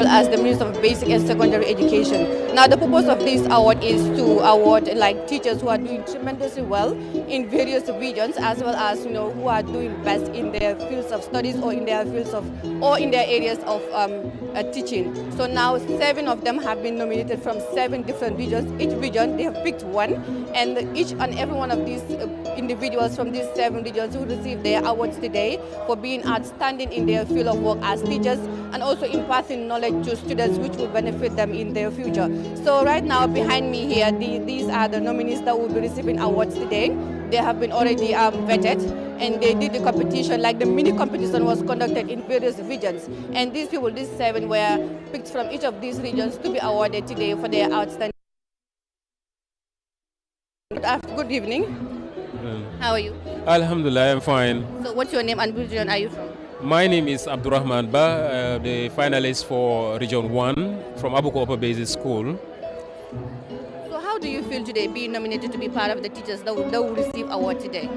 as the Minister of Basic and Secondary Education. Now, the purpose of this award is to award teachers who are doing tremendously well in various regions, as well as who are doing best in their fields of studies or in their areas of teaching. So now 7 of them have been nominated from 7 different regions. Each region they have picked one, and each and every one of these individuals from these 7 regions who receive their awards today for being outstanding in their field of work as teachers and also imparting knowledge to students which will benefit them in their future. So right now behind me here, these are the nominees that will be receiving awards today. They have been already vetted, and they did the competition, the mini competition was conducted in various regions. And these people, these 7, were picked from each of these regions to be awarded today for their outstanding. Good evening. How are you? Alhamdulillah, I'm fine. So what's your name and which region are you from? My name is Abdurrahman Ba, the finalist for Region 1 from Abuko Upper Basic School. So how do you feel today being nominated to be part of the teachers that will receive award today?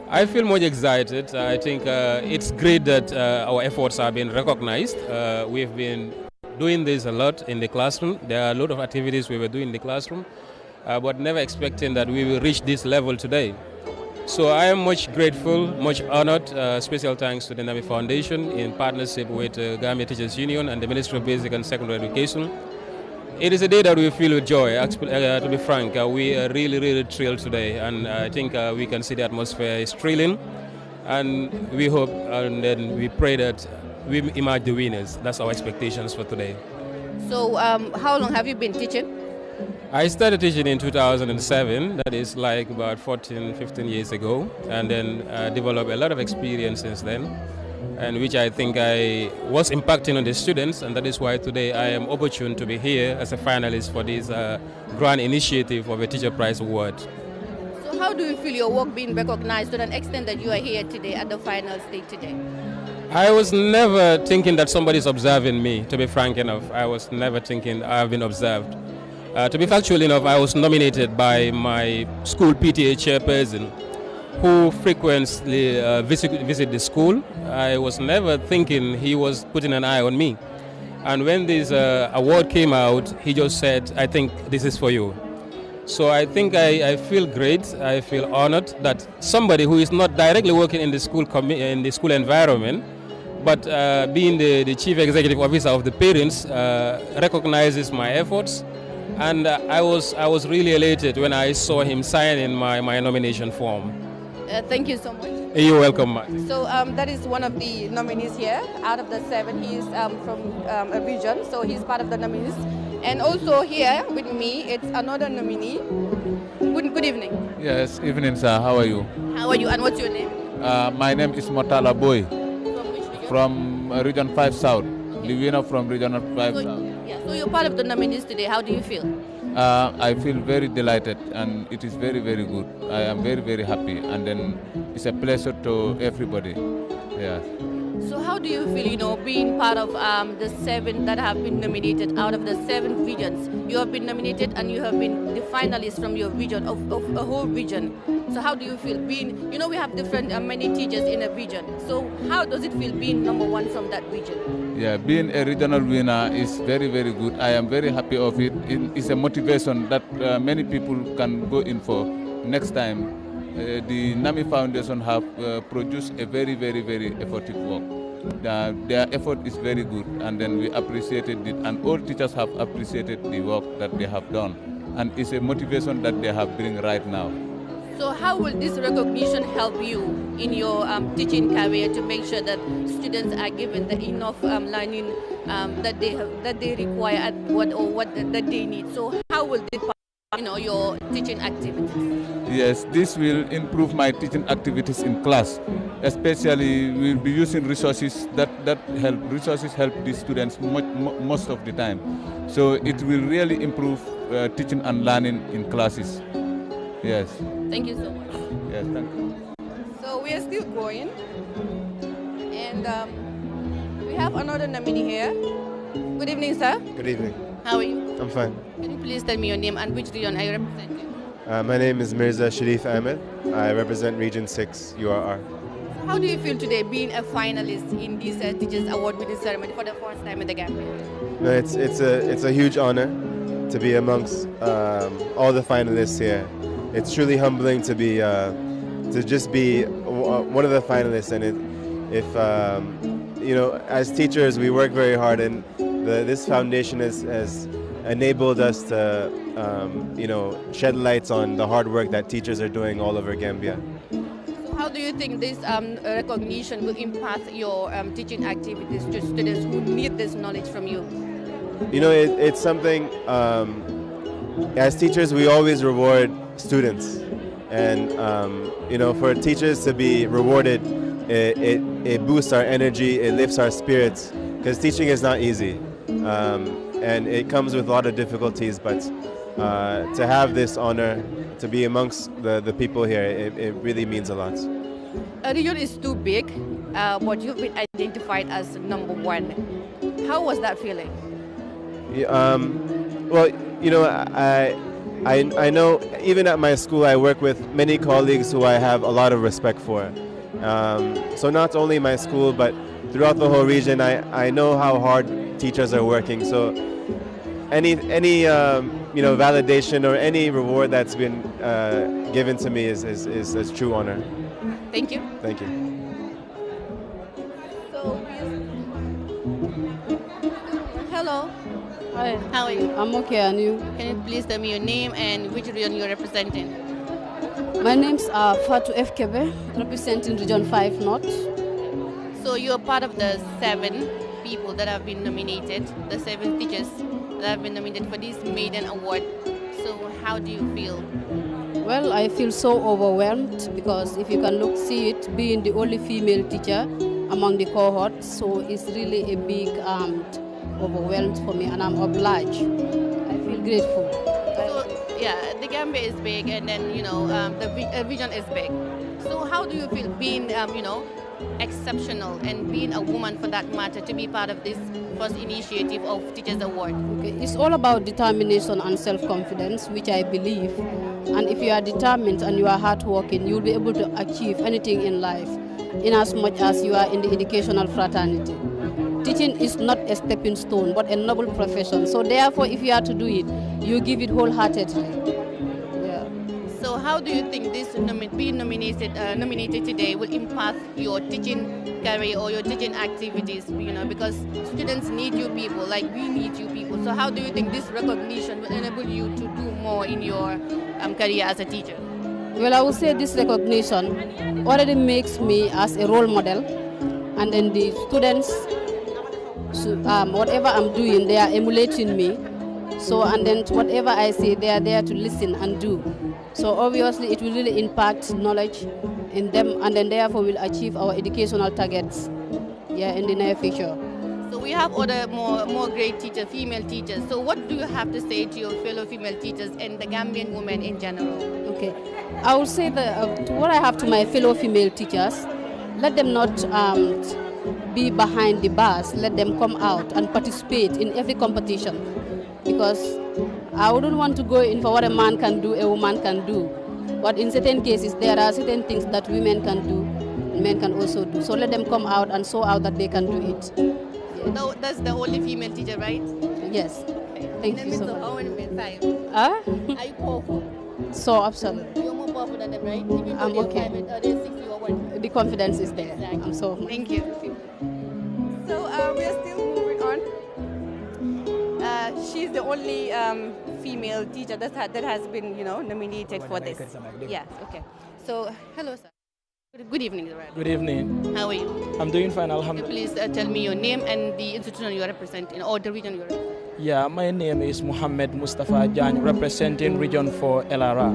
I feel much excited. I think it's great that our efforts are being recognized. We've been doing this a lot in the classroom. There are a lot of activities we were doing in the classroom, but never expecting that we will reach this level today. So I am much grateful, much honored. Special thanks to the NAMI Foundation in partnership with Gambia Teachers Union and the Ministry of Basic and Secondary Education. It is a day that we feel with joy. To be frank, we are really thrilled today, and I think we can see the atmosphere is thrilling, and we hope and then we pray that we emerge the winners. That's our expectations for today. So how long have you been teaching? I started teaching in 2007, that is about 15 years ago, and then developed a lot of experience since then, and which I think I was impacting on the students, and that is why today I am opportune to be here as a finalist for this grand initiative of a Teacher Prize Award. So how do you feel your work being recognized to an extent that you are here today at the final stage today? I was never thinking that somebody is observing me, to be frank enough. I was never thinking I've been observed. To be factual enough, I was nominated by my school PTA chairperson, who frequently visit the school. I was never thinking he was putting an eye on me. And when this award came out, he just said, I think this is for you. So I think I feel great. I feel honored that somebody who is not directly working in the school environment, but being the chief executive officer of the parents, recognizes my efforts. And I was really elated when I saw him signing my nomination form. Thank you so much. You're welcome, Matt. So that is one of the nominees here. Out of the 7, he is from a region, so he's part of the nominees. And also here with me, it's another nominee. Good evening. Yes, evening, sir. How are you? How are you, and what's your name? My name is Motala Boy. From which region? From Region 5 South. Livina from Region 5 South. Yeah, so you're part of the nominees today. How do you feel? I feel very delighted, and it is very good. I am very happy, and then it's a pleasure to everybody. Yeah. So how do you feel, being part of the 7 that have been nominated out of the 7 regions? You have been nominated and you have been the finalist from your region, of a whole region. So how do you feel being, we have different many teachers in a region. So how does it feel being number 1 from that region? Yeah, being a regional winner is very good. I am very happy of it. It's a motivation that many people can go in for next time. The NAMI Foundation have produced a very effective work. Their effort is very good, and then we appreciated it, and all teachers have appreciated the work that they have done, and it's a motivation that they have bring right now. So how will this recognition help you in your teaching career to make sure that students are given the enough learning that they require at what that they need? So how will this your teaching activities? Yes, this will improve my teaching activities in class. Especially, we'll be using resources that help. Resources help the students most of the time. So it will really improve teaching and learning in classes. Yes. Thank you so much. Yes, thank you. So we are still going, and we have another nominee here. Good evening, sir. Good evening. How are you? I'm fine. Can you please tell me your name and which region are you representing? My name is Mirza Sharif Ahmed. I represent Region 6 URR. How do you feel today being a finalist in this Teachers Award winning ceremony for the first time in the Gambia? No, it's a huge honor to be amongst all the finalists here. It's truly humbling to be to just be one of the finalists, and if you know, as teachers, we work very hard, and this foundation has enabled us to you know, shed lights on the hard work that teachers are doing all over Gambia. How do you think this recognition will impact your teaching activities to students who need this knowledge from you? You know, it's something, as teachers, we always reward students. And, you know, for teachers to be rewarded, it boosts our energy, it lifts our spirits, because teaching is not easy. And it comes with a lot of difficulties, but to have this honor, to be amongst the people here, it really means a lot. A region is too big, but you've been identified as #1. How was that feeling? Well, you know, I know even at my school I work with many colleagues who I have a lot of respect for. So not only my school, but throughout the whole region, I know how hard teachers are working. So any you know, validation or any reward that's been given to me is a true honor. Thank you. Thank you. So, hello. Hi. How are you? I'm okay, and you? Can you please tell me your name and which region you're representing? My name's Fatou F. Kebe, representing Region 5 North. So you're part of the 7 people that have been nominated, the 7 teachers that have been nominated for this maiden award. So how do you feel? Well, I feel so overwhelmed because if you can see it, being the only female teacher among the cohort, so it's really a big overwhelmed for me, and I'm obliged. I feel grateful. So yeah, the Gambia is big, and then you know the region is big. So how do you feel being you know, exceptional and being a woman for that matter to be part of this first initiative of Teachers Award? Okay. It's all about determination and self-confidence, which I believe. And if you are determined and you are hardworking, you'll be able to achieve anything in life, in as much as you are in the educational fraternity. Teaching is not a stepping stone, but a noble profession. So therefore, if you are to do it, you give it wholeheartedly. Yeah. So how do you think this being nominated today will impact your teaching career or your teaching activities? You know, because students need you people, like we need you people. So how do you think this recognition will enable you to do more in your career as a teacher? Well, I would say this recognition already makes me as a role model, and then the students, whatever I'm doing, they are emulating me. So, and then whatever I say, they are there to listen and do. So obviously it will really impact knowledge in them, and then therefore will achieve our educational targets, yeah, in the near future. So we have other more great teachers, female teachers. So what do you have to say to your fellow female teachers and the Gambian women in general? Okay, I will say that what I have to my fellow female teachers, let them not be behind the bars. Let them come out and participate in every competition, because I wouldn't want to go in for what a man can do, a woman can do. But in certain cases, there are certain things that women can do, and men can also do. So let them come out and show out that they can do it. So that's the only female teacher, right? Yes. Thank you so much. How many men? 5. Huh? Are you powerful? So absolutely. You're more powerful than them, right? Even though I'm they're okay. 5 and they're 6, you are 1. The confidence is there. Exactly. I'm so. Thank you. So we're still moving on. She's the only female teacher that has been, you know, nominated for this. Yes. Okay. So hello, sir. Good evening, Rad. Good evening. How are you? I'm doing fine, Can you alhamdulillah. please tell me your name and the institution you are representing, or the region you are representing? Yeah, my name is Mohammed Mustafa Jan, representing Region 4 LRR.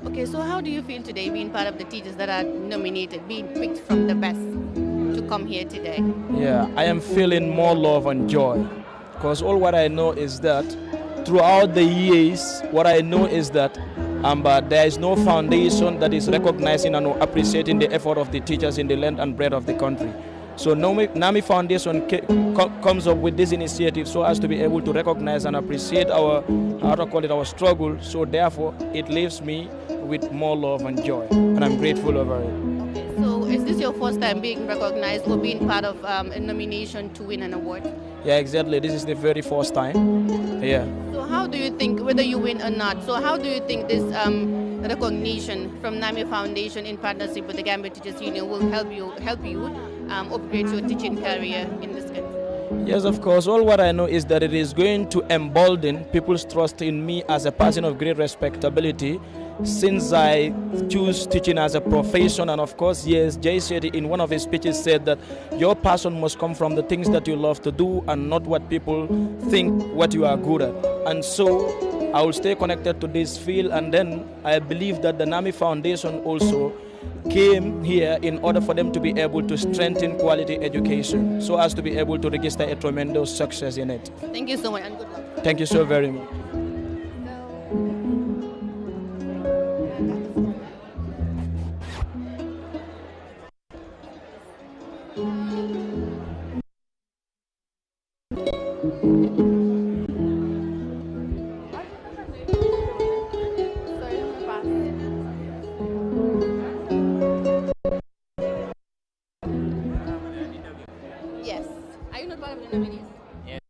Okay, so how do you feel today being part of the teachers that are nominated, being picked from the best to come here today? Yeah, I am feeling more love and joy, because all what I know is that throughout the years, what I know is that there is no foundation that is recognizing and appreciating the effort of the teachers in the land and breadth of the country. So NAMI Foundation comes up with this initiative so as to be able to recognize and appreciate our, our struggle. So therefore, it leaves me with more love and joy, and I'm grateful over it. Okay, so is this your first time being recognized or being part of a nomination to win an award? Yeah, exactly. This is the very first time. Yeah. So how do you think, whether you win or not, so how do you think this recognition from NAMI Foundation in partnership with the Gambia Teachers Union will help you upgrade your teaching career in this country? Yes, of course. All what I know is that it is going to embolden people's trust in me as a person of great respectability, since I choose teaching as a profession. And of course, yes, Jay said in one of his speeches said that your passion must come from the things that you love to do and not what people think what you are good at. And so I will stay connected to this field, and then I believe that the NAMI Foundation also came here in order for them to be able to strengthen quality education so as to be able to register a tremendous success in it. Thank you so much and good luck. Thank you so very much. Yes. Are you not part of the nominees? Yes.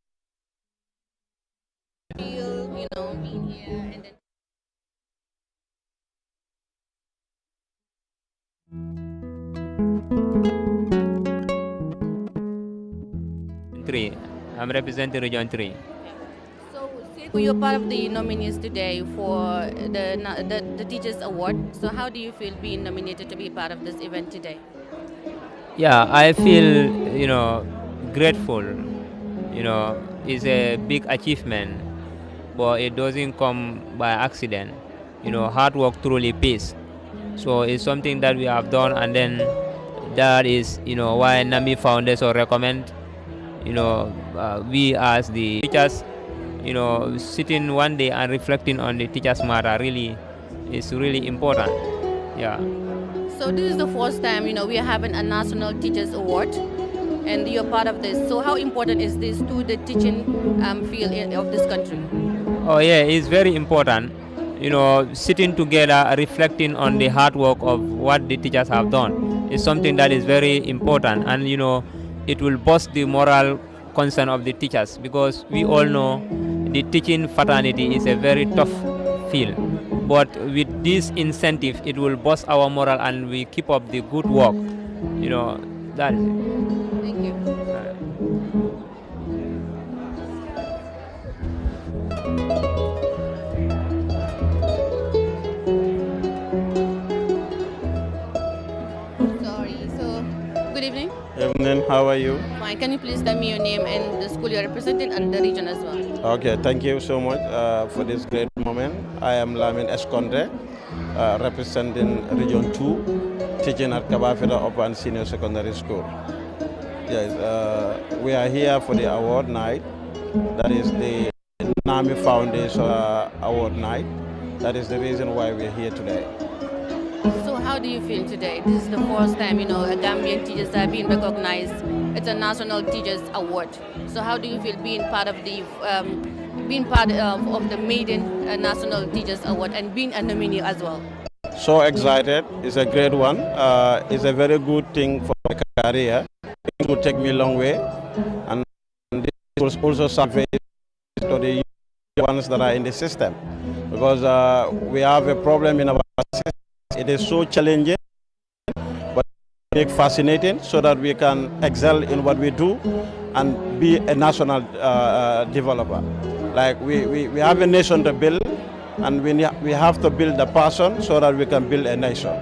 Feel, being here and then. I'm representing Region 3. So, you're part of the nominees today for the Teachers Award. So, how do you feel being nominated to be part of this event today? Yeah, I feel, grateful. It's a big achievement, but it doesn't come by accident. Hard work truly pays. So it's something that we have done, and then that is, why NAMI Foundation recommend, we as the teachers, sitting one day and reflecting on the teachers' matter really is really important. Yeah. So this is the first time, we are having a National Teachers Award, and you're part of this. So how important is this to the teaching field of this country? Oh yeah, it's very important. Sitting together, reflecting on the hard work of what the teachers have done is something that is very important, and it will boost the moral concern of the teachers, because we all know the teaching fraternity is a very tough field. But with this incentive, it will boost our moral and we keep up the good work. That is it. Thank you. Sorry. So, good evening. Evening, how are you? Fine. Can you please tell me your name and the school you're representing and the region as well? Okay, thank you so much for this great moment. I am Lamin Escondre, representing Region 2, teaching at Kabafida Upper and Senior Secondary School. Yes, we are here for the award night. That is the NAMI Foundation award night. That is the reason why we're here today. So how do you feel today? This is the first time, Gambian teachers are being recognized. It's a National Teachers Award. So how do you feel being part of the maiden National Teachers Award and being a nominee as well? So excited. It's a great one. It's a very good thing for my career. It will take me a long way. And this will also survey to the ones that are in the system. Because we have a problem in our system. It is so challenging, but fascinating, so that we can excel in what we do and be a national developer. Like we have a nation to build, and we have to build a person so that we can build a nation.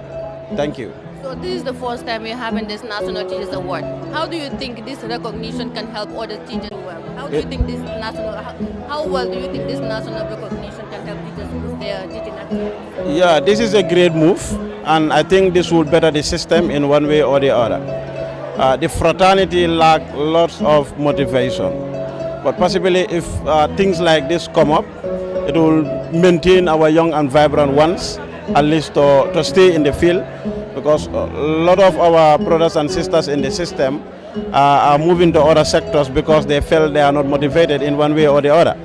Thank you. So this is the first time we're having this National Teachers Award. How do you think this recognition can help other teachers well? How do you think this how well do you think this national recognition can help teachers with their teaching activities? Yeah, this is a great move, and I think this will better the system in one way or the other. The fraternity lack lots of motivation, but possibly if things like this come up, it will maintain our young and vibrant ones, at least to stay in the field, because a lot of our brothers and sisters in the system are moving to other sectors because they feel they are not motivated in one way or the other.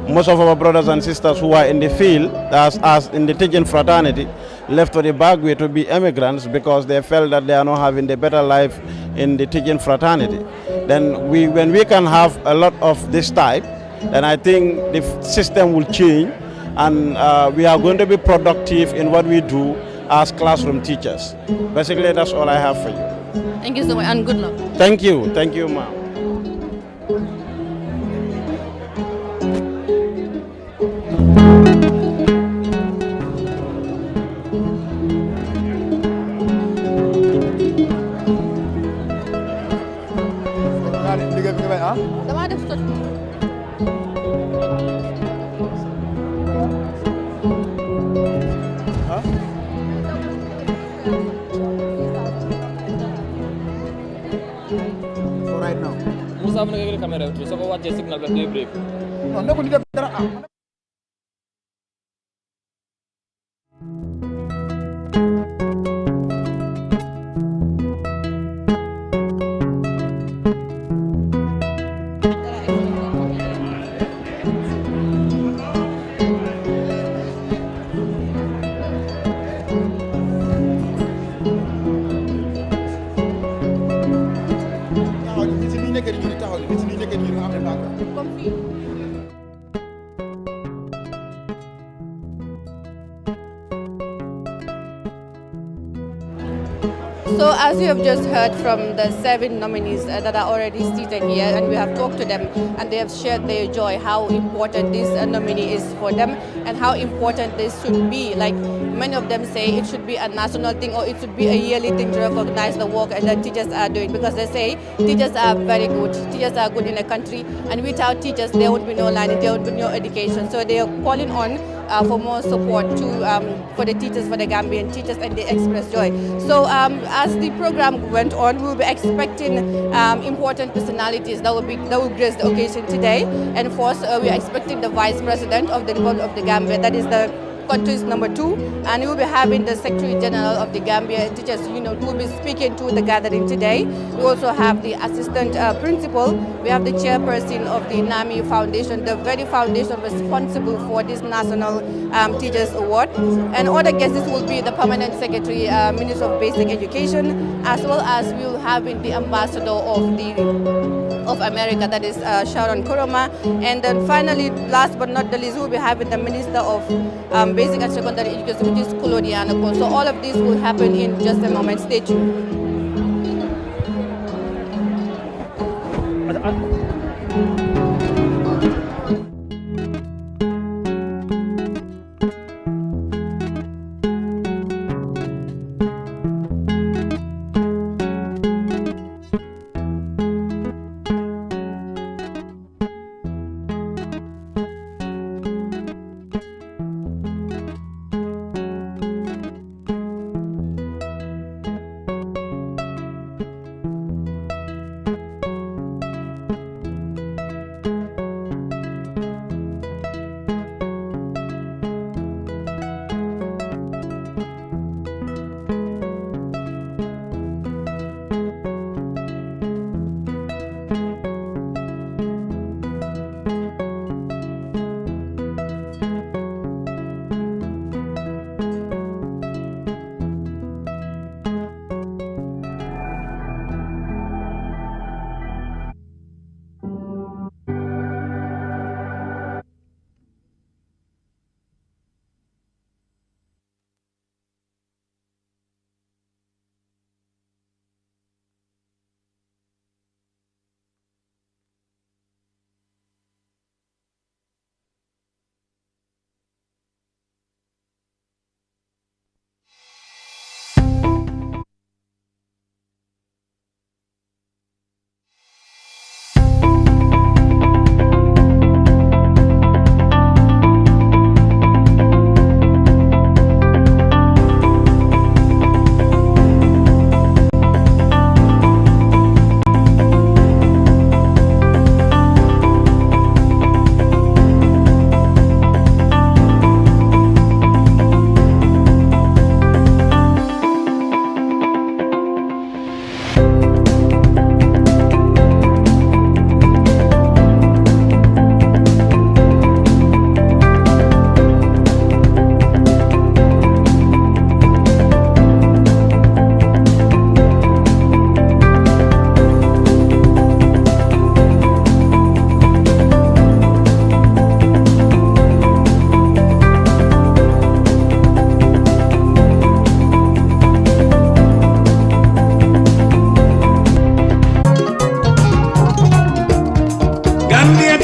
most of our brothers and sisters who are in the field, as in the teaching fraternity, left to the back way to be immigrants because they felt that they are not having the better life in the teaching fraternity. Then when we can have a lot of this type, then I think the system will change, and we are going to be productive in what we do as classroom teachers. Basically, that's all I have for you. Thank you so much, and good luck. Thank you, ma'am. So as you have just heard from the 7 nominees that are already seated here, and we have talked to them, and they have shared their joy, how important this nominee is for them and how important this should be. Like many of them say it should be a national thing, or it should be a yearly thing to recognize the work that teachers are doing, because they say teachers are very good. Teachers are good in a country, and without teachers there would be no learning, there would be no education. So they are calling on for more support for the teachers, for the Gambian teachers, and they express joy. So as the program went on, we will be expecting important personalities that will grace the occasion today. And first, we are expecting the Vice President of the Republic of the Gambia, that is the country's number 2, and we will be having the Secretary General of the Gambia Teachers Union who will be speaking to the gathering today. We also have the Assistant Principal. We have the Chairperson of the NAMI Foundation, the very foundation responsible for this National Teachers Award. And other guests will be the Permanent Secretary, Minister of Basic Education, as well as we will have the Ambassador of America, that is Sharon Kuroma. And then finally, last but not the least, we will be having the Minister of Basic and Secondary Education, which is Kulodiana. So all of this will happen in just a moment. Stay tuned.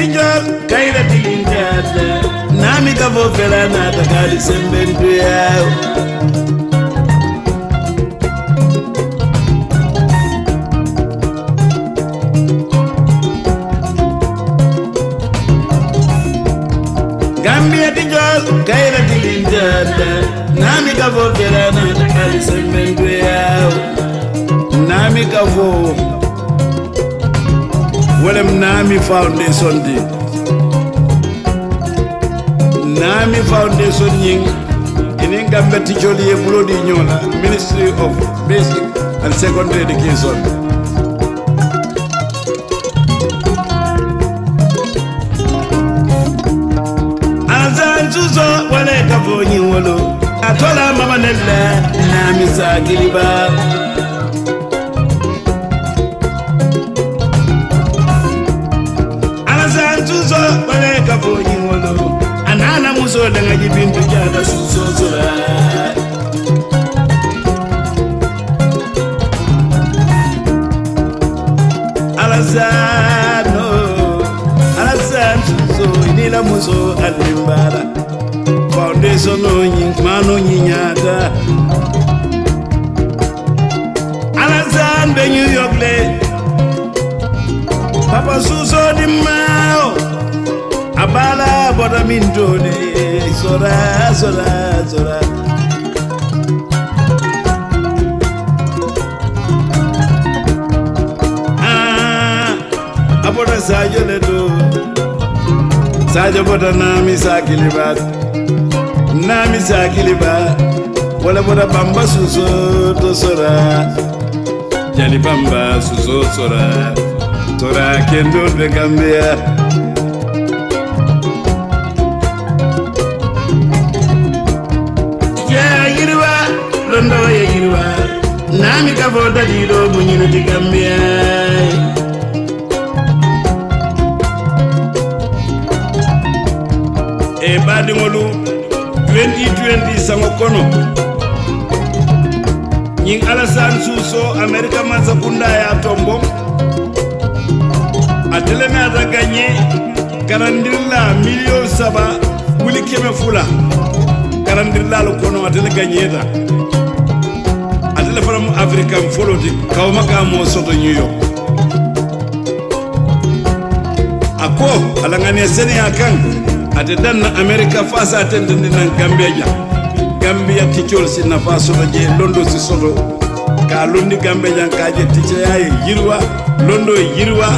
tijol kaira tilinjata nami kavo fela nata kali sembentu yao Gambia tijol kaira tilinjata nami kavo fela nata kali sembentu yao nami kavo Welem Nami Foundation di Nami Foundation ying in Gambia teacholi e bulodi nyola Ministry of Basic and Secondary Education Azan tuzo wale kavonyi wolo atola mama nella Nami sagiliba Tuzo wale kafonyi wolo anana muso danga jibintu jada susosora Alazan tuzo inila muso alimbara Foundation mano nyinyata Alazan be New York le Papa Suso di Mao Abala boda mindone Sora Aboda sajo ledo Sajo boda nami sakiliba Wala boda bamba Suso to sora Jali bamba Suso sora Tora kendo de Gambia Ya yirwa londo ya yirwa Nami kavo dadido munyino de Gambia E badi ngolu 2020 sango kono Nying Alassane Suso Amerika manza kunda ya tombo Atele me ata gagné karandirla million saba wuli keme fula karandirla lo kono atele gagné ta atele from African folodi kawma ka mo soto New York ako alangane sene akan ate dan America fasa atende nan Gambia tichol sinna faso je londo si soto ka londi Gambia ka je tiche ay yirwa londo yirwa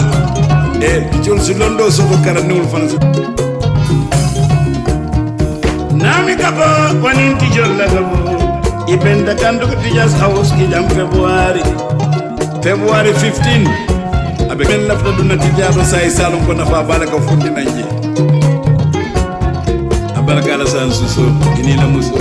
Pichol si londo soko karaniwul fanasi Nami kabo wanin tijol la kabo Ibenda kanduku tijas house kijam February 15 Abe men lafta duna tijado say salon ko nafa balaka fundi nanje Abaraka Alassane Suso inila muso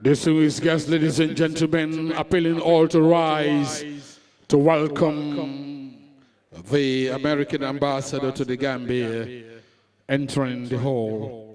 Distinguished guests, ladies and gentlemen, appealing all to rise to welcome the American ambassador to the Gambia entering the hall.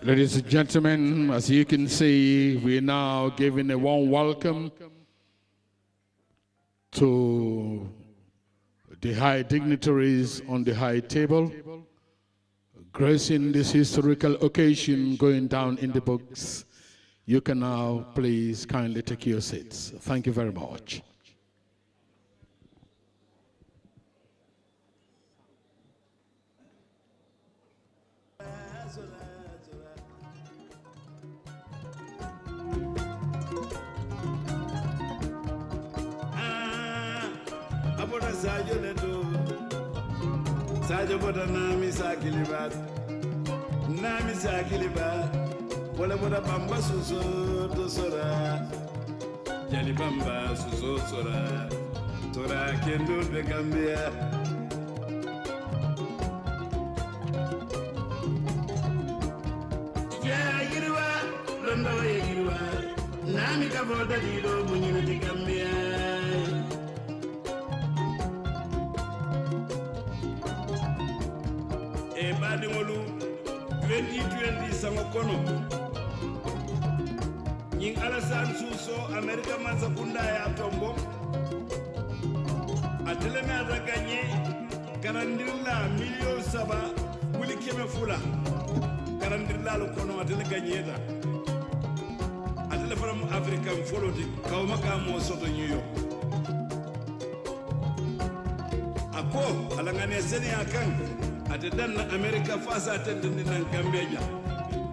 Ladies and gentlemen, as you can see, we're now giving a warm welcome to the high dignitaries on the high table, gracing this historical occasion going down in the books. You can now please kindly take your seats. Thank you very much. Sajo boda nami sakilibat, wala boda bamba suso to sora, jali bamba suso sora, tora kendo de Gambia. Ya yirwa, londo yirwa, nami ka boda dido munyino de Gambia. Badingolu 2020 sango kono nying alasan suso Amerika mansa kunda ya tombo ateleme ataganye karandirla million saba wuli keme fula karandirla lo kono atele ganyeta atele from African folodi kawmaka mo soto New York ako alangane seni akan ate dan America fasa atende nan Gambia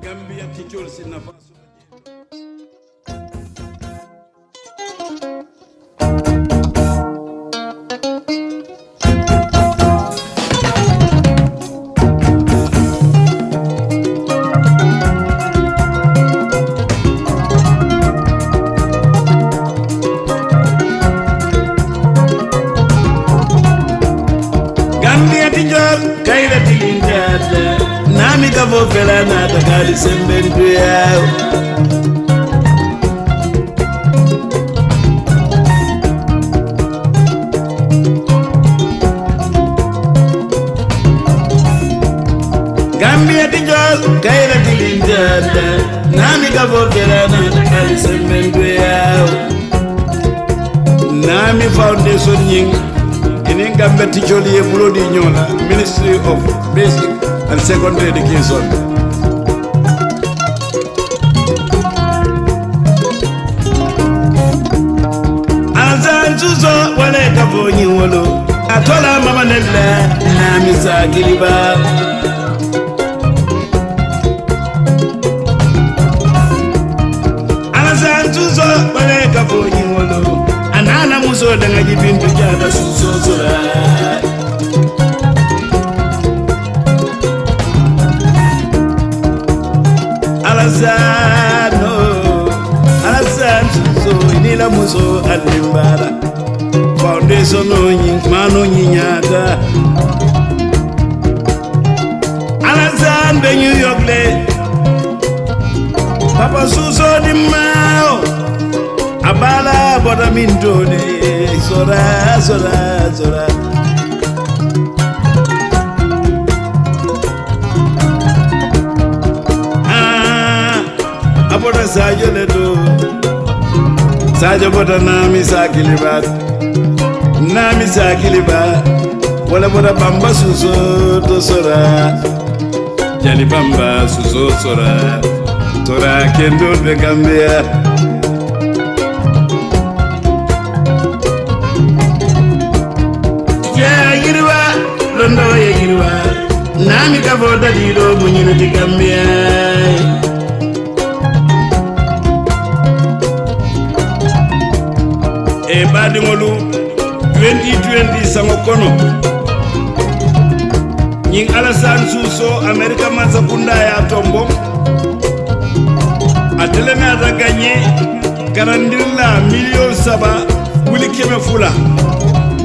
Gambia tichol sinna faso Vela na takali sembendu yao Gambia tijol kaila tilinjata nami kavo vela na takali sembendu yao Nami Foundation nying ini Gambia tijol ye bulodi nyola Ministry of Basic and Secondary Education. Azan suzo wale kabonyi wolo atola mama nella na misakiliba Azan suzo wale kabonyi wolo anana muso danga jibintu jada suzo zura Alazan suzo inila muso alimbara Foundation mano nyinyata Alazan be New York le Papa suzo di mao Abala boda mintone Sora Aboda sajo ledo Sajo boda nami sakilibat Wala boda bamba suso to sora Jali bamba suso sora Tora kendo de Gambia Ya yirwa londo ya yirwa Nami ka boda dido munyino de Gambia Badingolu 2020 sango kono nying alasan suso Amerika mansa kunda ya tombo atele na ganye karandirla million saba wuli keme fula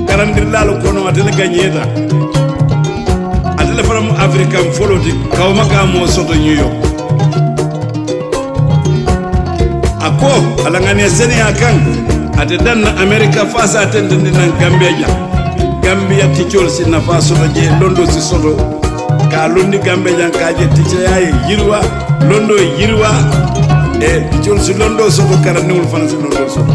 karandirla lo kono atele ganyeta atele from African folodi kawmaka mo soto New York ako alangane seni akan ate dan America fasa atende nan Gambia Gambia tichol sinna faso je londo si soto ka londi gambe jan kaje tice yaye yirwa londo yirwa e ticcol si londo soto kara niwol fana si londo soto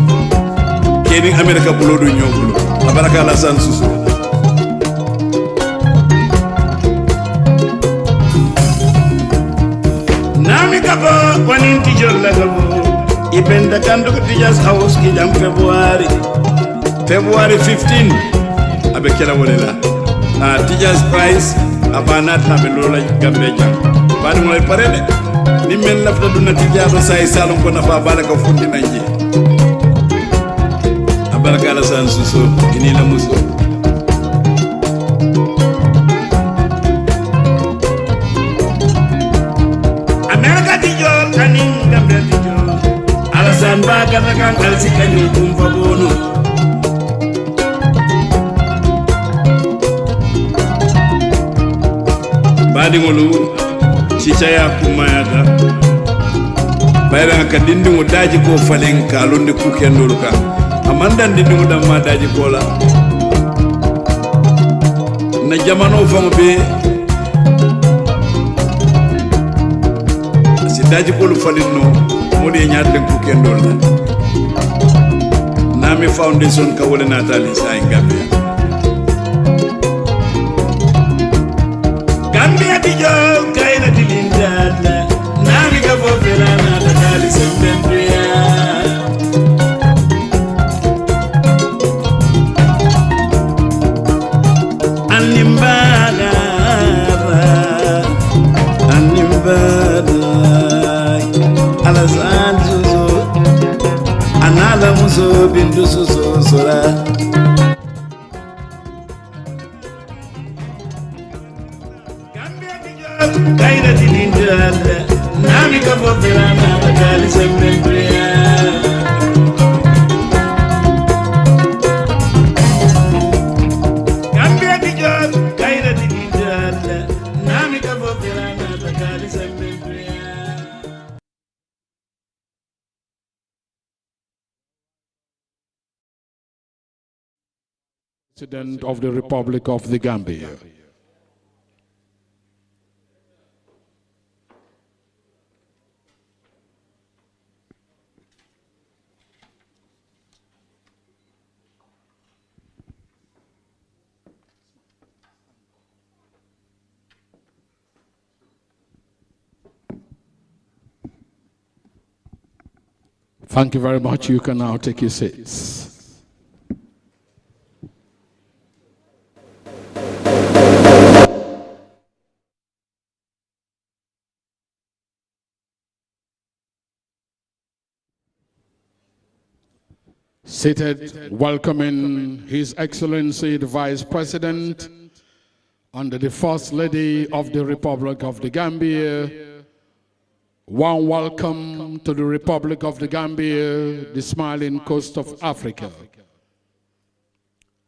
keni america bulo do ñobulo abaraka la san susu nami kabo wanin ticcol la kabo ibenda kando tijas house ki jam february 15 abe kela wolela tijas price abanat na belola gambe jam bani moy parede ni men lafta duna tijado say salon ko nafa baraka fundi nanje abaraka la san suso ini la muso america tijol kanin gambe tijol alasan ba kata kan kalsi kanyu kumfa bono baɗiŋolu cicaya kummayata bayra ka dindiŋo daji ko faleŋ ka londi kukendolu ka amandan dindiŋo damma daji ko la na jamano faŋo be si daji kolu falinno moɗi ye ñaataleŋ kukendolu la nami foundation ka wole natali sa en Gambia Gambia tijo kaina tilindala nami ka fofela na tatali sembembria animbada ala zanzuzo anala muso bindu suso sora kaina tilindala nami ka fofela na tatali sembembria Gambia tijo kaina tilindala nami ka fofela na tatali sembembria President of the Republic of the Gambia. Thank you very much. You can now take your seats. Seated, welcoming His Excellency the Vice President and the First Lady of the Republic of the Gambia. Warm welcome to the Republic of the Gambia, the smiling coast of Africa.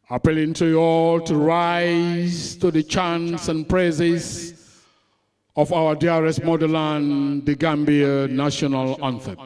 Appealing to you all to rise to the chants and praises of our dearest motherland, the Gambia national anthem.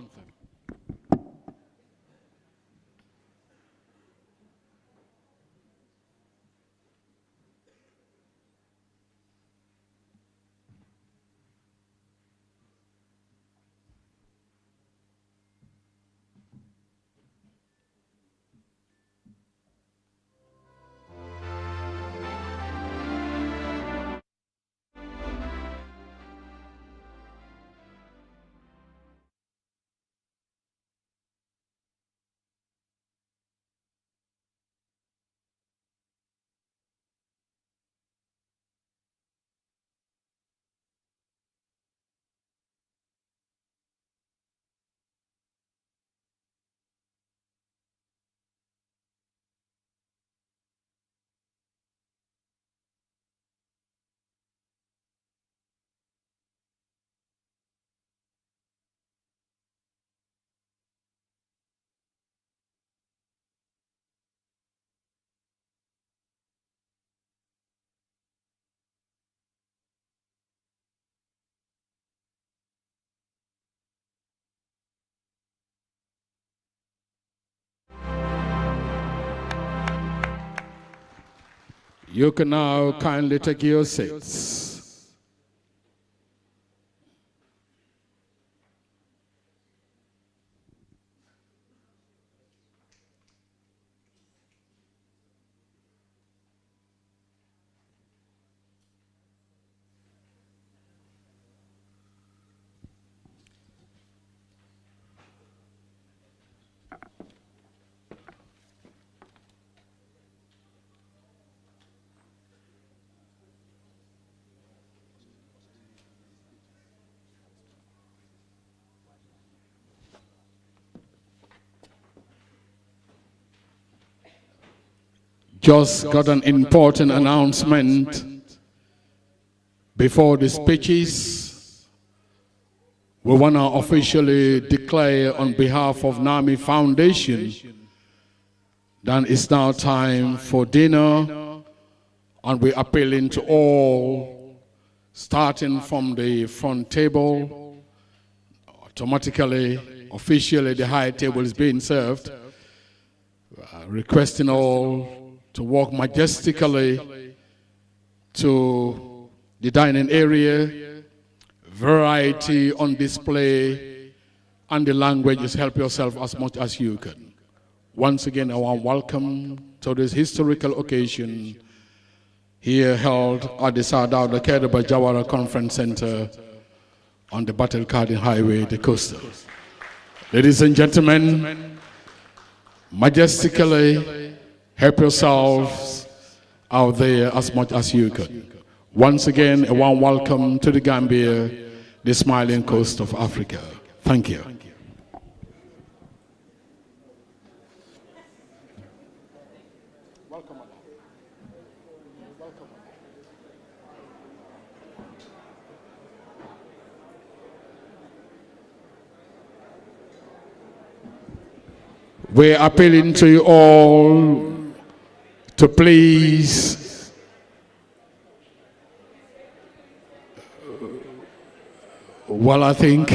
You can now kindly take your seats. just got an important announcement before the speeches. We want to officially declare on behalf of NAMI Foundation that it's now time for dinner, and we're appealing to all, starting from the front table. Automatically, officially, the high table is being served. Requesting all to walk majestically to the dining area. Variety on display, and the languages. Help yourself as much as you can. Once again, I want to welcome to this historical occasion here held at the Sadao Kedaba Jawara Conference Center on the Battle Garden Highway, the coastal. Ladies and gentlemen, majestically help yourselves out there as much as you can. Once again, a warm welcome to the Gambia, the smiling coast of Africa. Thank you. We're appealing to you all to please well, I think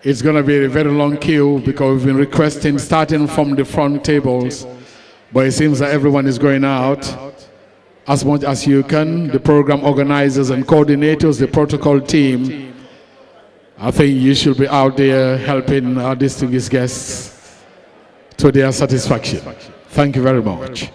it's going to be a very long queue because we've been requesting starting from the front tables, but it seems that everyone is going out as much as you can. The program organizers and coordinators, the protocol team, I think you should be out there helping our distinguished guests to their satisfaction. Thank you very much.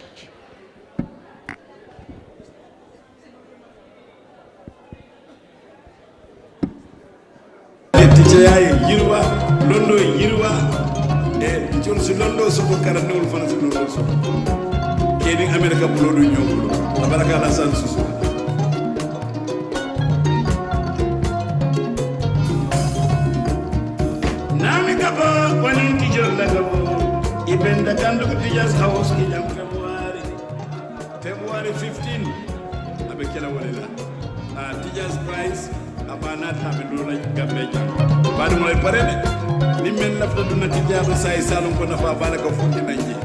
Ibenda kandu kutijas house kijam February 15 abekela walela tijas price abana tamedola Gambia badu moy parede ni men lafta duna tijaba say salon ko nafa baraka fundi nanje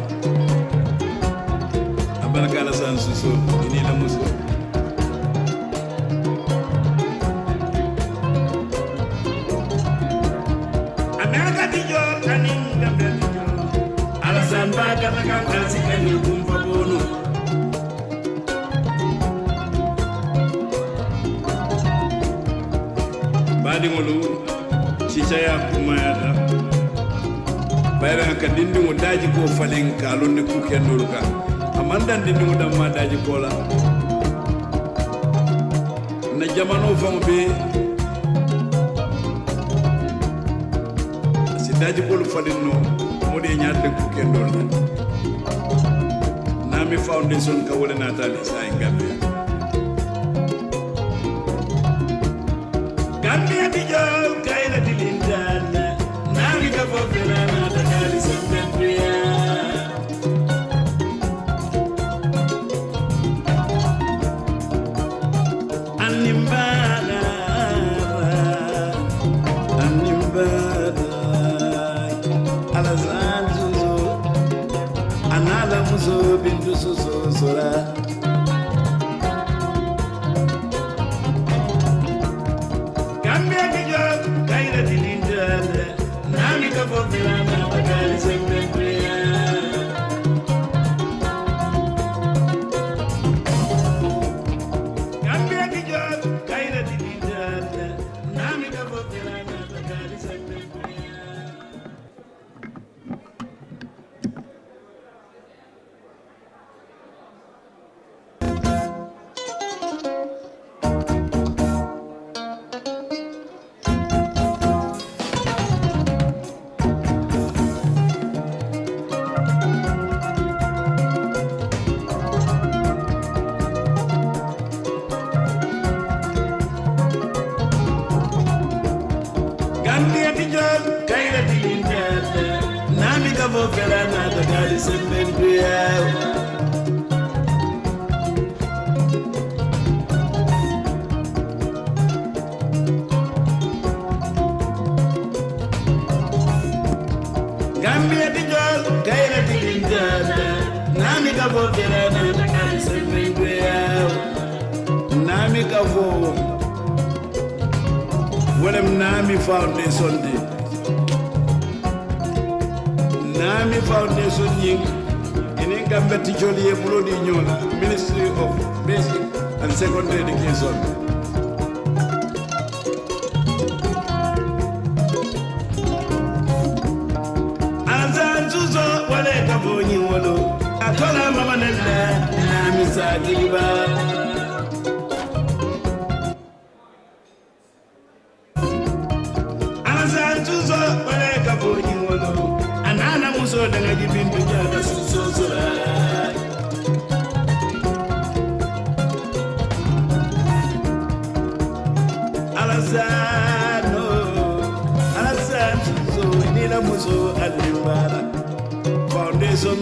abaraka la san suso ini la muso America tijo kanin Gambia Badingolu chichaya kumayata bayra ka dindi mo daji ko falen ka lonne ku kendol ka amanda dindi mo dam ma daji ko la na jamano fam be si daji ko falen no modi nyaade ku kendol NAMI Foundation ka wala natali sa Gambia Gambia dijo kayla dilindan NAMI ka fofela natali sa Gambia Animbala alazanzo anala muzo bintu suso sora Gambia dijo kayla dilindan NAMI ka fofela natali sa Gambia Gambia dijo kayla dilindan NAMI ka fofela natali sa Gambia Gambia dijo kayla dilindan NAMI ka fofela natali sa Gambia Nami Kavo, Willem Nami Foundation, Nami Foundation, in Gambia Ticholi Brody Ministry of Basic and Secondary Education. Atola mama nenda na misagiliba Anazantuzo wale kabonyi wolo Anana muso danga jibindu jada susosora Alazantuzo inila muso alimbara Foundation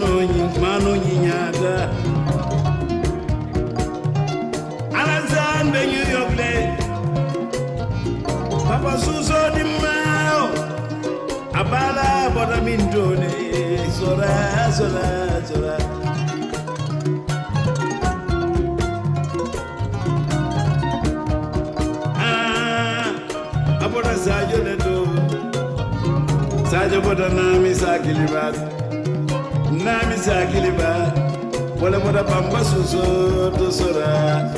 mano nyinyada Alazan be New York le Papa Suso di mao Abala boda mindone Sora Aboda Sajo le do Sajo boda nami sakilibat Nami sakiliba, wala moda bamba suso to sora.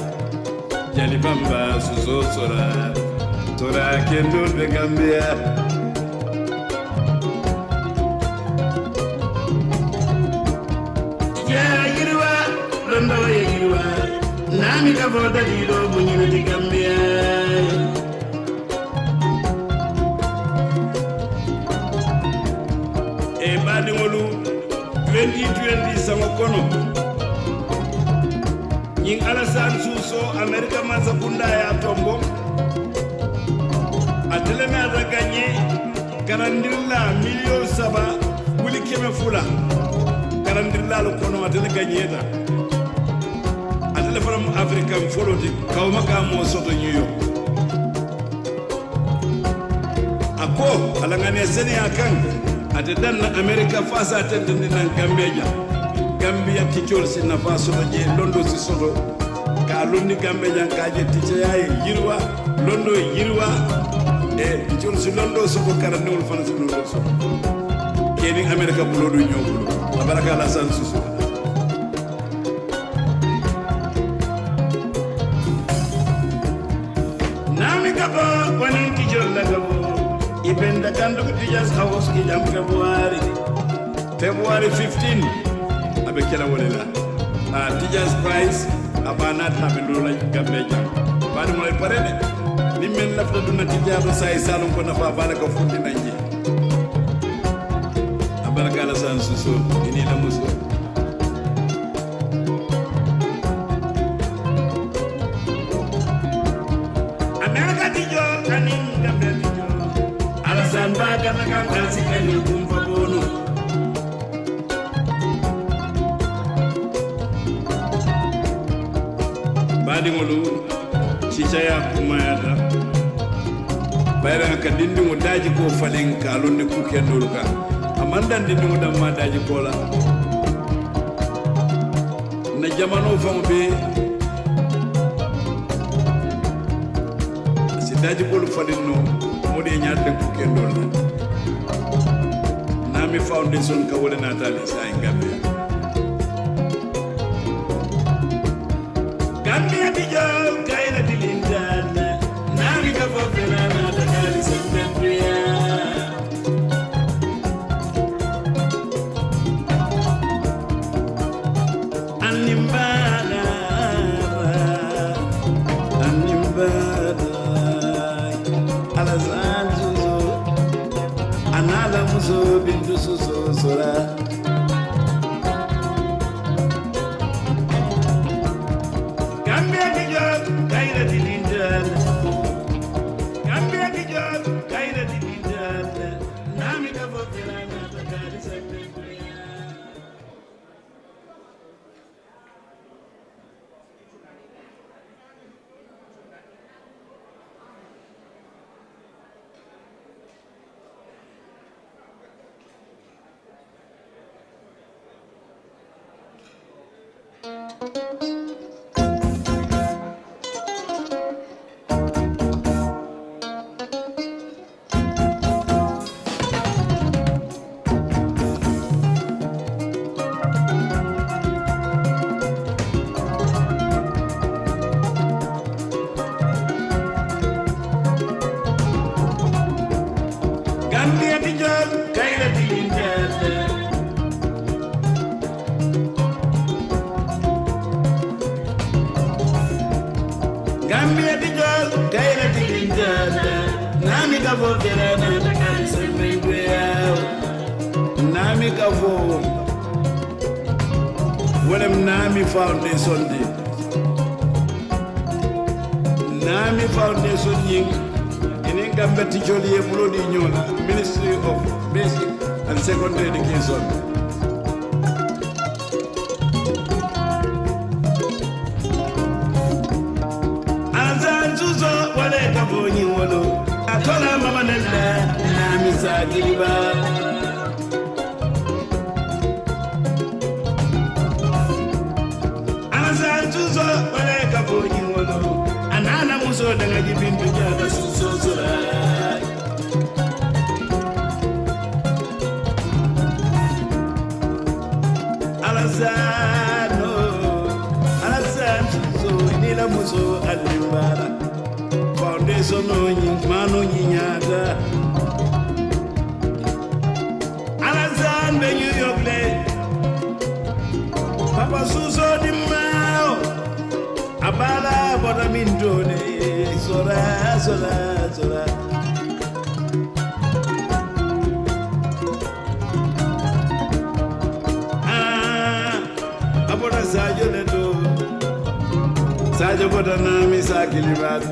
Jali bamba suso sora, sora kendo de Gambia. Ya yirwa, londo yirwa. Nami kavoda dilo bunyina de Gambia. E badi molu. 2020 sama kono ñing Alassane Suso America Mazakunda ya tombo atele na da gagné karandilla million saba wuli keme fula karandilla lo kono atele gagné ta atele from African foloti kawma ka mo soto New York ako alangane seni akan ate danna America fasa atende nan Gambia Gambia tichol sinna faso je londo si soto ka londi Gambia ka je tiche yayi yirwa londo yirwa e tichol si londo soto karanul fana si londo soto keni America bulodo nyobulu abaraka la sansuso nami kabo wani tichol la kabo ibenda kando kutijas house ki jam February 15 abekela wolela tijas price abanat na bendola Gambia jam bani mo parede ni men lafta duna tijabo say salon ko na fa balaka fundi nanje abaraka la sansuso ini la muso America tijo kanin Gambia tijo Alassane baga na kan sikani kumfa bono badi ngolu cicaya kumayata bayra ka dindi mo daji ko falen ka londe ku kendol ka amandan dindi mo dam ma daji ko la na jamano fam be si daji ko falen no mo de nyaade ku kendol la nami foundation ka wala natali sa Gambia Gambia tijo kaina dilindana nami ka fofena na takali sembria animbana Alassane Suso anala muso bintu suso sora Gambia tijo Gambia di jol kaira di linjada nami ka vo kerana takali sembe nami ka vo wolem nami foundation di nami foundation ying inin Gambia di jol ye bulo di nyola Ministry of Basic and Secondary Education. Atola mama nenda na misagiliba Anazantuzo wale kabonyi wono Anana muso danga jibintu jaga susosora Alazantuzo inila muso alimbara Foundation mano nyinyada Alazan be New York le Papa Suso di mao Abala boda mindone Sora Aboda sajo le do Sajo boda nami sakilibat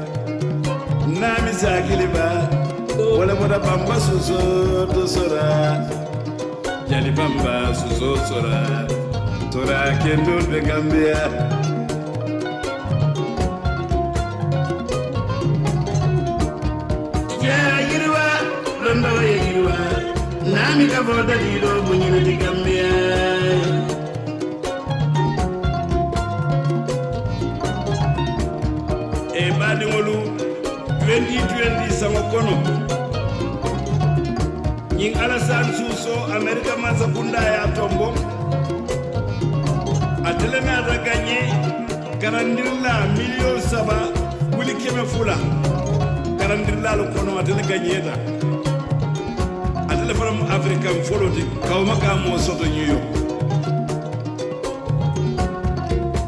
Nami sakiliba wala moda bamba suso to sora jali bamba suso sora kendo de Gambia ya yirwa londo ya yirwa nami ka voda dido munyina di Gambia e badi ngolu 2020 sama kono nying Alassane Suso America mansa kunda ya tombo atele na da gagné garandirla million saba wuli keme fula garandirla lo kono atele gagné ta atele from African follow kawma ka mo soto New York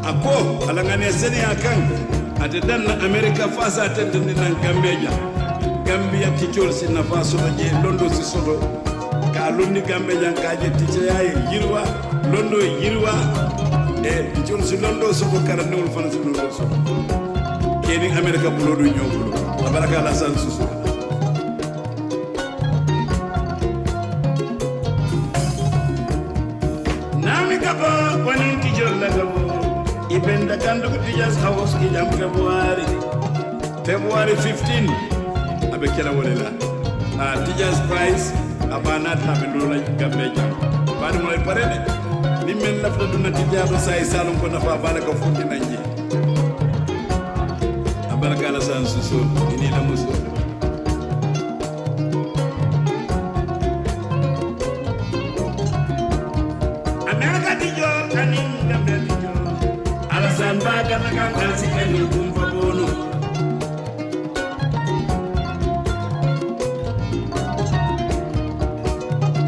ako alangane sene akan ate dan America fasa tendini nan Gambia teachers in na faso je londo si sodo ka lundi Gambia ka je teacher ay yirwa londo yirwa teachers londo sodo karanul fanasi londo so keni America bulo do nyobulo baraka la san susu nami kabo woni teacher la gabo ibenda kando teachers house ki jam February 15 abekela wolela teachers prize abana tabelola Gambia bani mo parede ni men la fa duna tijaba say salon ko nafa bala ko fundi nanji abaraka la san susu ini la muso America dijo kanin Gambia dijo Alassane baga na kan kasi enu kumfa bono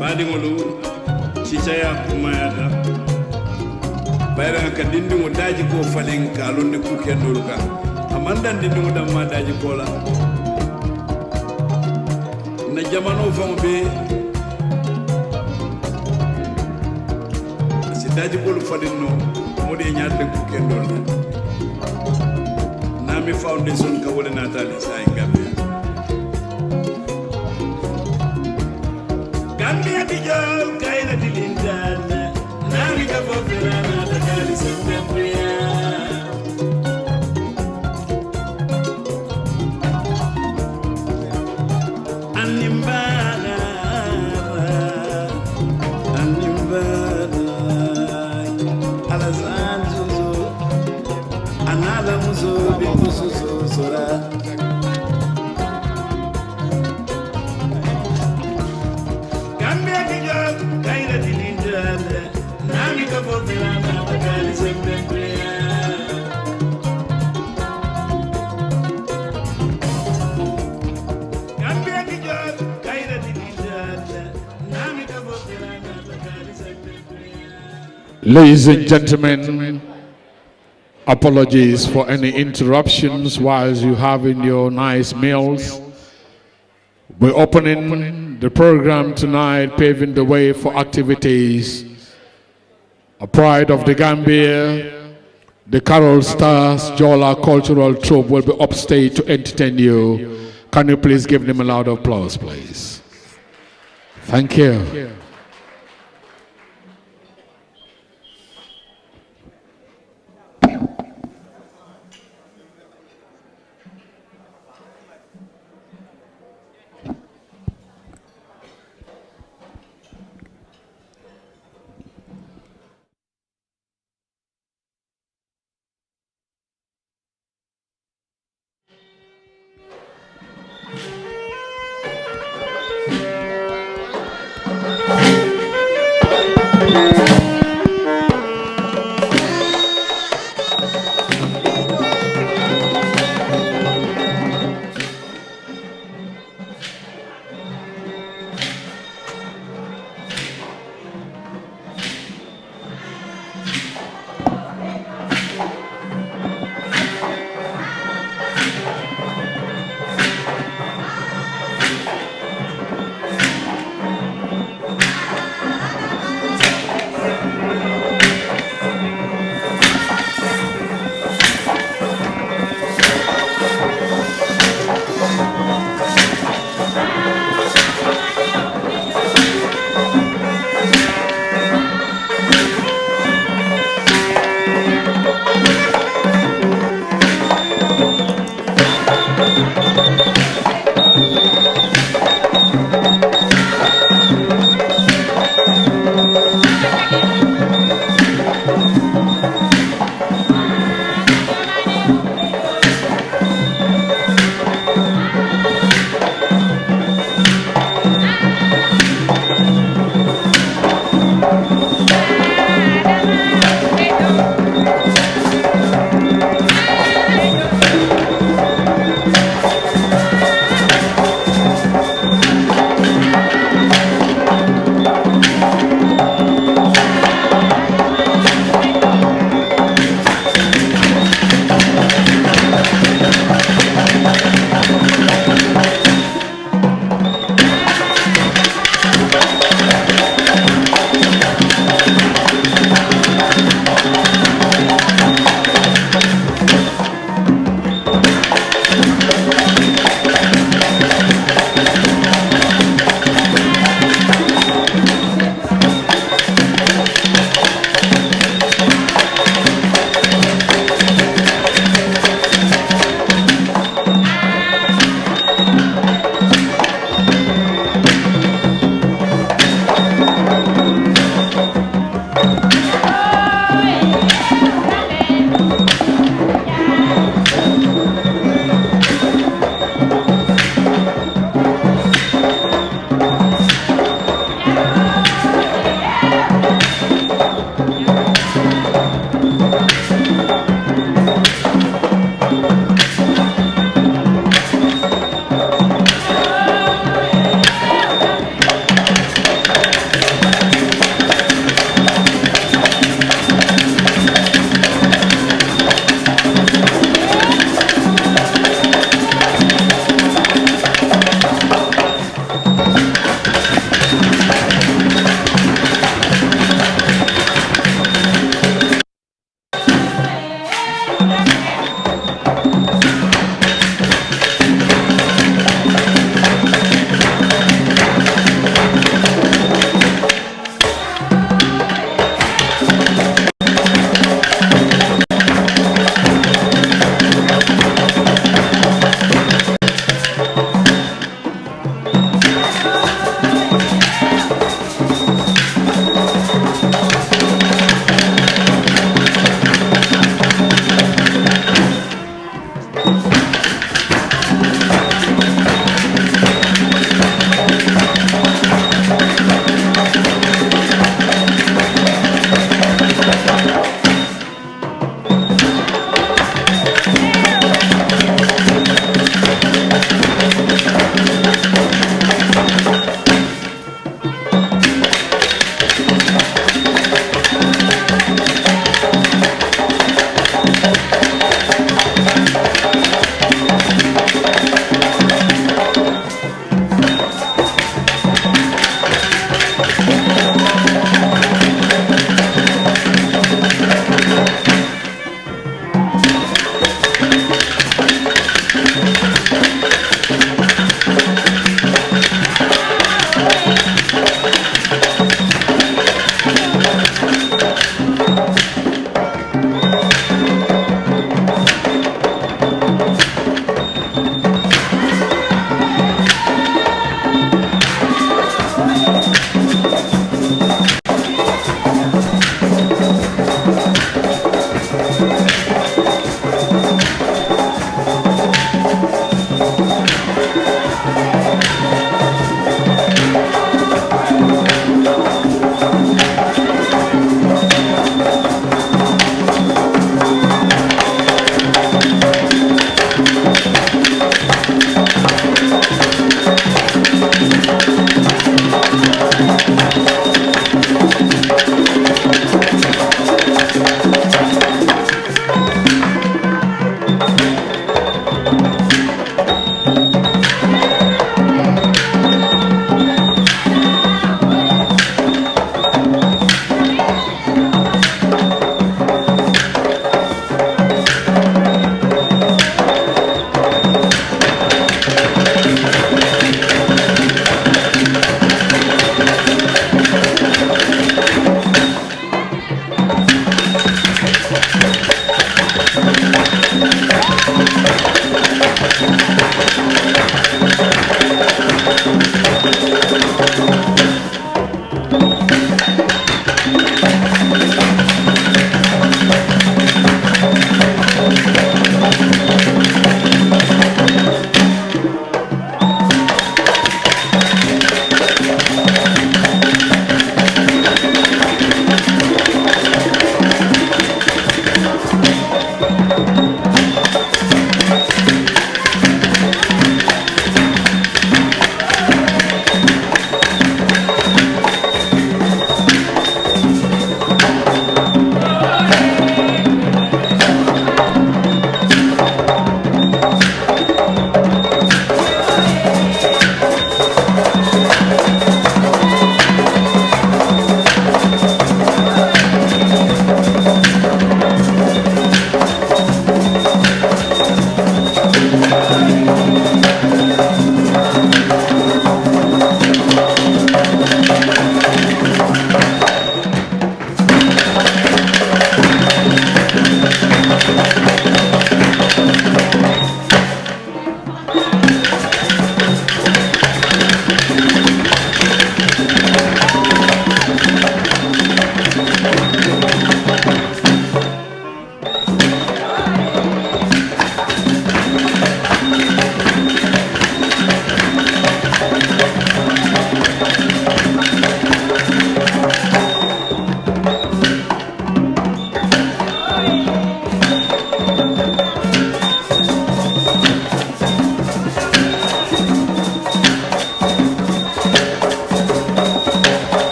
Badingolu cicaya kumayata bayra ka dindi mo daji ko falen ka londe ku kendol ka amandan dindi mo damma daji ko la na jamano fam be si daji ko lu falen no mo de nyaade ku kendol la nami foundation ka wala natali sai Gambia Gambia di jol kaina di lindana nami ka fofirana takali sembe Animbana Alassane Suso another muso bikususo sora Ladies and gentlemen, Apologies for any interruptions while you having your nice meals. We're opening the program tonight, paving the way for activities. A pride of the Gambia, the Carol Stars Jola Cultural Troupe will be upstage to entertain you. Can you please give them a loud applause, please? Thank you.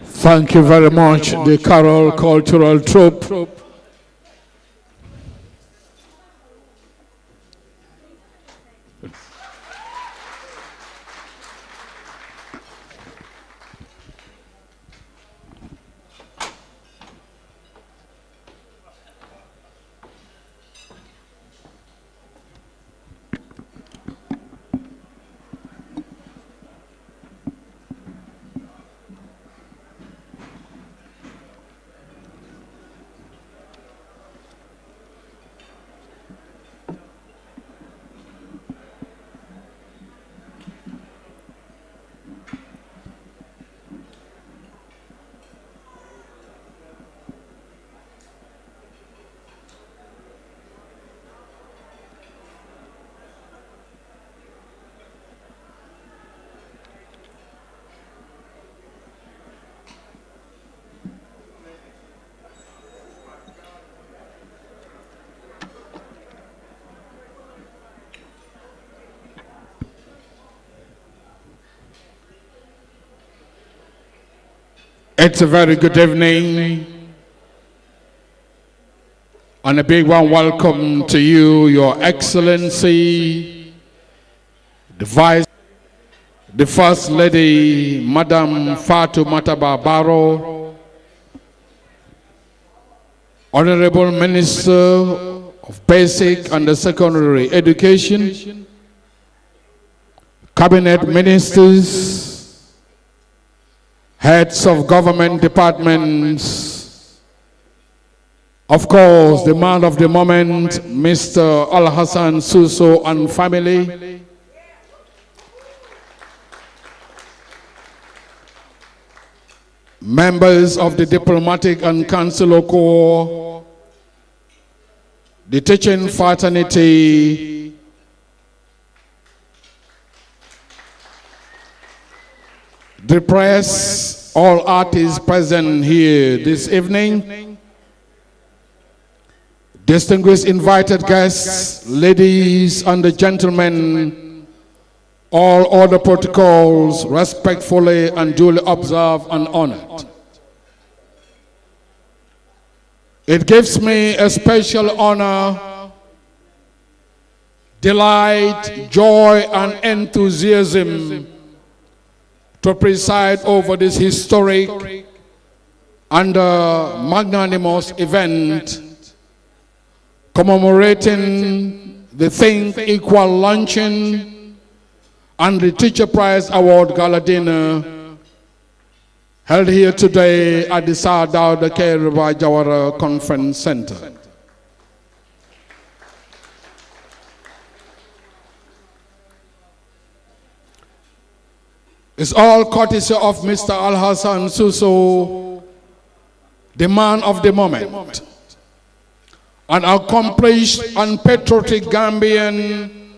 Thank you very much, the Carol Cultural Troupe. It's a very good evening, and a big one welcome to you, Your Excellency, the First Lady, Madam Fatoumata Barbaro, Honorable Minister of Basic and Secondary Education, Cabinet Ministers, heads of government departments, of course, the man of the moment, Mr. Al-Hassan Suso and family, members of the diplomatic and consular corps, the teaching fraternity, the press, all artists present here this evening, distinguished invited guests, ladies and gentlemen, all other protocols respectfully and duly observed and honored. It gives me a special honor, delight, joy, and enthusiasm to preside over this historic and magnanimous event commemorating the Think Equal Luncheon and the Teacher Prize Award Gala Dinner held here today at the Sir Dawda Kairaba Jawara Conference Center. It's all courtesy of Mr. Al-Hassan Suso, the man of the moment, an accomplished and patriotic Gambian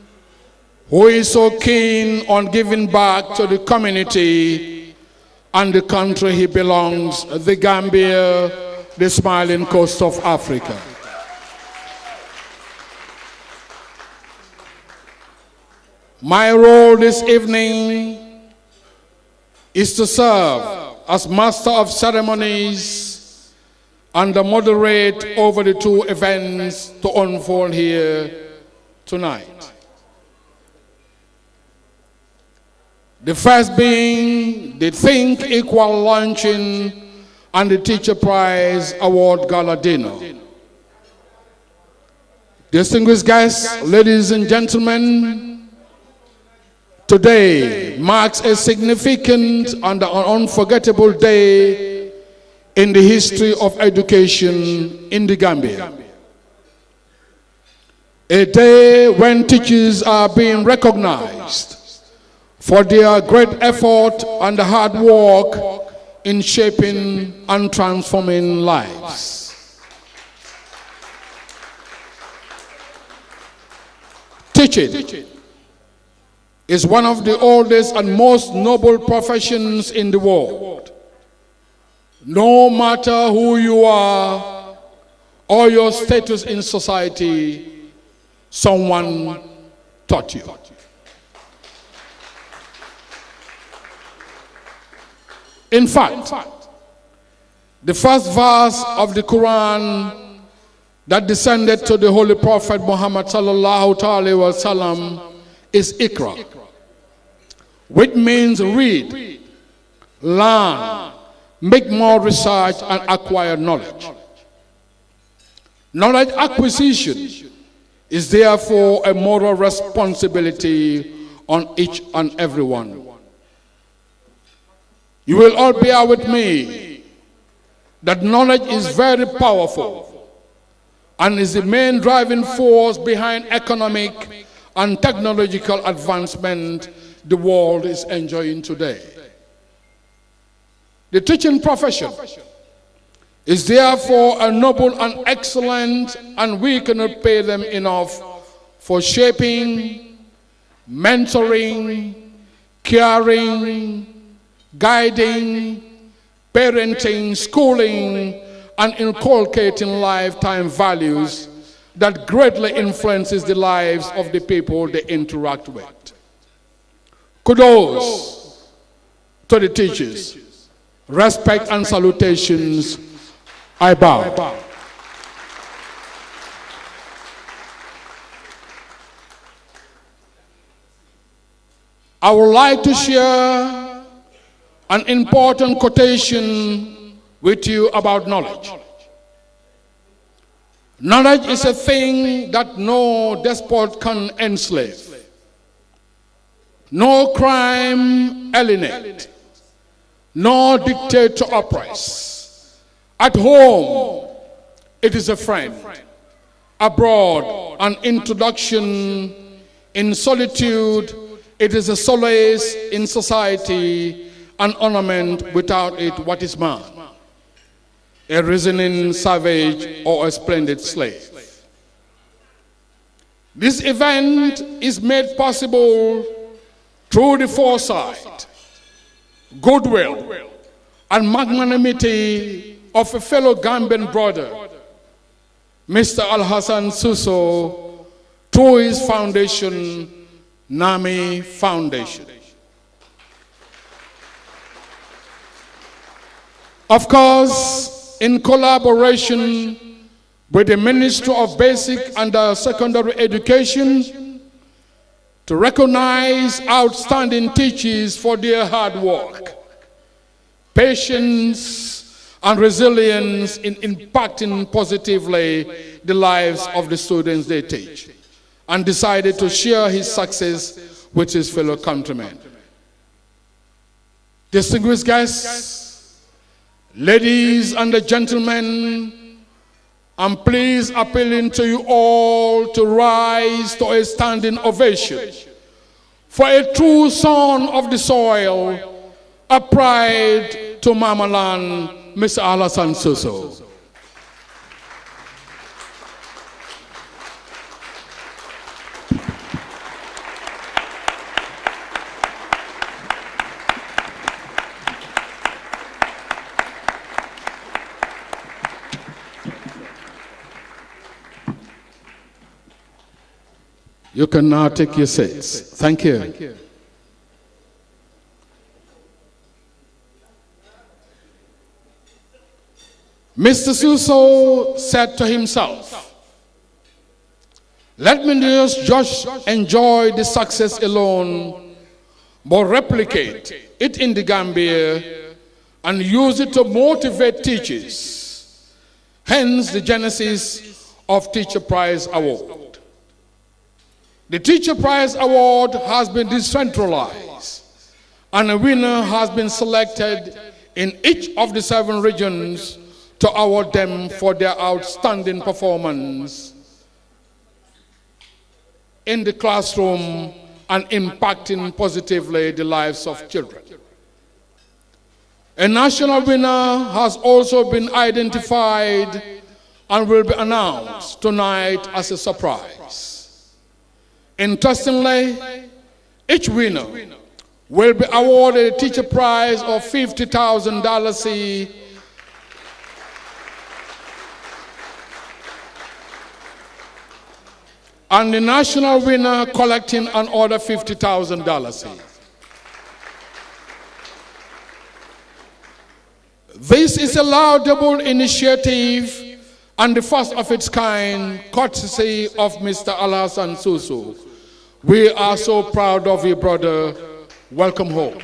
who is so keen on giving back to the community and the country he belongs, the Gambia, the smiling coast of Africa. My role this evening is to serve as Master of Ceremonies and moderate over the two events to unfold here tonight. The first being the Think Equal Luncheon and the Teacher Prize Award Gala Dinner. Distinguished guests, ladies and gentlemen, today marks a significant and unforgettable day in the history of education in the Gambia. A day when teachers are being recognized for their great effort and hard work in shaping and transforming lives. Teaching is one of the oldest and most noble professions in the world. No matter who you are or your status in society, someone taught you. In fact, The first verse of the Quran that descended to the Holy Prophet Muhammad sallallahu alaihi wasallam is Iqra, which means read, learn, make more research, and acquire knowledge. Knowledge acquisition is therefore a moral responsibility on each and every one. You will all bear with me that knowledge is very powerful and is the main driving force behind economic and technological advancement the world is enjoying today. The teaching profession is therefore a noble and excellent, and we cannot pay them enough for shaping, mentoring, caring, guiding, parenting, schooling, and inculcating lifetime values that greatly influences the lives of the people they interact with. Kudos to the teachers. Respect and salutations. I bow. I would like to share an important quotation with you about knowledge. Knowledge is a thing that no despot can enslave, no crime alienate, nor dictate to oppress. At home, it is a friend. Abroad, an introduction. In solitude, it is a solace. In society, an ornament. Without it, what is man? A reasoning savage or a splendid slave. This event is made possible through the foresight, goodwill, and magnanimity of a fellow Gambian brother, Mr. Al-Hassan Suso, through his foundation, NAMI Foundation. Of course, in collaboration with the Ministry of Basic and Secondary Education, to recognize outstanding teachers for their hard work, patience, and resilience in impacting positively the lives of the students they teach, and decided to share his success with his fellow countrymen. Distinguished guests, ladies and gentlemen, I'm pleased appealing to you all to rise to a standing ovation for a true son of the soil, a pride to Mama Land, Mr. Al-Hassan Suso. You can now take your seats. Thank you. Mr. Suso said to himself, let me just enjoy the success alone, but replicate it in the Gambia and use it to motivate teachers. Hence the genesis of Teacher Prize Award. The Teacher Prize Award has been decentralized, and a winner has been selected in each of the 7 regions to award them for their outstanding performance in the classroom and impacting positively the lives of children. A national winner has also been identified and will be announced tonight as a surprise. Interestingly, each winner will be awarded a teacher prize of $50,000 and the national winner collecting another $50,000. This is a laudable initiative and the first of its kind, courtesy of Mr. Alhassan Suso. We are so proud of you, brother. Welcome home.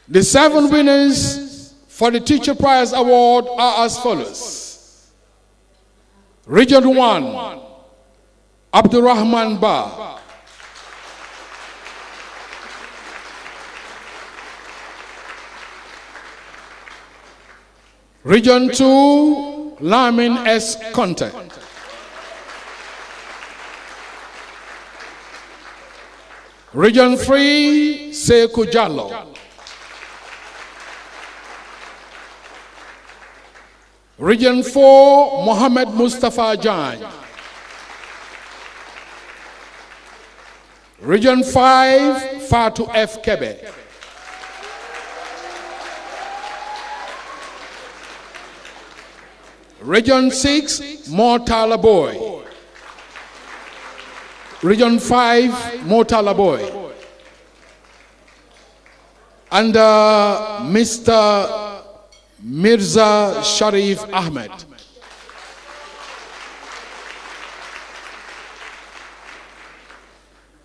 The 7 winners for the Teacher Prize Award are as follows. Region 1, Abdurrahman Ba. Region 2, Lamin S. Conte. Region 3, Sekou Jallo. Region 4, Mohamed Mustafa Jan. Region 5, Fatou F. Kebe. Region 6, Mortala Boy. Region 5, Mortala Boy. And Mr. Mirza Sharif Ahmed.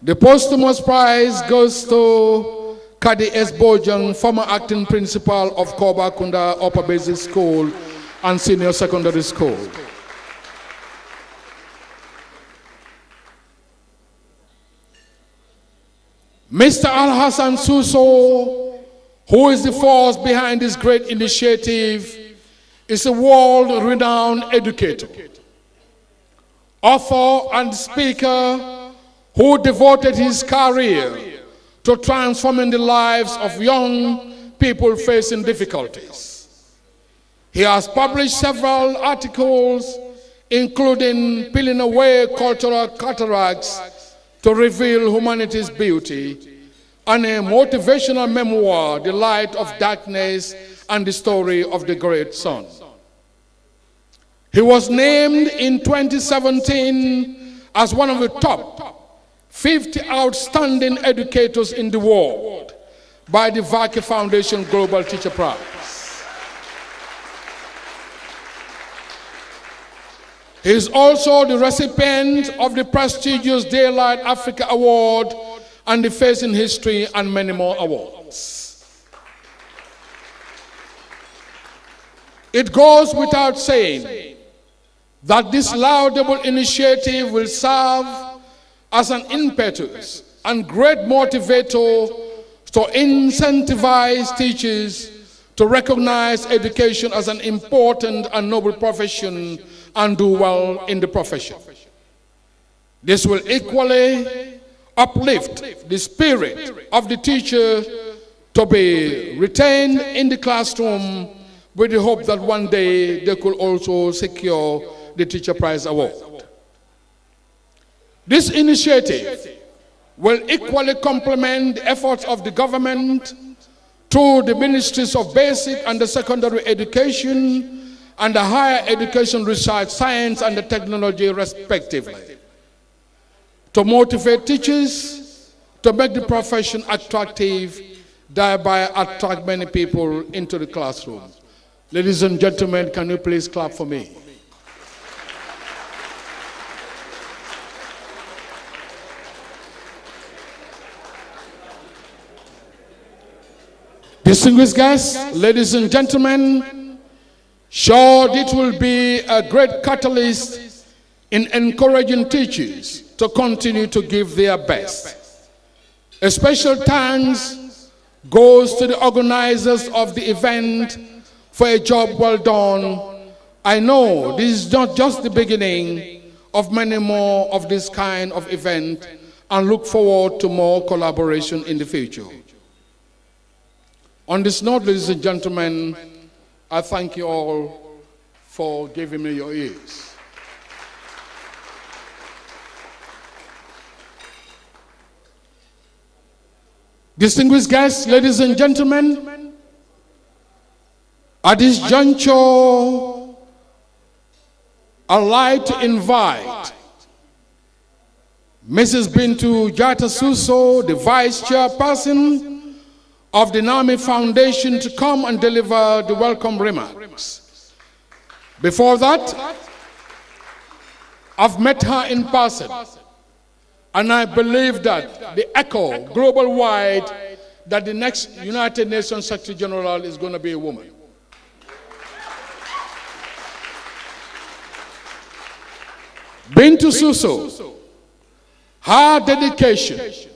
The posthumous prize goes to Kadi S. Bojan, former acting principal of Koba Kunda Upper Basic School and Senior Secondary School. Mr. Alhassan Suso, who is the force behind this great initiative, is a world-renowned educator, author, and speaker who devoted his career to transforming the lives of young people facing difficulties. He has published several articles, including Peeling Away Cultural Cataracts to Reveal Humanity's Beauty, and a motivational memoir, The Light of Darkness and the Story of the Great Sun. He was named in 2017 as one of the top 50 outstanding educators in the world by the Vaki Foundation Global Teacher Prize. He is also the recipient of the prestigious Daylight Africa Award and the Face in History and many more awards. It goes without saying that this laudable initiative will serve as an impetus and great motivator to incentivize teachers to recognize education as an important and noble profession and do well in the profession. This will equally uplift the spirit of the teacher to be retained in the classroom with the hope that one day they could also secure the Teacher Prize Award. This initiative will equally complement the efforts of the government through the Ministries of Basic and Secondary Education and the Higher Education, Research, Science, and the Technology, respectively, to motivate teachers to make the profession attractive, thereby attract many people into the classroom. Ladies and gentlemen, can you please clap for me? Distinguished guests, ladies and gentlemen, sure, it will be a great catalyst in encouraging teachers to continue to give their best. A special thanks goes to the organizers of the event for a job well done. I know this is not just the beginning of many more of this kind of event, and look forward to more collaboration in the future. On this note, ladies and gentlemen, I thank you all for giving me your ears. Distinguished guests, ladies and gentlemen, at this juncture, I'd like to invite Mrs. Bintu Jata Suso, the Vice Chairperson of the NAMI Foundation to come and deliver the welcome remarks. Before that, I've met her in person, and I believe that the echo global-wide that the next United Nations Secretary General is going to be a woman. Bintu Suso, her dedication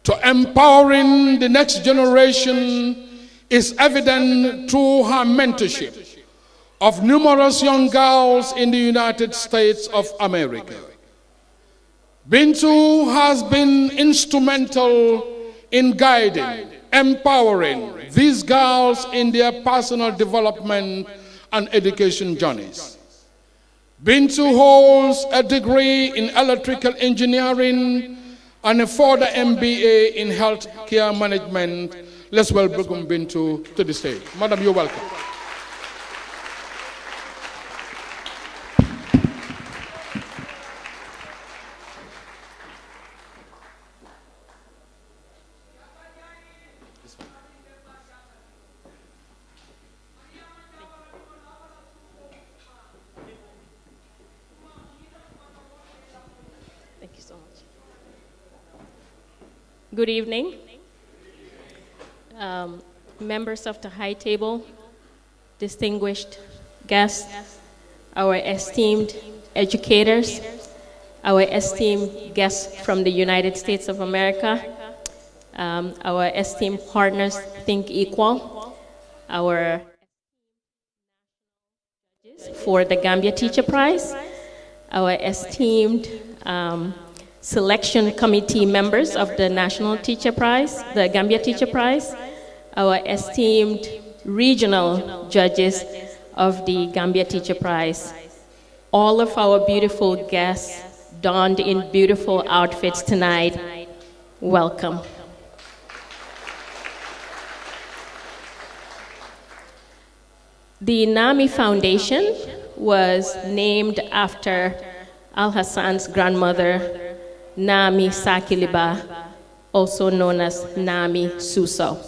to empowering the next generation is evident through her mentorship of numerous young girls in the United States of America. Bintu has been instrumental in guiding, empowering these girls in their personal development and education journeys. Bintu holds a degree in electrical engineering and a further MBA in healthcare management. Let's welcome Bintu to the stage. Madam, you're welcome. Good evening, members of the high table, distinguished guests, our esteemed educators, our esteemed guests from the United States of America, our esteemed partners, Think Equal, our for the Gambia Teacher Prize, our esteemed selection committee members of the National Teacher Prize, the Gambia Teacher Prize, our esteemed regional judges of the Gambia Teacher Prize, all of our beautiful guests donned in beautiful outfits tonight, welcome. The NAMI Foundation was named after Al-Hassan's grandmother, Nami Sakiliba, also known as Nami Suso.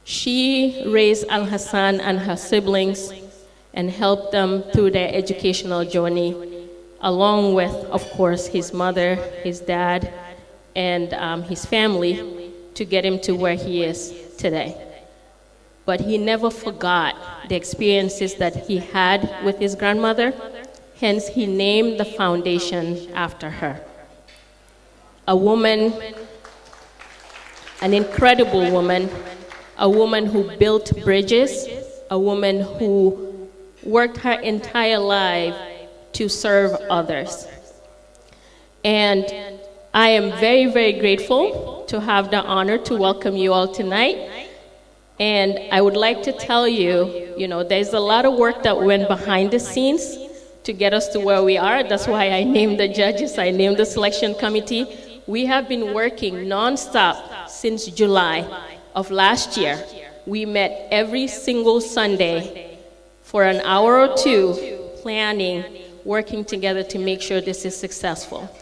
She raised Al-Hassan and her siblings and helped them through their educational journey, along with, of course, his mother, his dad, and his family to get him to where he is today. But he never forgot the experiences that he had with his grandmother, hence he named the foundation after her. A woman, an incredible woman, a woman who built bridges, a woman who worked her entire life to serve others. And I am very, very grateful to have the honor to welcome you all tonight. And I would like to tell you, there's a lot of work that went behind the scenes to get us to where we are. That's why I named the judges, I named the selection committee. We have been working nonstop since July of last year. We met every single Sunday for an hour or two, planning, working together to make sure this is successful.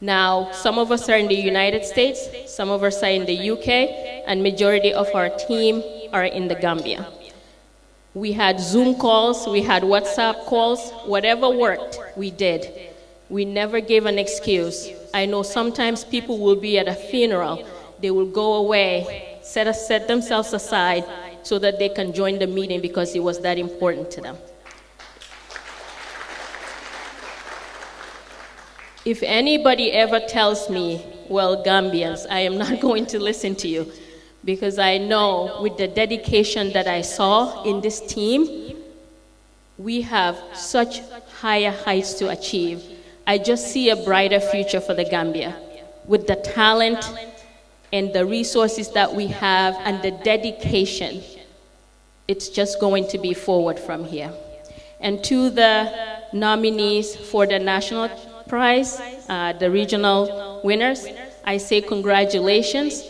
Now, some of us are in the United States, some of us are in the UK, and majority of our team are in the Gambia. We had Zoom calls, we had WhatsApp calls, whatever worked, we did. We never gave an excuse. I know sometimes people will be at a funeral, they will go away, set themselves aside so that they can join the meeting because it was that important to them. If anybody ever tells me, well, Gambians, I am not going to listen to you, because I know with the dedication that I saw in this team, we have such higher heights to achieve. I just see a brighter future for the Gambia. With the talent and the resources that we have and the dedication, it's just going to be forward from here. And to the nominees for the National Prize, the regional winners, I say congratulations.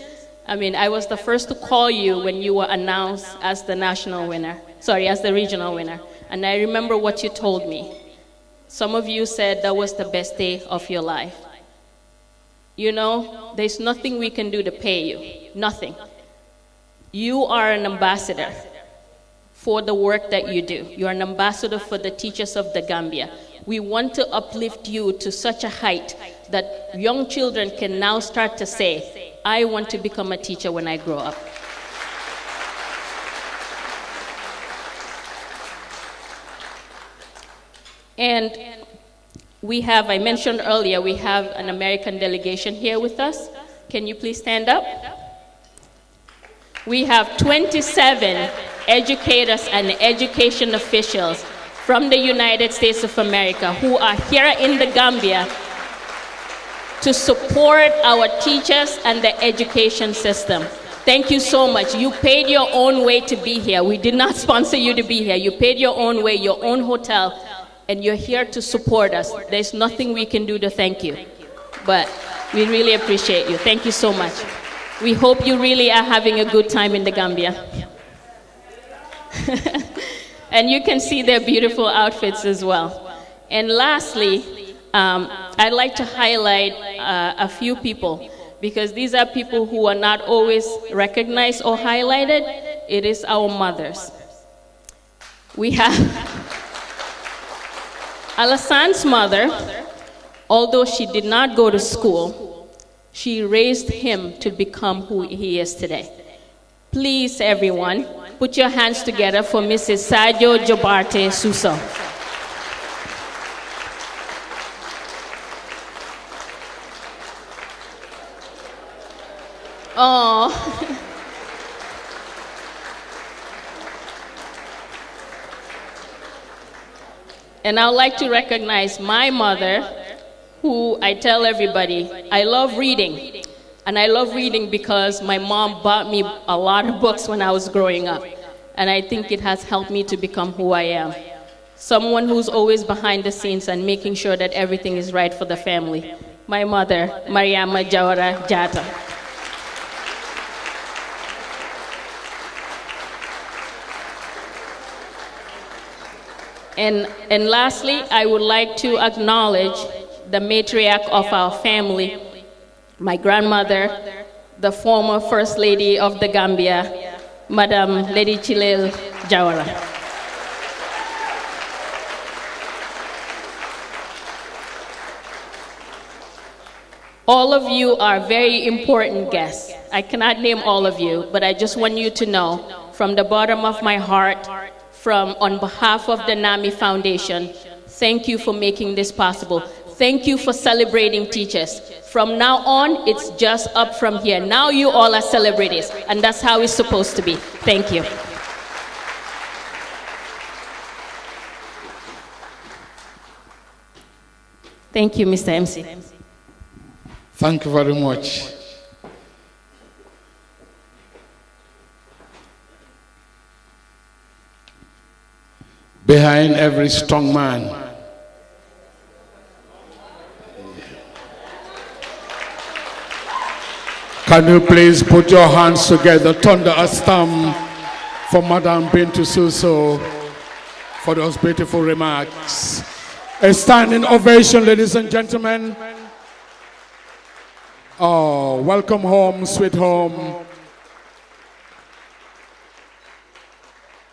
I mean, I was the first to call you when you were announced as the national winner, as the regional winner. And I remember what you told me. Some of you said that was the best day of your life. You know, there's nothing we can do to pay you. Nothing. You are an ambassador for the work that you do. You are an ambassador for the teachers of the Gambia. We want to uplift you to such a height that young children can now start to say, I want to become a teacher when I grow up. And we have, I mentioned earlier, we have an American delegation here with us. Can you please stand up? We have 27 educators and education officials from the United States of America who are here in the Gambia to support our teachers and the education system. Thank you so much. You paid your own way to be here. We did not sponsor you to be here. You paid your own way, your own hotel, and you're here to support us. There's nothing we can do to thank you, but we really appreciate you. Thank you so much. We hope you really are having a good time in the Gambia. And you can see their beautiful outfits as well. And lastly, I'd like to highlight a few people, because these are people who are not always recognized or highlighted. It is our mothers. We have Alasan's mother. Although she did not go to school, she raised him to become who he is today. Please, everyone, put your hands together for Mrs. Sadio Jobarte Suso. Oh. And I would like to recognize my mother, who I tell everybody, I love reading. And I love reading because my mom bought me a lot of books when I was growing up. And I think it has helped me to become who I am. Someone who's always behind the scenes and making sure that everything is right for the family. My mother, Mariama Jawara Jata. And lastly, I would like to acknowledge the matriarch of our family, my grandmother, the former First Lady of the Gambia, Madam Lady Chilel Jawara. All of you are very important guests. I cannot name all of you, but I just want you to know, from the bottom of my heart, on behalf of the NAMI Foundation, thank you for making this possible. Thank you for celebrating teachers. From now on, it's just up from here. Now you all are celebrities, and that's how it's supposed to be. Thank you. Thank you, Mr. MC. Thank you very much. Behind every strong man, can you please put your hands together, thunder a stamp for Madam Bintu Suso for those beautiful remarks. A standing ovation, ladies and gentlemen. Oh, welcome home, sweet home.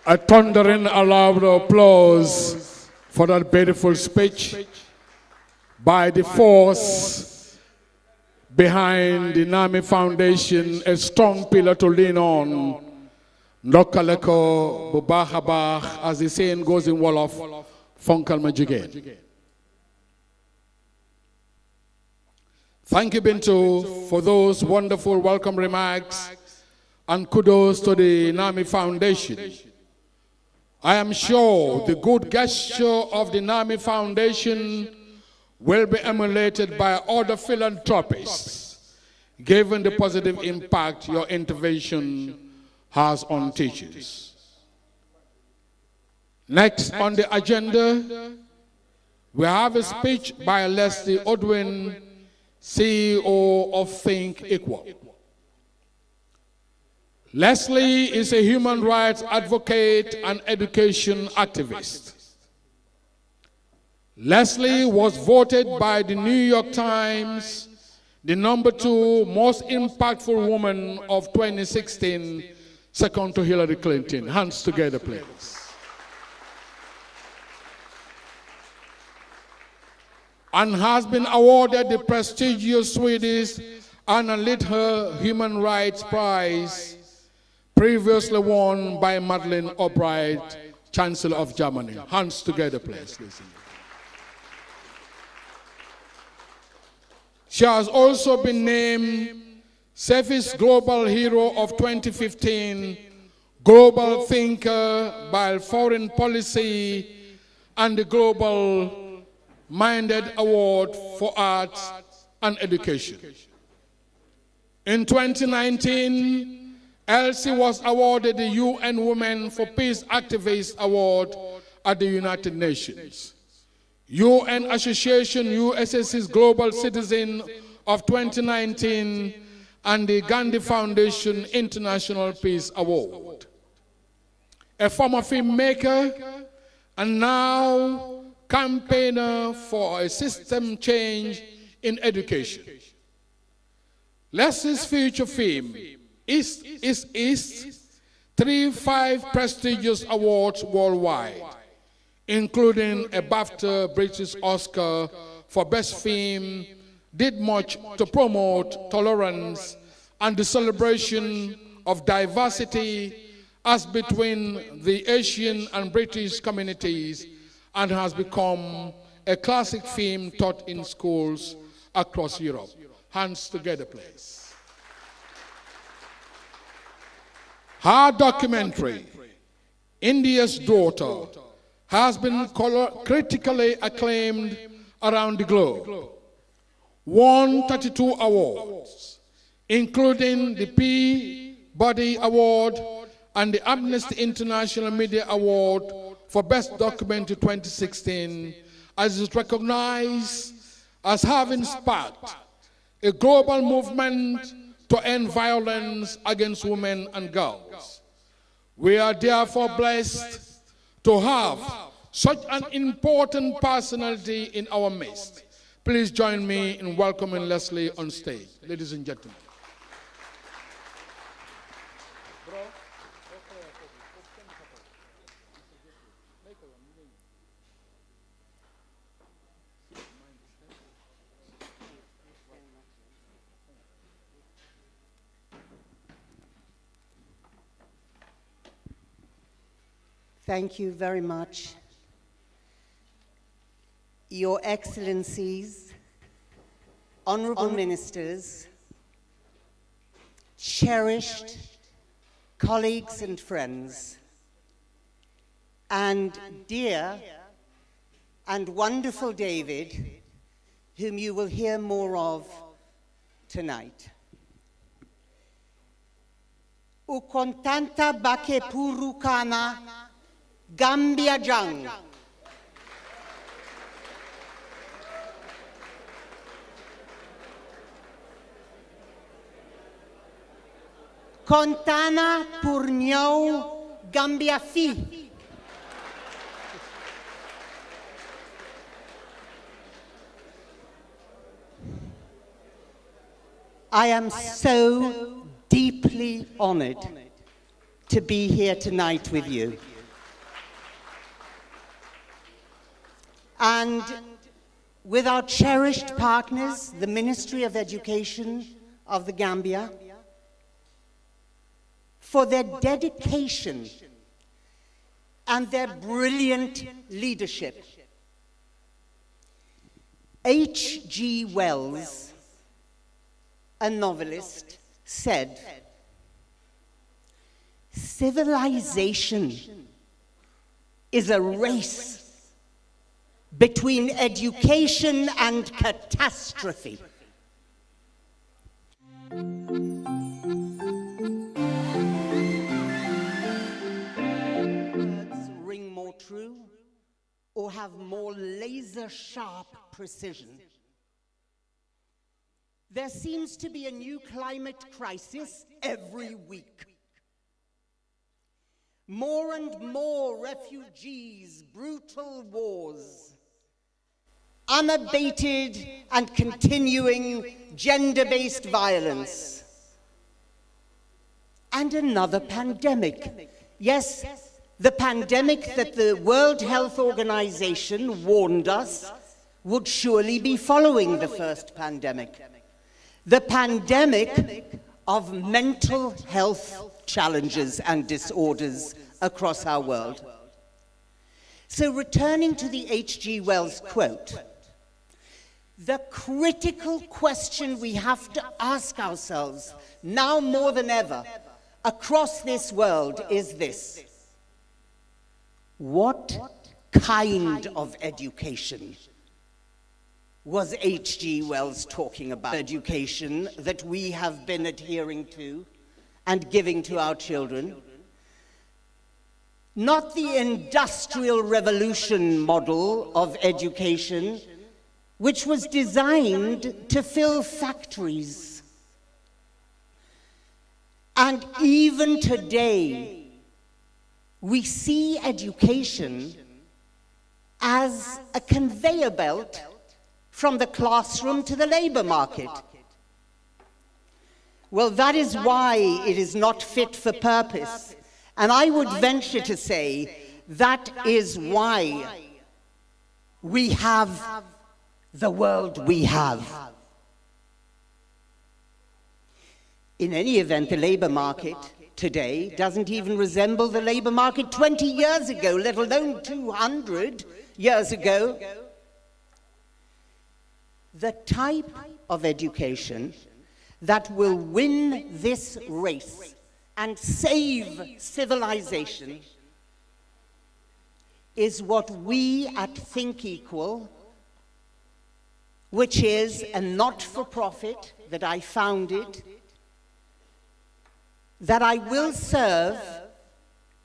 A thundering loud applause for that beautiful speech by the force behind the NAMI Foundation, a strong pillar to lean on. Nokaleko Bubahabah, as the saying goes in Wolof, Funkal Majigen. Thank you, Bintu, for those wonderful welcome remarks, and kudos to the NAMI Foundation. I am sure the good gesture of the NAMI Foundation will be emulated by other philanthropists, given the positive impact your intervention has on teachers. Next on the agenda, we have a speech by Leslie Odwin, CEO of Think Equal. Leslie is a human rights advocate and education activist. Leslie was voted by the New York Times the number 2 most impactful woman of 2016, second to Hillary Clinton. Hands together, please. And has been awarded the prestigious Swedish Anna Litther Human Rights Prize, previously won by Madeleine Albright, Chancellor of Germany. Hands together, please. She has also been named Cephis Global Hero of 2015, Global Thinker by Foreign Policy, and the Global Minded Award for Arts and Education. In 2019, Elsie was awarded the UN Women for Peace Activist Award at the United Nations. UN Association USS's Global Citizen of 2019 and the Gandhi Foundation International Peace Award. A former filmmaker and now campaigner for a system change in education. Leslie's feature film, East is East, 5 prestigious awards worldwide, including a BAFTA British Oscar for Best Film, did much to promote tolerance and the celebration of diversity as between the Asian and British communities, and has become a classic film taught in schools across Europe. Hands together, please. Her documentary, India's Daughter, has been critically acclaimed around the globe. Won 32 awards, including the Peabody Award and the Amnesty International Media Award for Best Documentary 2016, as is recognized as having sparked a global movement to end violence against women and girls. We are therefore blessed to have such an important personality in our midst. Please join me in welcoming Leslie on stage. Ladies and gentlemen. Thank you very much. Your Excellencies, Honorable Ministers, cherished colleagues and friends, and dear and wonderful David, whom you will hear more of tonight. Ukontanta bake purukana Gambia jang. Contana purnyau Gambia fi. I am so deeply honored to be here tonight with you. And with our cherished partners, the Ministry of Education of the Gambia, for their dedication and their brilliant leadership. H.G. Wells, a novelist, said, "Civilization is a race between education and catastrophe." Words ring more true or have more laser-sharp precision. There seems to be a new climate crisis every week. More and more refugees, brutal wars, unabated and continuing gender-based violence, and another pandemic. Yes, the pandemic that the World Health Organization warned us would surely be following the first pandemic. The pandemic of mental health challenges and disorders across our world. So returning to the H.G. Wells quote, the critical question we have to ask ourselves now more than ever across this world is this: what kind of education was H.G. Wells talking about? Education that we have been adhering to and giving to our children. Not the industrial revolution model of education, which was designed to fill factories. And even today, we see education as a conveyor belt from the classroom to the labor market. Well, that is why it is not fit for purpose. And I would venture to say that is why we have the world we have. In any event, the labor market today doesn't even resemble the labor market 20 years ago, let alone 200 years ago. The type of education that will win this race and save civilization is what we at Think Equal, which is a not-for-profit that I founded, that I will serve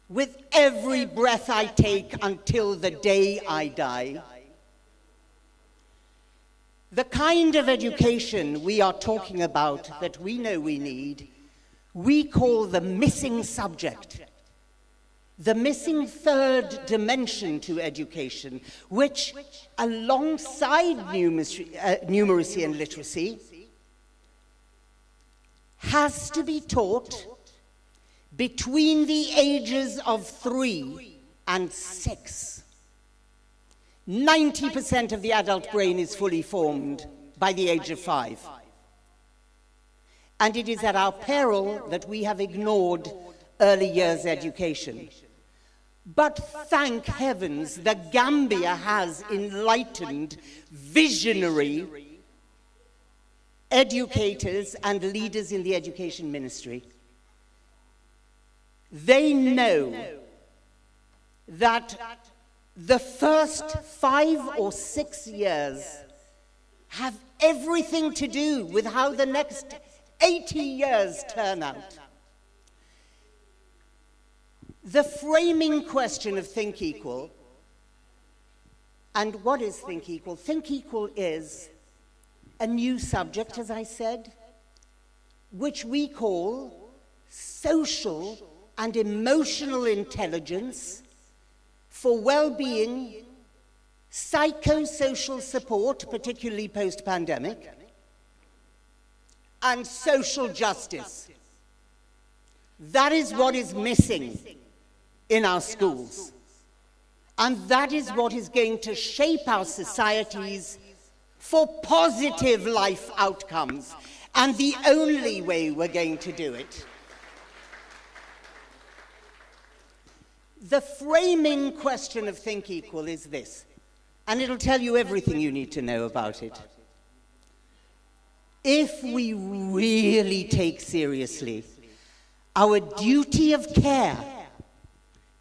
with every breath I take until the day I die. The kind of education we are talking about that we know we need, we call the missing subject, the missing third dimension to education, which alongside numeracy and literacy has to be taught between the ages of 3 and 6. 90% of the adult brain is fully formed by the age of 5. And it is at our peril that we have ignored early years education. But thank heavens, the Gambia has enlightened, visionary educators and leaders in the education ministry. They know that the first 5 or 6 years have everything to do with how the next 80 years turn out. The framing question of Think Equal, and what is Think Equal? Think Equal is a new subject, as I said, which we call social and emotional intelligence for well-being, psychosocial support, particularly post-pandemic, and social justice. That is what is missing in our schools. And that is what is going to shape our societies for positive life outcomes. And the only way we're going to do it. The framing question of Think Equal is this, and it'll tell you everything you need to know about it. If we really take seriously our duty of care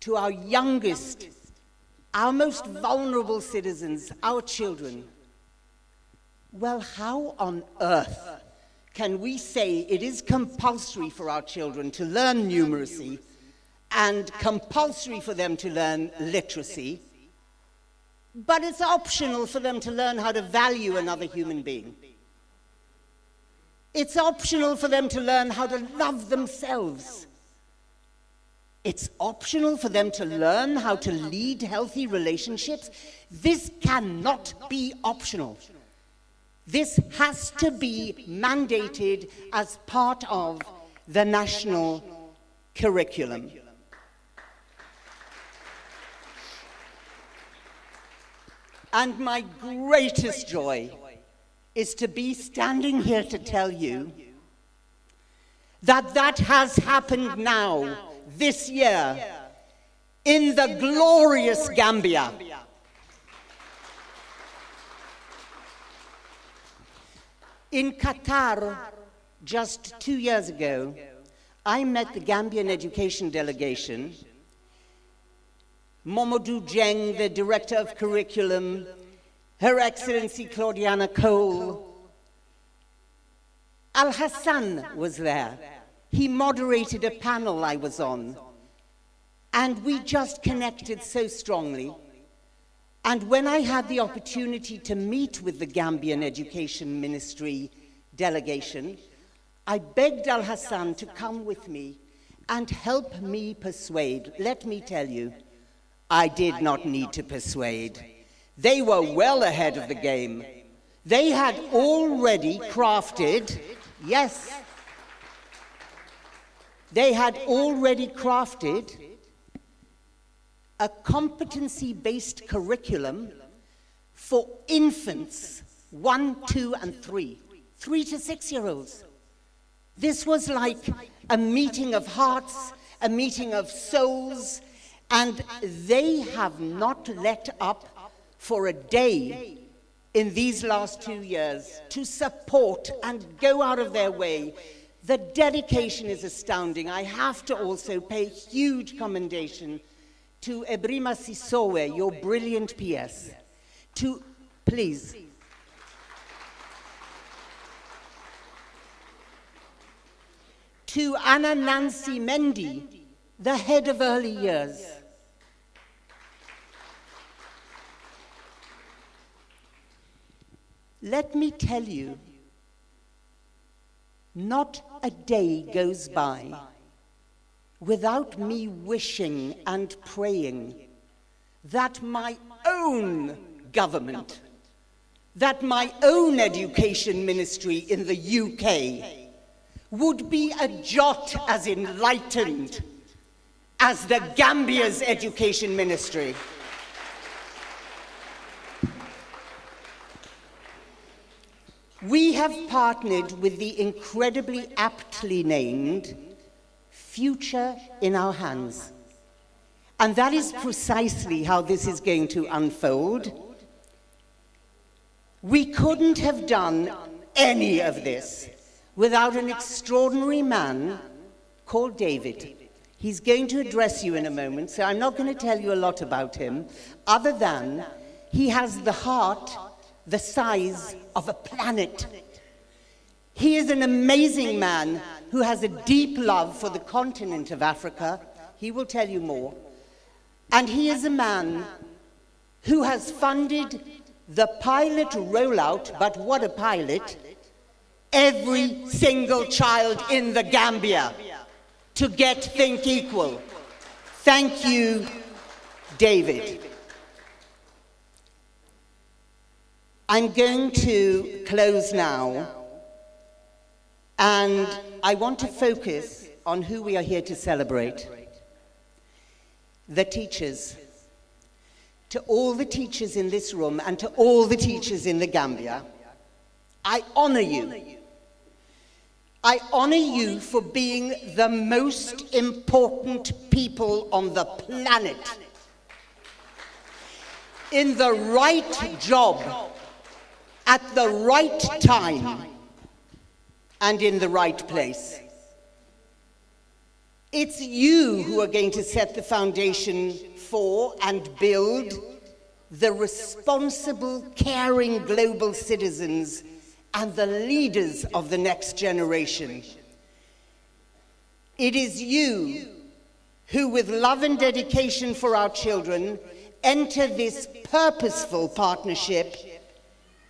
to our youngest, our most vulnerable citizens, our children, well, how on earth can we say it is compulsory for our children to learn numeracy and compulsory for them to learn literacy, but it's optional for them to learn how to value another human being? It's optional for them to learn how to love themselves. It's optional for them to learn how to lead healthy relationships. This cannot be optional. This has to be mandated as part of the national curriculum. And my greatest joy is to be standing here to tell you that that has happened now, this year, in the glorious Gambia. In Qatar, just 2 years ago, I met the Gambian education delegation. Momodou Dieng, the director of curriculum, Her Excellency Claudiana Cole. Al Hassan was there. He moderated a panel I was on, and we just connected so strongly. And when I had the opportunity to meet with the Gambian Education Ministry delegation, I begged Al Hassan to come with me and help me persuade. Let me tell you, I did not need to persuade. They were well ahead of the game. They had already crafted, yes, they had already crafted a competency-based curriculum for infants, 1, 2, and 3, 3 to 6-year-olds. This was like a meeting of hearts, a meeting of souls, and they have not let up for a day in these last 2 years to support and go out of their way. The dedication is astounding. I have to also pay huge commendation to Ebrima Sisowe, your brilliant PS. Please. To Anna Nancy Mendy, the head of early years. Let me tell you, not a day goes by without me wishing and praying that my own government, that my own education ministry in the UK would be a jot as enlightened as the Gambia's education ministry. We have partnered with the incredibly aptly named Future in Our Hands. And that is precisely how this is going to unfold. We couldn't have done any of this without an extraordinary man called David. He's going to address you in a moment, so I'm not going to tell you a lot about him, other than he has the heart the size of a planet. He is an amazing man who has a deep love for the continent of Africa. He will tell you more. And he is a man who has funded the pilot rollout, but what a pilot, every single child in the Gambia to get Think Equal. Thank you, David. I'm going to close now, and I want to focus on who we are here to celebrate. The teachers. To all the teachers in this room and to all the teachers in the Gambia, I honor you. I honor you for being the most important people on the planet, in the right job, at the right time, and in the right place. It's you who are going to set the foundation for and build the responsible, caring global citizens and the leaders of the next generation. It is you who, with love and dedication for our children, enter this purposeful partnership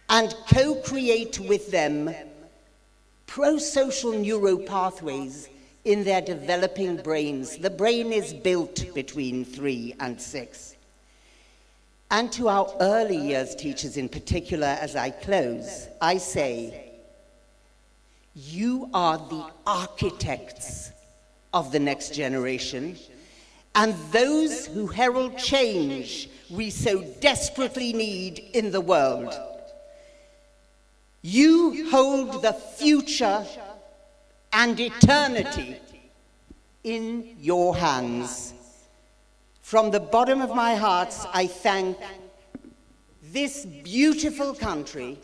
and co-create with them pro-social neuropathways in their developing brains. The brain is built between 3 and 6. And to our early years teachers in particular, as I close, I say, you are the architects of the next generation, and those who herald change we so desperately need in the world. You hold the future and eternity in your hands. From the bottom of my heart, I thank this beautiful country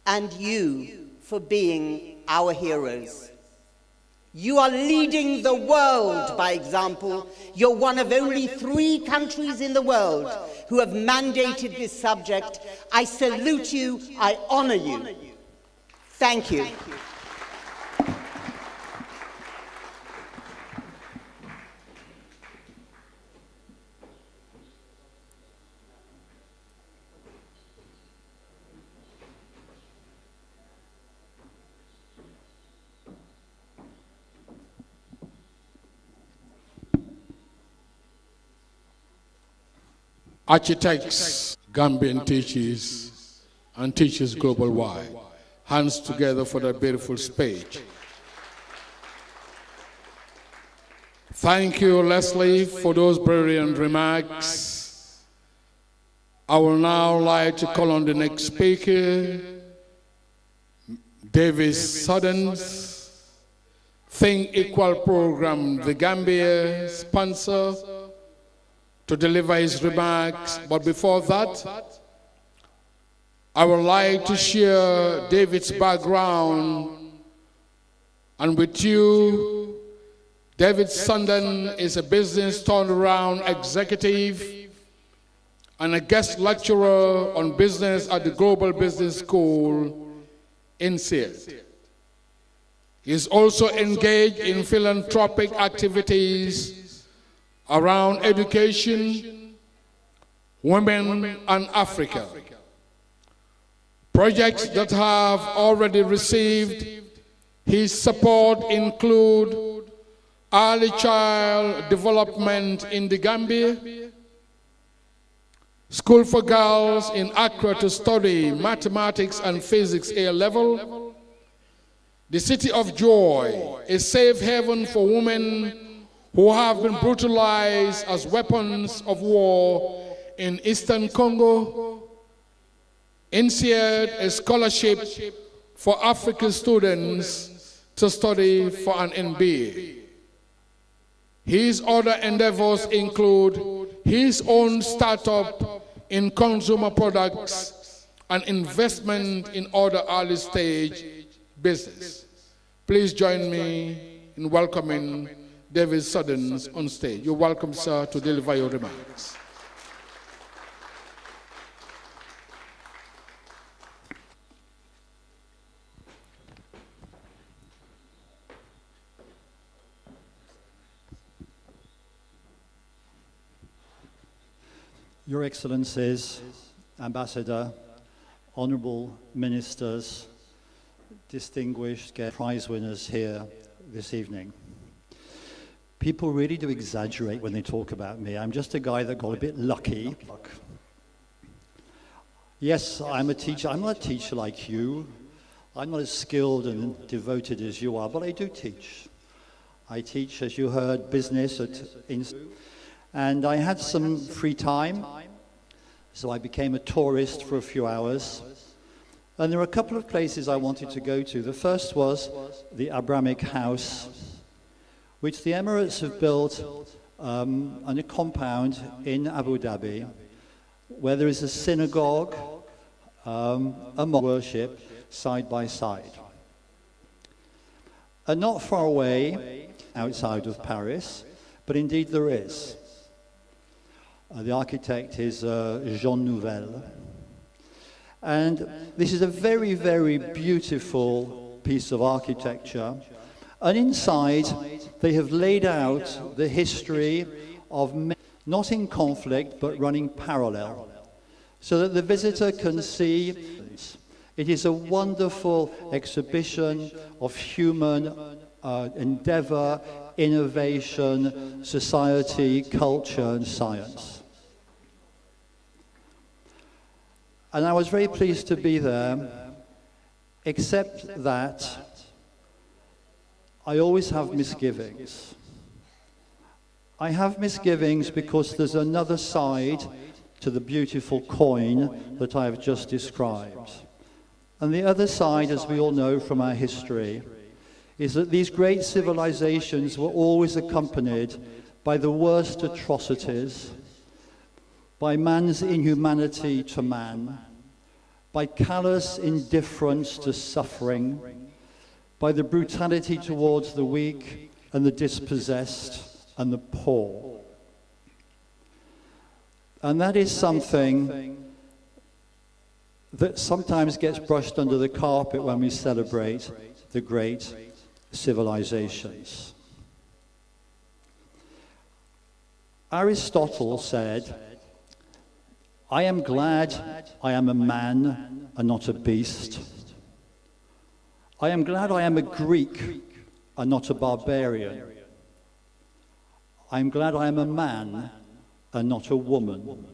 and you for being our heroes. You are leading the world by example. You're one of only 3 countries in the world who have mandated this subject. I salute you, I honor you. Thank you. Architects, Gambian teachers, and teachers global-wide. Hands together for that beautiful speech. Thank you, Leslie, for those brilliant remarks. I will now like to call on the next speaker, Davis Suddens, Think Equal Program, the Gambia sponsor, to deliver his remarks. But before that, I would like to share David's background. And with you, David Sunden is a business turnaround executive and a guest lecturer on business at the Global Business School in Seattle. He is also engaged in philanthropic activities around education, women, and Africa. Projects that have already received his support include early child development in the Gambia, School for Girls in Accra to study mathematics and physics A-level, the City of Joy, a safe haven for women who have been brutalized as weapons of war in Eastern Congo, initiated a scholarship for African students to study for an MBA. His other endeavors include his own startup in consumer products and investment in other early stage business. Please join me in welcoming David Suddens on stage. You're welcome, sir, to deliver your remarks. Your Excellencies, Ambassador, Honourable Ministers, distinguished prize winners here this evening. People really do exaggerate when they talk about me. I'm just a guy that got a bit lucky. Yes, I'm a teacher. I'm not a teacher like you. I'm not as skilled and devoted as you are, but I do teach. I teach, as you heard, business and I had some free time, so I became a tourist for a few hours. And there were a couple of places I wanted to go to. The first was the Abrahamic House, which the Emirates have built on a compound in Abu Dhabi, where there is a synagogue, a worship side by side. And not far away, outside of Paris, but indeed there is. The architect is Jean Nouvel. And this is a very, very beautiful piece of architecture. And inside, they have laid out the history of men, not in conflict, but running parallel, so that the visitor can see. It is a wonderful exhibition of human endeavor, innovation, society, culture, and science. And I was very pleased to be there, except that I always have misgivings. I have misgivings because there's another side to the beautiful coin that I have just described. And the other side, as we all know from our history, is that these great civilizations were always accompanied by the worst atrocities, by man's inhumanity to man, by callous indifference to suffering, by the brutality towards the weak and the dispossessed and the poor. And that is something that sometimes gets brushed under the carpet when we celebrate the great civilizations. Aristotle said, "I am glad I am a man and not a beast. I am glad I am a Greek and not a barbarian. I am glad I am a man and not a woman.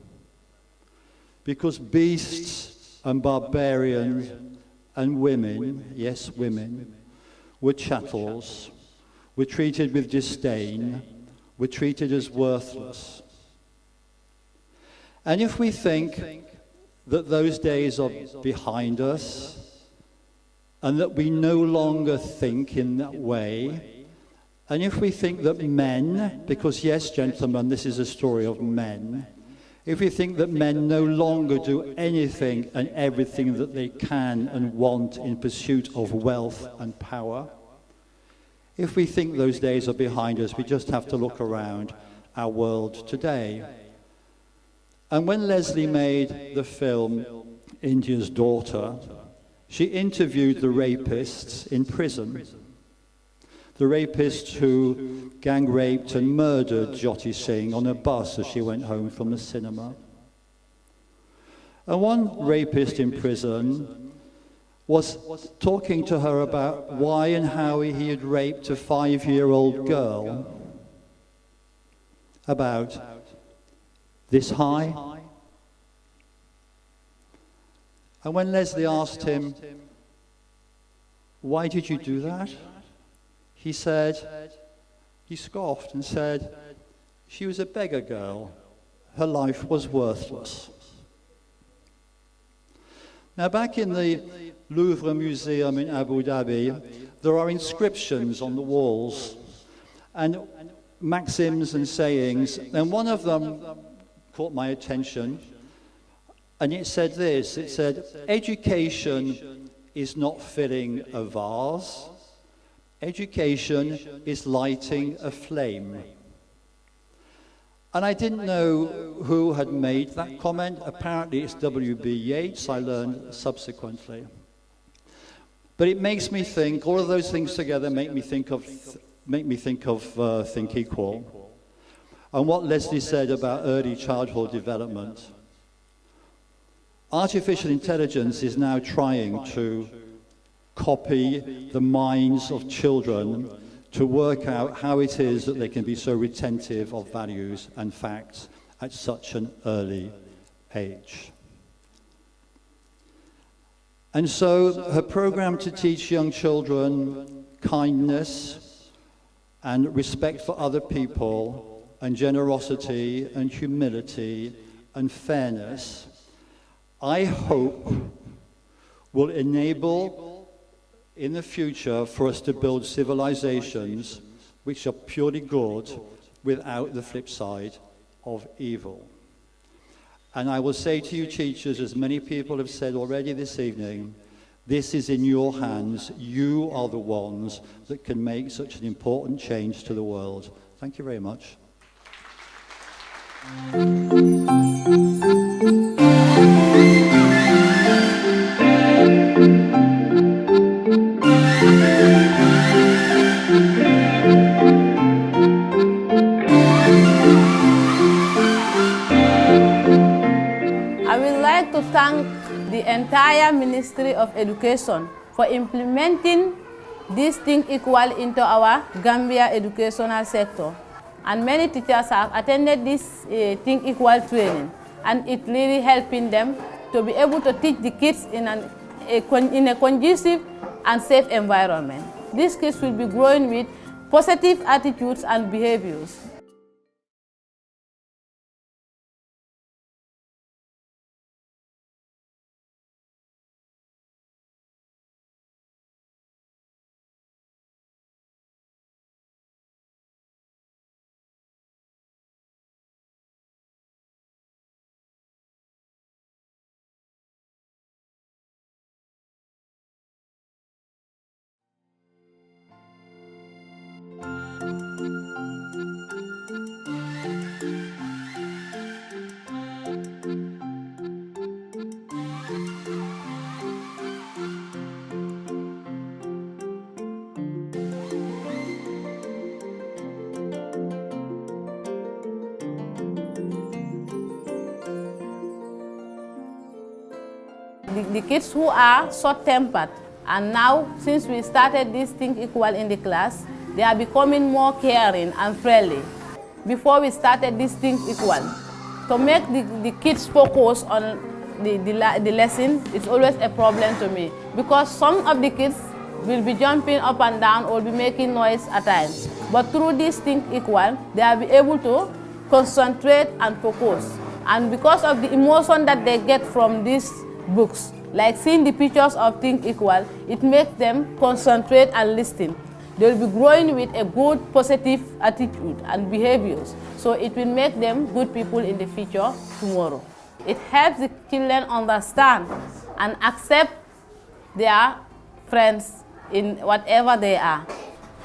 Because beasts and barbarians and women, yes, women, were chattels, were treated with disdain, were treated as worthless." And if we think that those days are behind us, and that we no longer think in that way, and if we think that men, because yes, gentlemen, this is a story of men, if we think that men no longer do anything and everything that they can and want in pursuit of wealth and power, if we think those days are behind us, we just have to look around our world today. And when Leslie made the film India's Daughter, she interviewed the rapists in prison. The rapists who gang raped and murdered Jyoti Singh on a bus as she went home from the cinema. And one rapist in prison was talking to her about why and how he had raped a 5-year-old girl, about this high. And when Leslie asked him, "Why did you do that?" he scoffed and said, "She was a beggar girl. Her life was worthless." Now, back in the Louvre Museum in Abu Dhabi, there are inscriptions on the walls and maxims and sayings, and one of them caught my attention, and it said this, it said, "Education is not filling a vase, education is lighting a flame." And I didn't know who had made that comment. Apparently it's W.B. Yeats, I learned subsequently. But it makes me think, all of those things together make me think of Think Equal. And what Leslie said about early childhood development. Artificial intelligence is now trying to copy the minds of children to work out how it is that they can be so retentive of values and facts at such an early age. And so her program to teach young children kindness and respect for other people and generosity and humility and fairness, I hope will enable in the future for us to build civilizations which are purely good without the flip side of evil. And I will say to you teachers, as many people have said already this evening, this is in your hands. You are the ones that can make such an important change to the world. Thank you very much. I would like to thank the entire Ministry of Education for implementing this Think Equal into our Gambia educational sector. And many teachers have attended this Think Equal training, and it really helping them to be able to teach the kids in a conducive and safe environment. These kids will be growing with positive attitudes and behaviors. The kids who are short-tempered, and now since we started this Think Equal in the class, they are becoming more caring and friendly. Before we started this Think Equal, to make the kids focus on the lesson, it's always a problem to me, because some of the kids will be jumping up and down or be making noise at times. But through this Think Equal, they will be able to concentrate and focus. And because of the emotion that they get from these books, like seeing the pictures of Think Equal, it makes them concentrate and listen. They will be growing with a good, positive attitude and behaviors. So it will make them good people in the future tomorrow. It helps the children understand and accept their friends in whatever they are.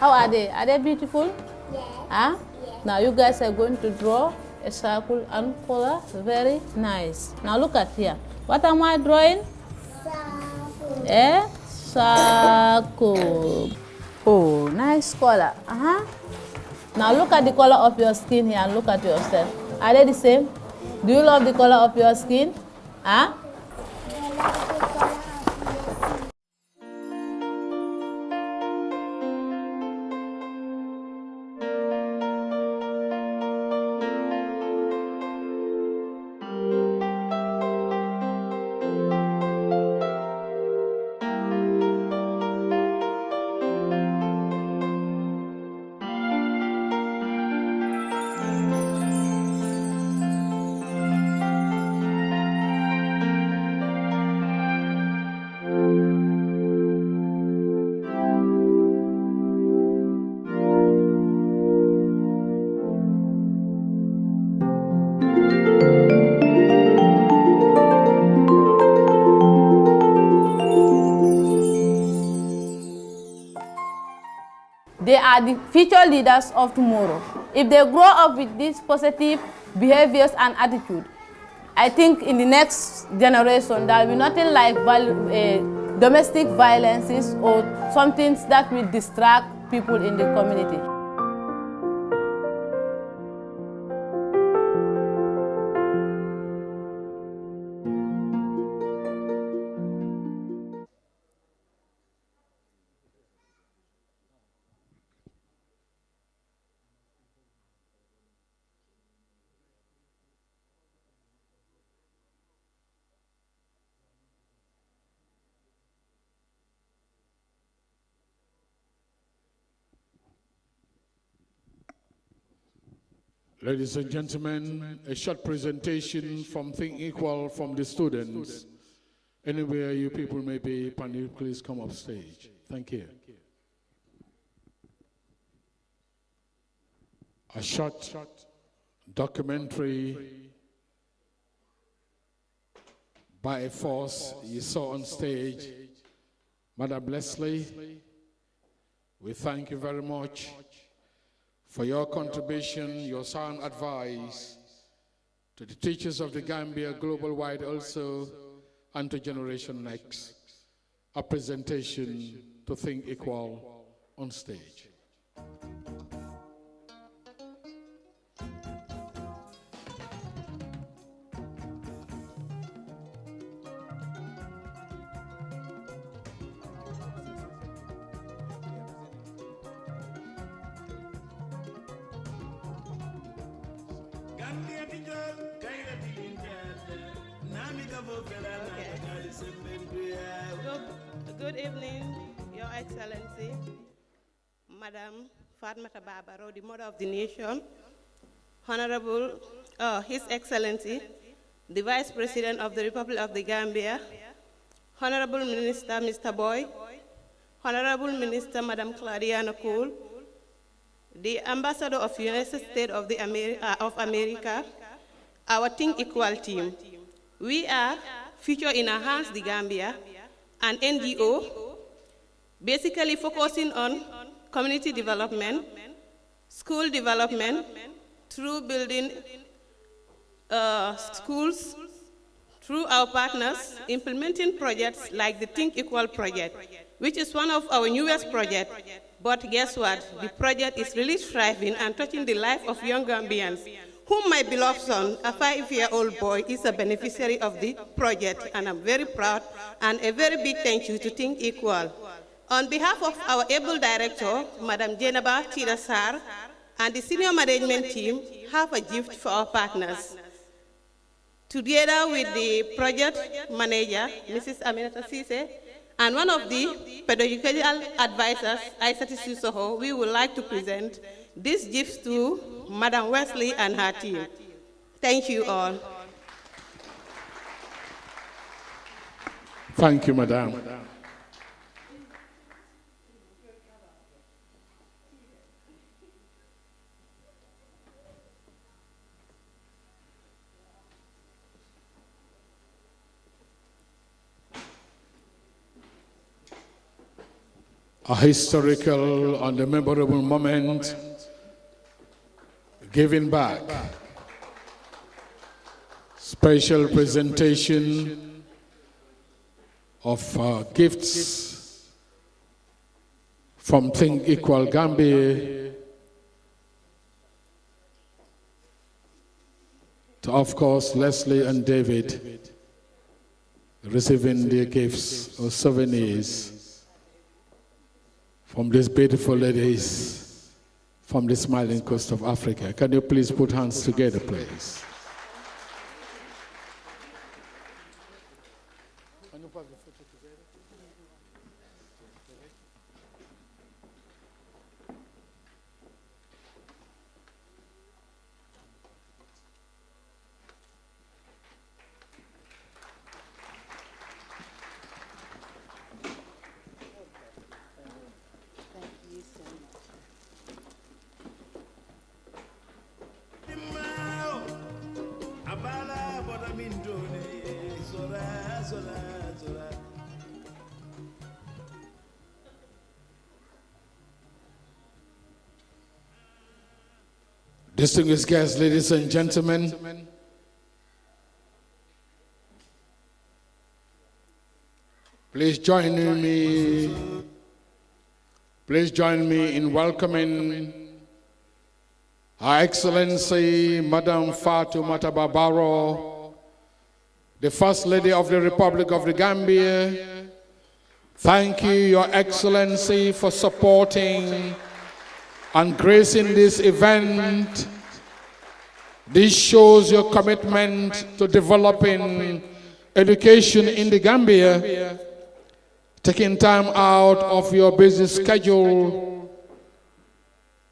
How are they? Are they beautiful? Yeah. Huh? Yeah. Now you guys are going to draw a circle and color. Very nice. Now look at here. What am I drawing? Circle. A circle. Oh, nice color. Now look at the color of your skin here and look at yourself. Are they the same? Do you love the color of your skin? Huh? They are the future leaders of tomorrow. If they grow up with these positive behaviors and attitude, I think in the next generation there will be nothing like domestic violences or something that will distract people in the community. Ladies and gentlemen, a short presentation from Think Equal from the students. Anywhere you people may be, can you please come up stage? Thank you. A short documentary by a force you saw on stage. Madam Leslie, we thank you very much for your contribution, your sound advice to the teachers of the Gambia global-wide also, and to Generation Next. A presentation to Think Equal on stage. Gambia dijol kayra digin jade nami Good evening, Your Excellency, Madam Fatmata Babaro, the Mother of the Nation, Honorable, His Excellency, the Vice President of the Republic of the Gambia, Honorable Minister Mr. Boy, Honorable Minister Madam Claudia Nakul, the Ambassador of the United States of America, our Think Equal team. We are Future Enhance the Gambia, an NGO basically focusing on community development, school development, through building schools, through our partners, implementing projects like the Think Equal project, which is one of our newest projects. But guess what? The project is really thriving and touching the life of young Gambians, whom my beloved son, a 5-year-old boy, is a beneficiary of the project, and I'm very proud, and a very big thank you to Think Equal. On behalf of our able director, Madam Jenaba Tidasar, and the senior management team, have a gift for our partners. Together with the project manager, Mrs. Aminata Sise, and one of the pedagogical advisors, Aisati Susoho, we would like to present these gifts to Madam Wesley and her team. Thank you all. Thank you, Madam. A historical and a memorable moment, giving back. Special presentation of gifts from Think Equal Gambia to, of course, Leslie and David receiving their gifts or souvenirs from these beautiful ladies from the smiling coast of Africa. Can you please put hands together, please? Distinguished guests, ladies and gentlemen, please join me in welcoming Her Excellency Madam Fatoumata Babaro, the First Lady of the Republic of the Gambia. Thank you, Your Excellency, for supporting and gracing this event. This shows your commitment to developing education in the Gambia, taking time out of your busy schedule,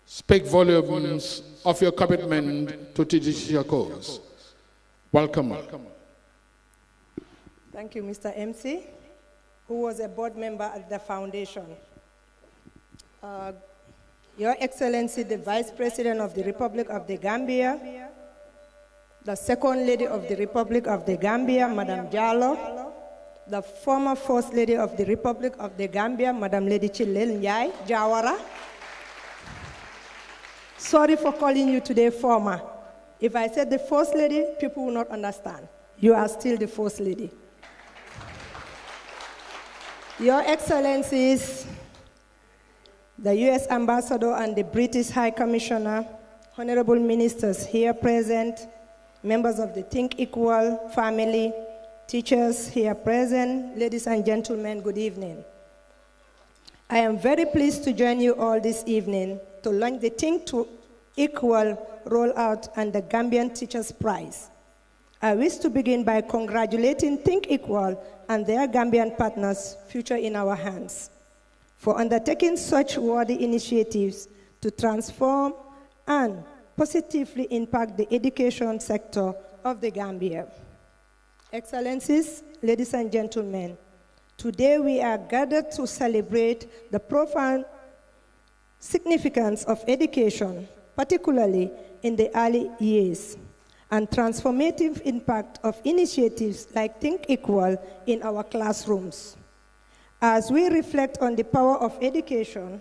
speak volumes of your commitment to teach your cause. Welcome. Thank you, Mr. MC, who was a board member at the foundation. Your Excellency, the Vice President of the Republic of the Gambia, the Second Lady of the Republic of the Gambia, Madam Gala, the former First Lady of the Republic of the Gambia, Madam Lady Chilel Njai Jawara. Sorry for calling you today former. If I said the First Lady, people will not understand. You are still the First Lady. Your Excellencies, the U.S. Ambassador and the British High Commissioner, honorable ministers here present, members of the Think Equal family, teachers here present, ladies and gentlemen, good evening. I am very pleased to join you all this evening to launch the Think Equal rollout and the Gambian Teachers Prize. I wish to begin by congratulating Think Equal and their Gambian partners, Future in Our Hands, for undertaking such worthy initiatives to transform and positively impact the education sector of the Gambia. Excellencies, ladies and gentlemen, today we are gathered to celebrate the profound significance of education, particularly in the early years, and transformative impact of initiatives like Think Equal in our classrooms. As we reflect on the power of education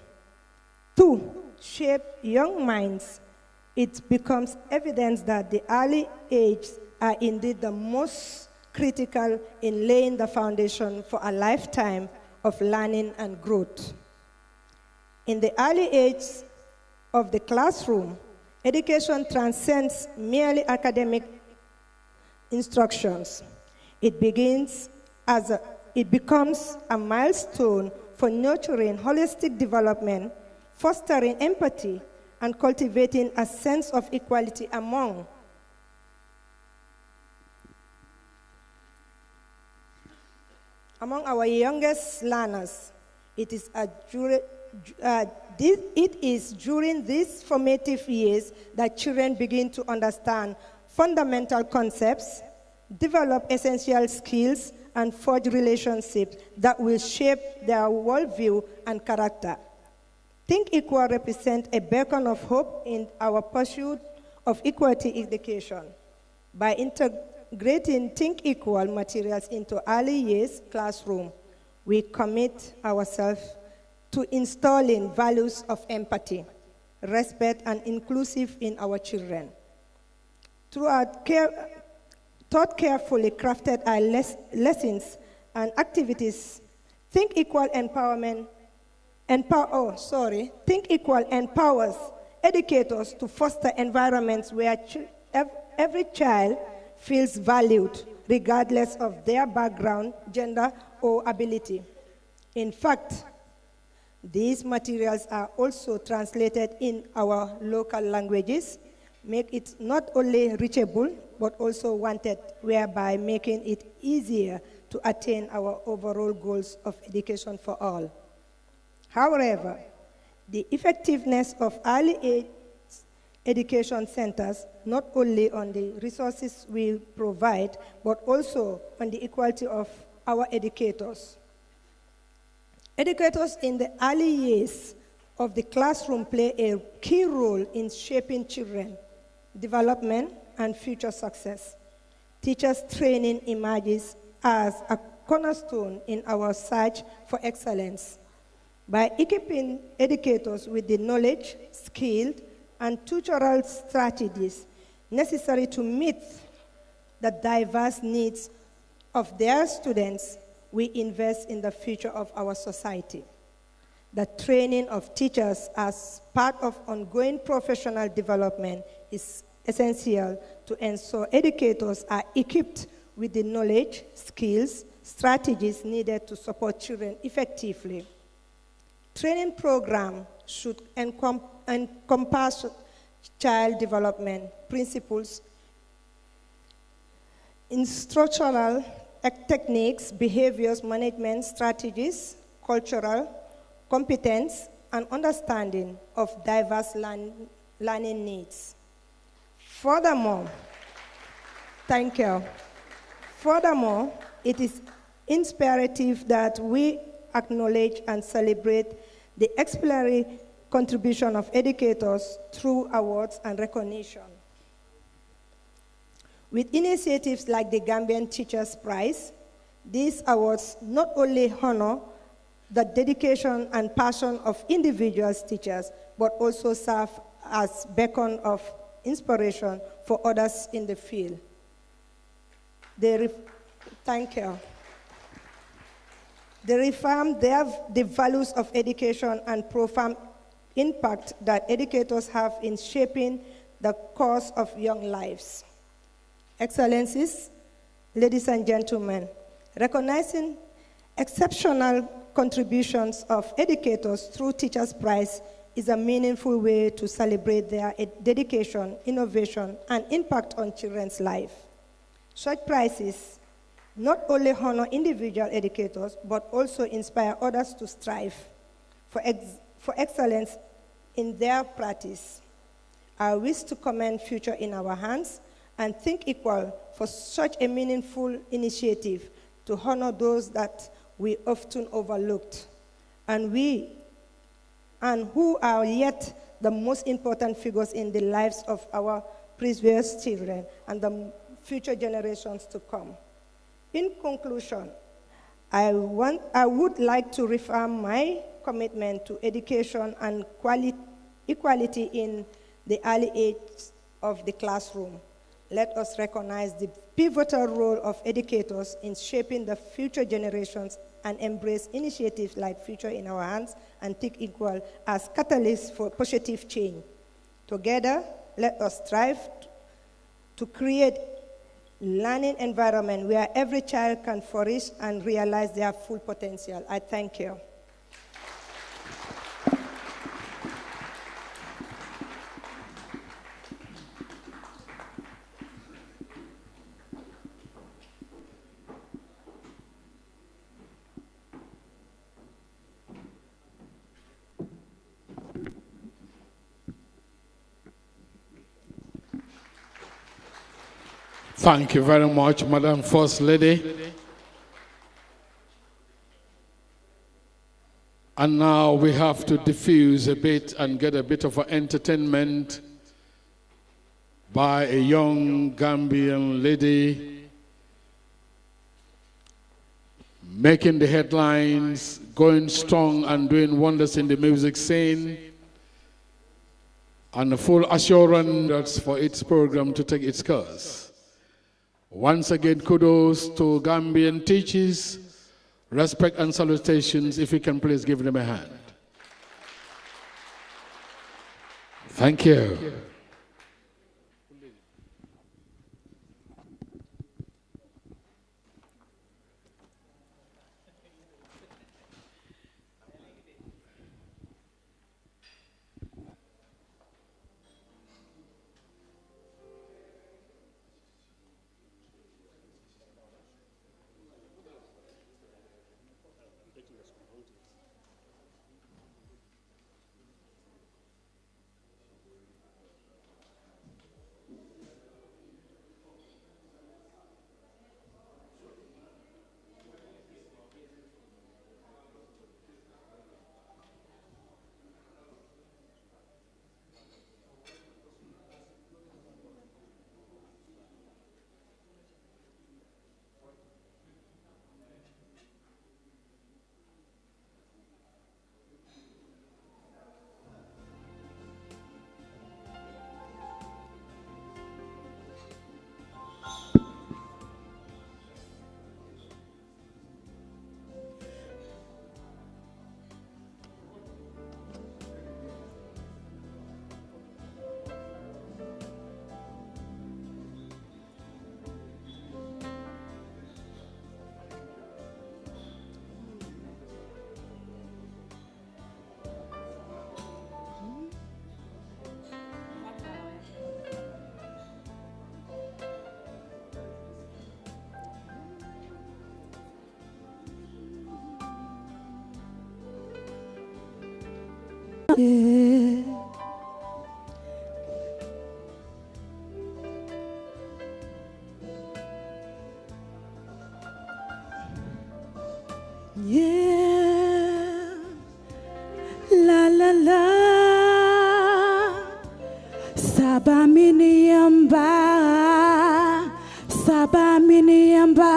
to shape young minds, it becomes evident that the early ages are indeed the most critical in laying the foundation for a lifetime of learning and growth. In the early ages of the classroom, education transcends merely academic instructions. It becomes a milestone for nurturing holistic development, fostering empathy, and cultivating a sense of equality among our youngest learners. It is during these formative years that children begin to understand fundamental concepts, develop essential skills, and forge relationships that will shape their worldview and character. Think Equal represents a beacon of hope in our pursuit of equality education. By integrating Think Equal materials into early years classroom, we commit ourselves to installing values of empathy, respect, and inclusive in our children. Throughout carefully crafted our lessons and activities, Think Equal empowers educators to foster environments where every child feels valued, regardless of their background, gender, or ability. In fact, these materials are also translated in our local languages, make it not only reachable, but also wanted, whereby making it easier to attain our overall goals of education for all. However, the effectiveness of early age education centers, not only on the resources we provide, but also on the equality of our educators. Educators in the early years of the classroom play a key role in shaping children's development and future success. Teachers' training emerges as a cornerstone in our search for excellence. By equipping educators with the knowledge, skill, and tutorial strategies necessary to meet the diverse needs of their students, we invest in the future of our society. The training of teachers as part of ongoing professional development is essential to ensure educators are equipped with the knowledge, skills, strategies needed to support children effectively. Training programs should encompass child development principles, instructional techniques, behaviors, management strategies, cultural competence, and understanding of diverse learning needs. Furthermore, it is imperative that we acknowledge and celebrate the exemplary contribution of educators through awards and recognition. With initiatives like the Gambian Teachers Prize, these awards not only honor the dedication and passion of individual teachers, but also serve as beacon of inspiration for others in the field. Thank you. They reaffirm the values of education and profound impact that educators have in shaping the course of young lives. Excellencies, ladies and gentlemen, recognizing exceptional contributions of educators through Teachers' Prize is a meaningful way to celebrate their dedication, innovation, and impact on children's life. Such prizes not only honor individual educators, but also inspire others to strive for excellence in their practice. I wish to commend Future in Our Hands and Think Equal for such a meaningful initiative to honor those that we often overlooked, and who are yet the most important figures in the lives of our previous children and the future generations to come. In conclusion, I would like to reaffirm my commitment to education and equality in the early age of the classroom. Let us recognize the pivotal role of educators in shaping the future generations and embrace initiatives like Future in Our Hands and Think Equal as catalysts for positive change. Together, let us strive to create learning environment where every child can flourish and realize their full potential. I thank you. Thank you very much, Madam First Lady. And now we have to diffuse a bit and get a bit of entertainment by a young Gambian lady making the headlines, going strong and doing wonders in the music scene, and a full assurance for its program to take its course. Once again, kudos to Gambian teachers. Respect and salutations. If you can please give them a hand. Thank you. Yeah. Yeah, la la la, Saba miniamba, Saba miniamba,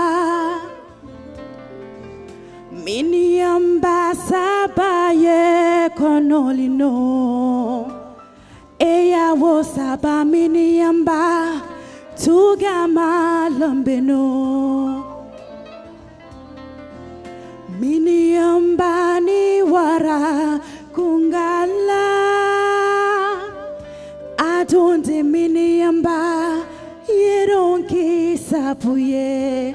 miniamba Saba ye konolino, eya wo Saba miniamba, tugama lambeno. Miniamba ni wara kungala adonde miniamba yeronki sapuye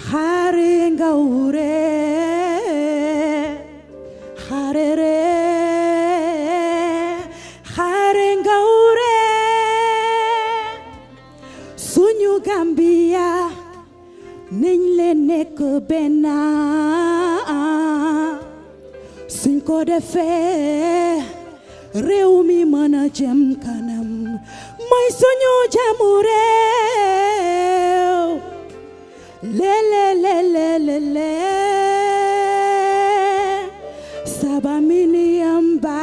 khare ngaure kharere ngaure nañ leen nekk benn suñ ko defee réew mi mën a jëm kanam mooy suñu jàmmu réew le sabamini yamba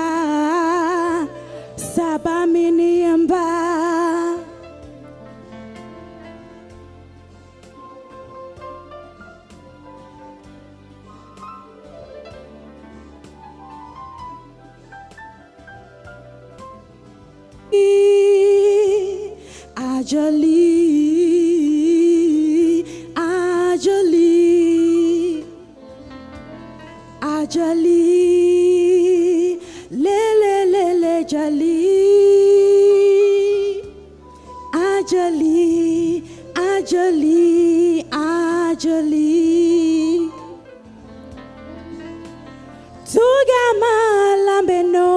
Ajali, le jali, ajali. Tugama lambeno,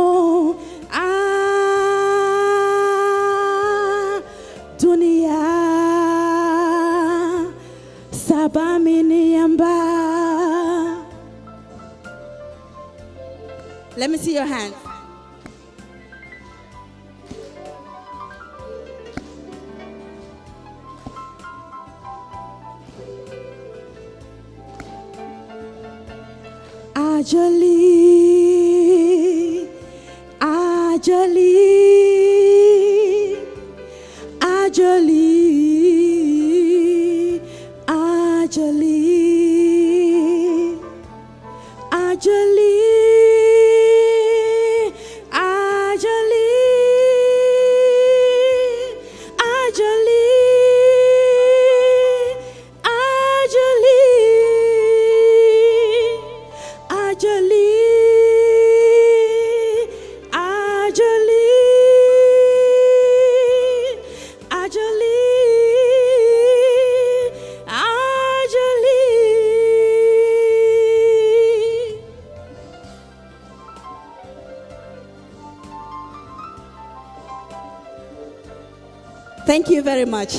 dunia, sabamini yamba. Let me see your hands. Ajali, ajali, ajali, ajali, ajali. Thank you very much.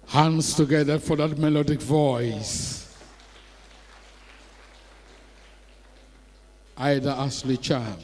Hands together for that melodic voice. Ida Ashley Cham.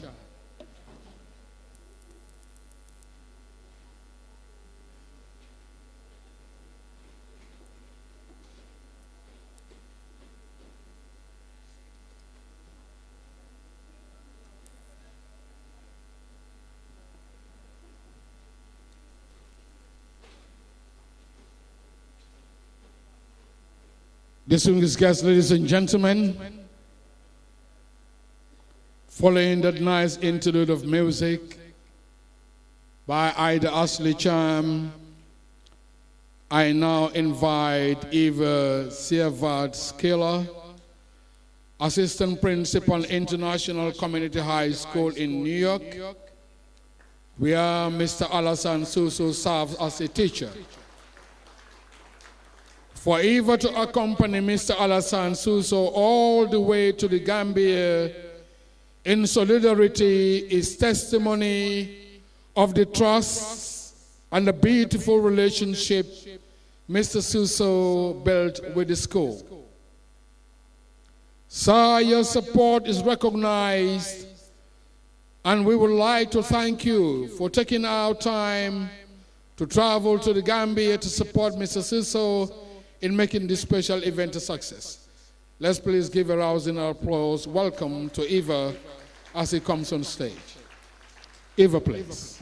Distinguished guests, ladies and gentlemen, following that nice interlude of music by Ida Ashley Cham, I now invite Eva Siervad Skiller, Assistant Principal, International Community High School in New York, where Mr. Alassane Suso serves as a teacher. For Eva to accompany Mr. Alassane Suso all the way to the Gambia in solidarity is testimony of the trust and the beautiful relationship Mr. Suso built with the school. Sir, your support is recognized, and we would like to thank you for taking our time to travel to the Gambia to support Mr. Suso in making this special event a success. Let's please give a rousing applause. Welcome to Eva as he comes on stage. Eva, please.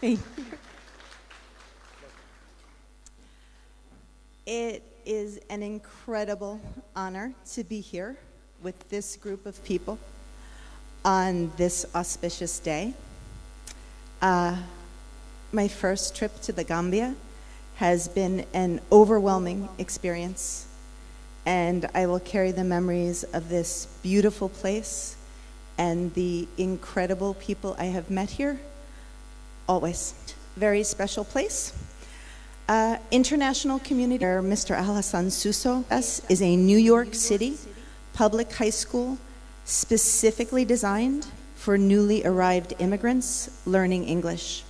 Thank you. It is an incredible honor to be here with this group of people on this auspicious day. My first trip to the Gambia has been an overwhelming experience, and I will carry the memories of this beautiful place and the incredible people I have met here always. Very special place. International community, where Mr. Alhassan Suso is a New York City public high school specifically designed for newly arrived immigrants learning English.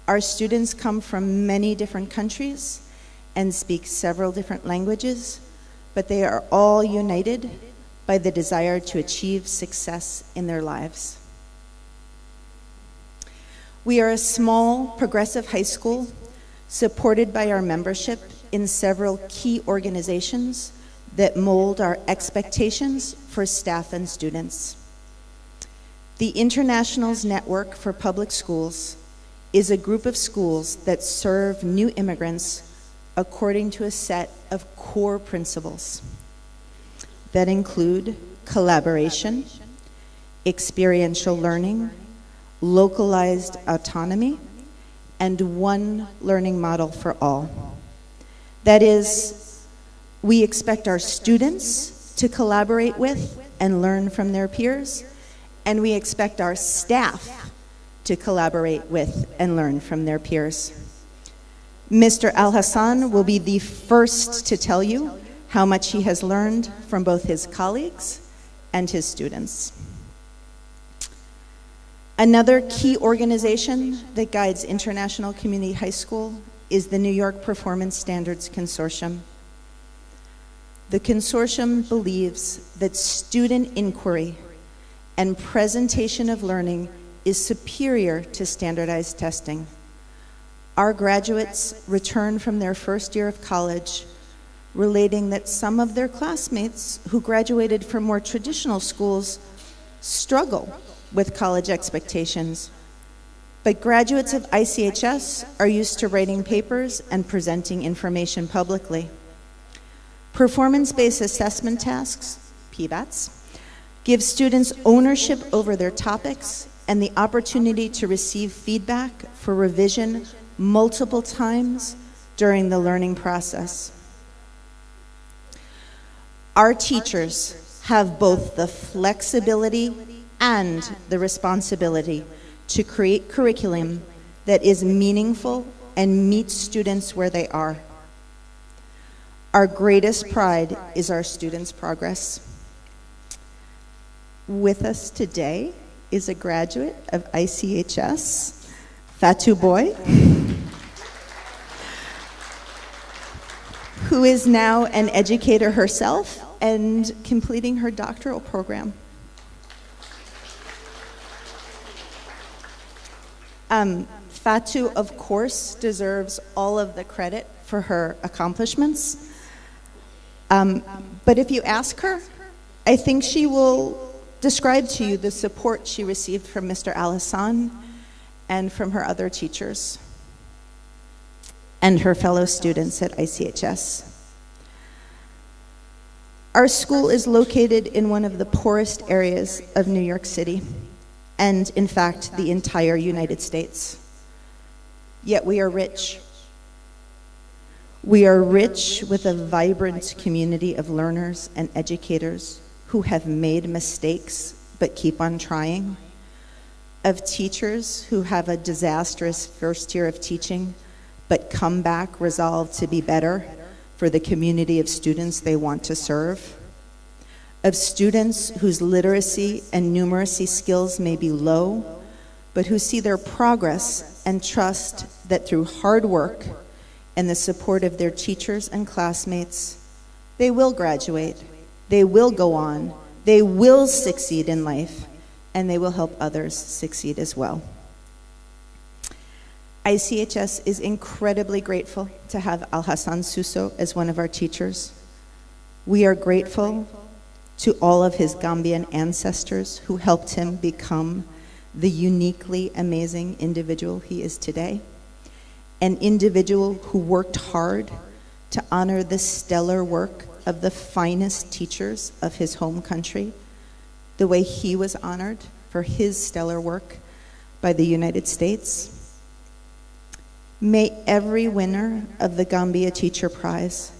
Our students come from many different countries and speak several different languages, but they are all united by the desire to achieve success in their lives. We are a small, progressive high school supported by our membership in several key organizations that mold our expectations for staff and students. The Internationals Network for Public Schools is a group of schools that serve new immigrants according to a set of core principles that include collaboration, experiential learning, localized autonomy, and one learning model for all. That is, we expect our students to collaborate with and learn from their peers, and we expect our staff to collaborate with and learn from their peers. Mr. Alhassan will be the first to tell you how much he has learned from both his colleagues and his students. Another key organization that guides International Community High School is the New York Performance Standards Consortium. The consortium believes that student inquiry and presentation of learning is superior to standardized testing. Our graduates return from their first year of college relating that some of their classmates who graduated from more traditional schools struggle with college expectations. But graduates of ICHS are used to writing papers and presenting information publicly. Performance-based assessment tasks, PBATs, give students ownership over their topics and the opportunity to receive feedback for revision multiple times during the learning process. Our teachers have both the flexibility and the responsibility to create curriculum that is meaningful and meets students where they are. Our greatest pride is our students' progress. With us today is a graduate of ICHS, Fatu Boy, who is now an educator herself and completing her doctoral program. Fatu, of course, deserves all of the credit for her accomplishments. But if you ask her, I think she will describe to you the support she received from Mr. Alhassan and from her other teachers and her fellow students at ICHS. Our school is located in one of the poorest areas of New York City, and in fact, the entire United States. Yet we are rich. We are rich with a vibrant community of learners and educators who have made mistakes but keep on trying, of teachers who have a disastrous first year of teaching but come back resolved to be better for the community of students they want to serve, of students whose literacy and numeracy skills may be low, but who see their progress and trust that through hard work and the support of their teachers and classmates, they will graduate, they will go on, they will succeed in life, and they will help others succeed as well. ICHS is incredibly grateful to have Alhassan Suso as one of our teachers. We are grateful to all of his Gambian ancestors who helped him become the uniquely amazing individual he is today, an individual who worked hard to honor the stellar work of the finest teachers of his home country, the way he was honored for his stellar work by the United States. May every winner of the Gambia Teacher Prize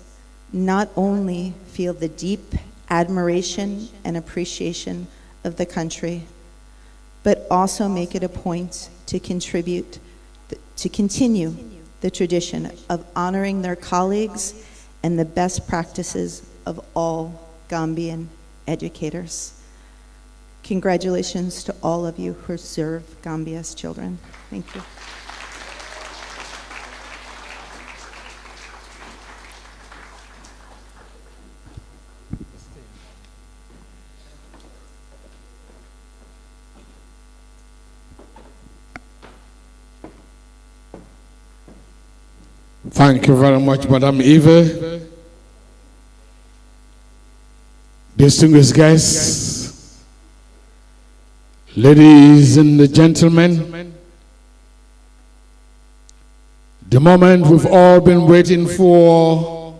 not only feel the deep admiration and appreciation of the country, but also make it a point to continue the tradition of honoring their colleagues and the best practices of all Gambian educators. Congratulations to all of you who serve Gambia's children. Thank you. Thank you very much, Madam Eva. Distinguished guests, ladies and gentlemen, the moment we've all been waiting for,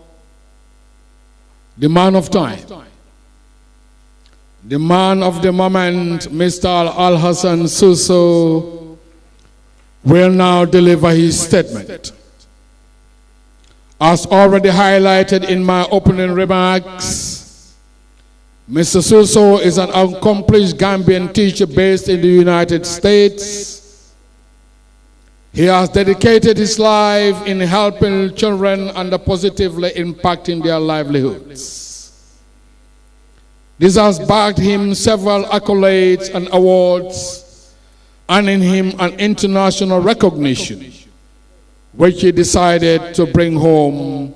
the man of time, the man of the moment, Mr. Al-Hassan Suso, will now deliver his statement. As already highlighted in my opening remarks, Mr. Suso is an accomplished Gambian teacher based in the United States. He has dedicated his life in helping children and positively impacting their livelihoods. This has backed him several accolades and awards, earning him an international recognition, which he decided to bring home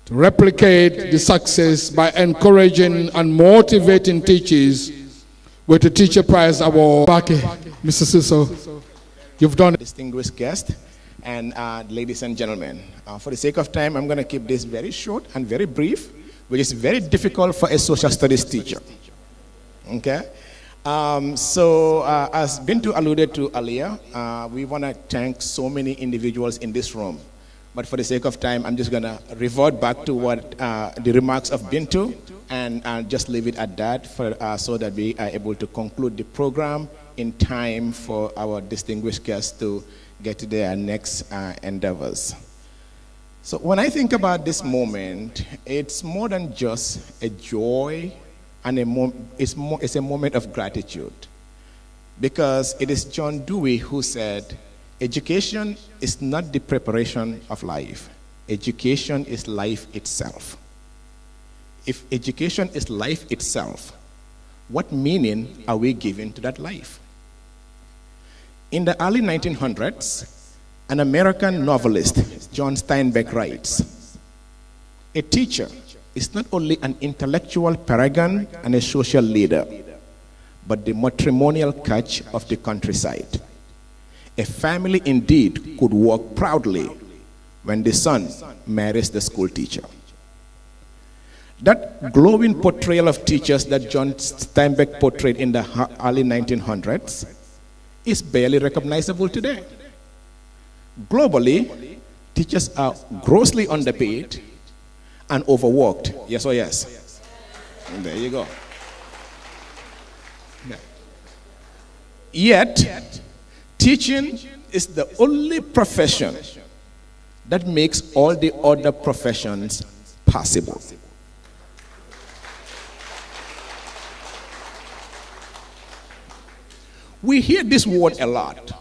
to replicate the success by encouraging and motivating teachers with the Teacher Prize Award. Mr. Suso, you've done it. Distinguished guest and ladies and gentlemen, for the sake of time, I'm going to keep this very short and very brief, which is very difficult for a social studies teacher. Okay? As Bintu alluded to earlier, we want to thank so many individuals in this room. But for the sake of time, I'm just going to revert back to what the remarks of Bintu and just leave it at that so that we are able to conclude the program in time for our distinguished guests to get to their next endeavors. So when I think about this moment, it's more than just a joy, and it's a moment of gratitude, because it is John Dewey who said, education is not the preparation of life. Education is life itself. If education is life itself, what meaning are we giving to that life? In the early 1900s, an American novelist, John Steinbeck, writes, a teacher is not only an intellectual paragon and a social leader, but the matrimonial catch of the countryside. A family indeed could walk proudly when the son marries the school teacher. That glowing portrayal of teachers that John Steinbeck portrayed in the early 1900s is barely recognizable today. Globally, teachers are grossly underpaid and overworked. Yes or yes? And there you go. Yeah. Yet, teaching is the only profession that makes all the other professions possible. We hear this word a lot.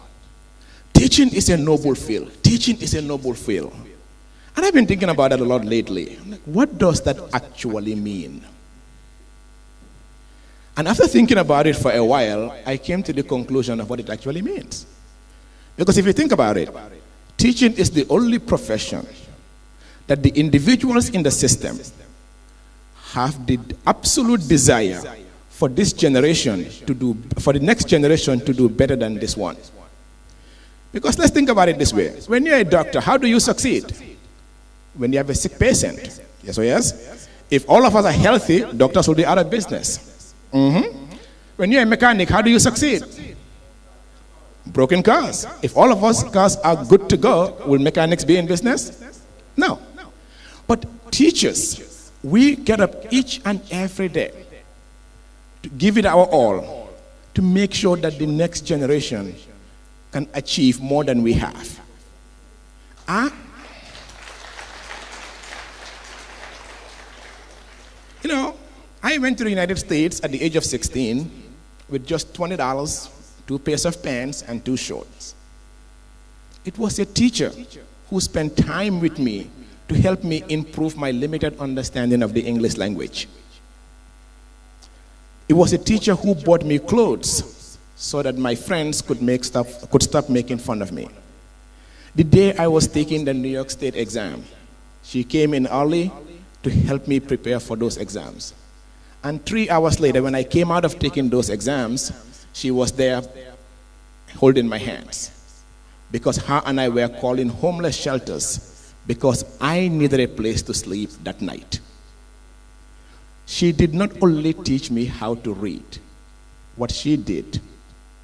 Teaching is a noble field. Teaching is a noble field. And I've been thinking about that a lot lately. I'm like, what does that actually mean? And after thinking about it for a while, I came to the conclusion of what it actually means. Because if you think about it, teaching is the only profession that the individuals in the system have the absolute desire for this generation to do, for the next generation to do better than this one. Because let's think about it this way. When you're a doctor, how do you succeed? When you have a sick patient. Yes or yes? If all of us are healthy, doctors will be out of business. When you're a mechanic, how do you succeed? Broken cars. If all of us cars are good to go, will mechanics be in business? No. But teachers, We get up each and every day to give it our all to make sure that the next generation can achieve more than we have. You know, I went to the United States at the age of 16 with just $20, 2 pairs of pants, and 2 shorts. It was a teacher who spent time with me to help me improve my limited understanding of the English language. It was a teacher who bought me clothes so that my friends could stop making fun of me. The day I was taking the New York State exam, she came in early to help me prepare for those exams. And 3 hours later, when I came out of taking those exams, she was there holding my hands, because her and I were calling homeless shelters because I needed a place to sleep that night. She did not only teach me how to read, what she did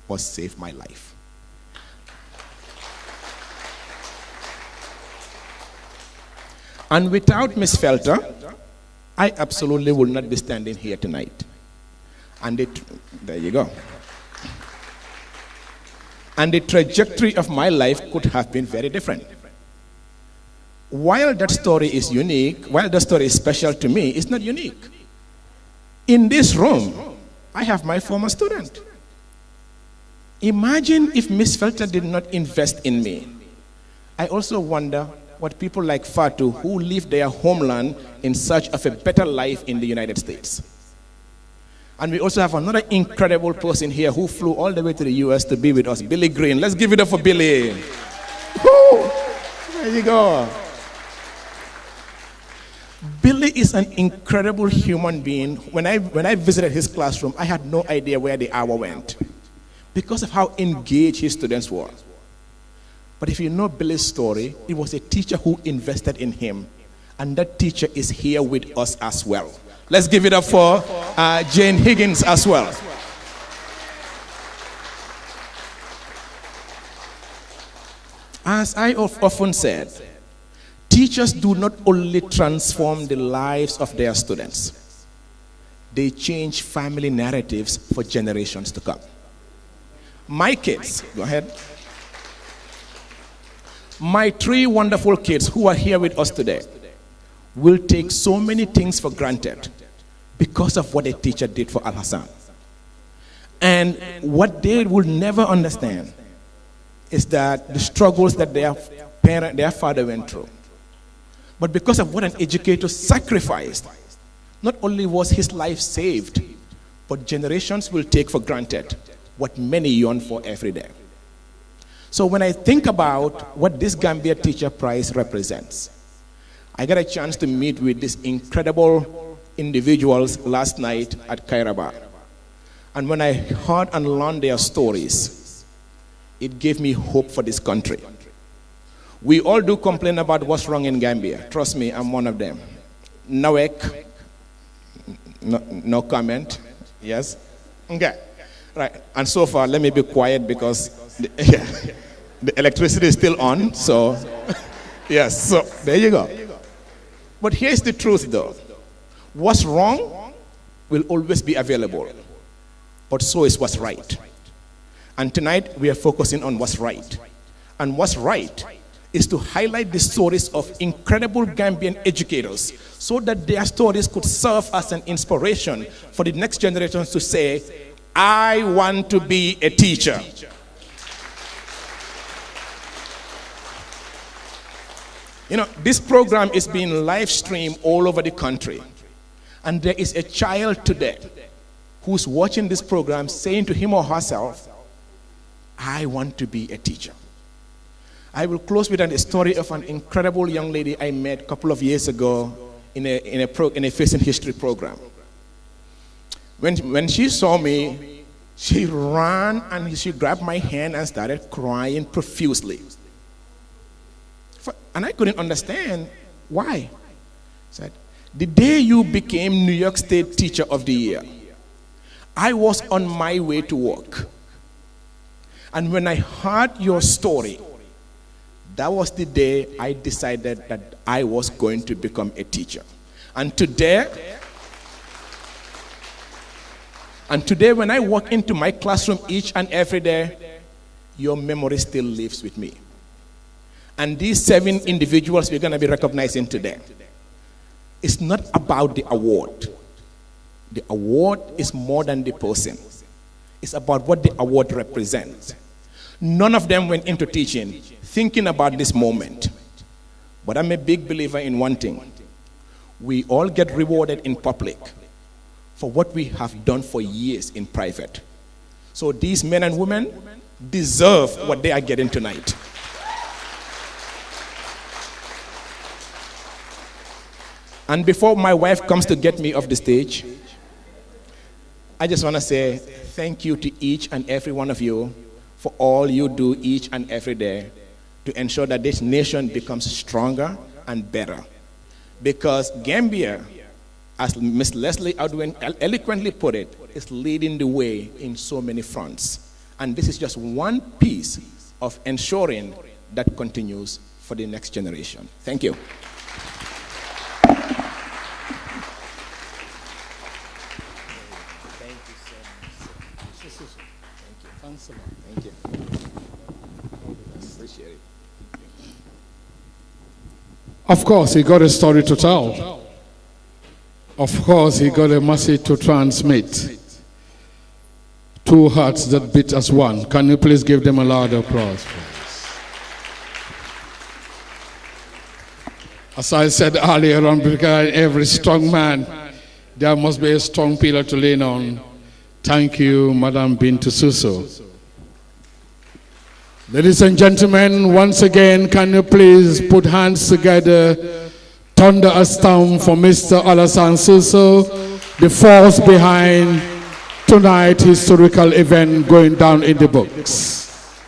was save my life. And without Miss Felter, I absolutely would not be standing here tonight. And there you go. And the trajectory of my life could have been very different. While that story is unique, while that story is special to me, it's not unique. In this room, I have my former student. Imagine if Miss Felter did not invest in me. I also wonder what people like Fatu, who leave their homeland in search of a better life in the United States. And we also have another incredible person here who flew all the way to the US to be with us, Billy Green. Let's give it up for Billy. Woo! There you go. Billy is an incredible human being. When I visited his classroom, I had no idea where the hour went because of how engaged his students were. But if you know Billy's story, it was a teacher who invested in him, and that teacher is here with us as well. Let's give it up for Jane Higgins as well. As I often said, teachers do not only transform the lives of their students, they change family narratives for generations to come. My kids, go ahead. My 3 wonderful kids who are here with us today will take so many things for granted because of what a teacher did for Al-Hassan. And what they will never understand is that the struggles that their father went through. But because of what an educator sacrificed, not only was his life saved, but generations will take for granted what many yearn for every day. So when I think about what this Gambia Teacher Prize represents, I got a chance to meet with these incredible individuals last night at Kairaba. And when I heard and learned their stories, it gave me hope for this country. We all do complain about what's wrong in Gambia. Trust me, I'm one of them. Nawek, no comment. Yes? Okay. Right. And so far, let me be quiet because the electricity is still on. So, yes. So, there you go. But here's the truth, though. What's wrong will always be available. But so is what's right. And tonight, we are focusing on what's right. And what's right is to highlight the stories of incredible Gambian educators so that their stories could serve as an inspiration for the next generations to say, I want to be a teacher. You know, this program is being live streamed all over the country. And there is a child today who's watching this program saying to him or herself, I want to be a teacher. I will close with a story of an incredible young lady I met a couple of years ago in a Facing History program. When she saw me, she ran and she grabbed my hand and started crying profusely. And I couldn't understand why. I said, the day you became New York State Teacher of the Year, I was on my way to work. And when I heard your story, that was the day I decided that I was going to become a teacher. And today, when I walk into my classroom each and every day, your memory still lives with me. And these 7 individuals we're going to be recognizing today, it's not about the award. The award is more than the person. It's about what the award represents. None of them went into teaching thinking about this moment. But I'm a big believer in one thing. We all get rewarded in public for what we have done for years in private. So these men and women deserve what they are getting tonight. And before my wife comes to get me off the stage, I just want to say thank you to each and every one of you for all you do each and every day to ensure that this nation becomes stronger and better. Because Gambia, as Ms. Leslie Odwin eloquently put it, is leading the way in so many fronts. And this is just one piece of ensuring that continues for the next generation. Thank you. Thank you. Appreciate it. Of course, he got a story to tell. Of course, he got a message to transmit. 2 hearts that beat as one. Can you please give them a loud applause, please? As I said earlier on, behind every strong man, there must be a strong pillar to lean on. Thank you, Madam Bintu Suso. Ladies and gentlemen, once again, can you please put hands together, thunder a stamp for Mr. Alassane Suso, the force behind tonight's historical event going down in the books.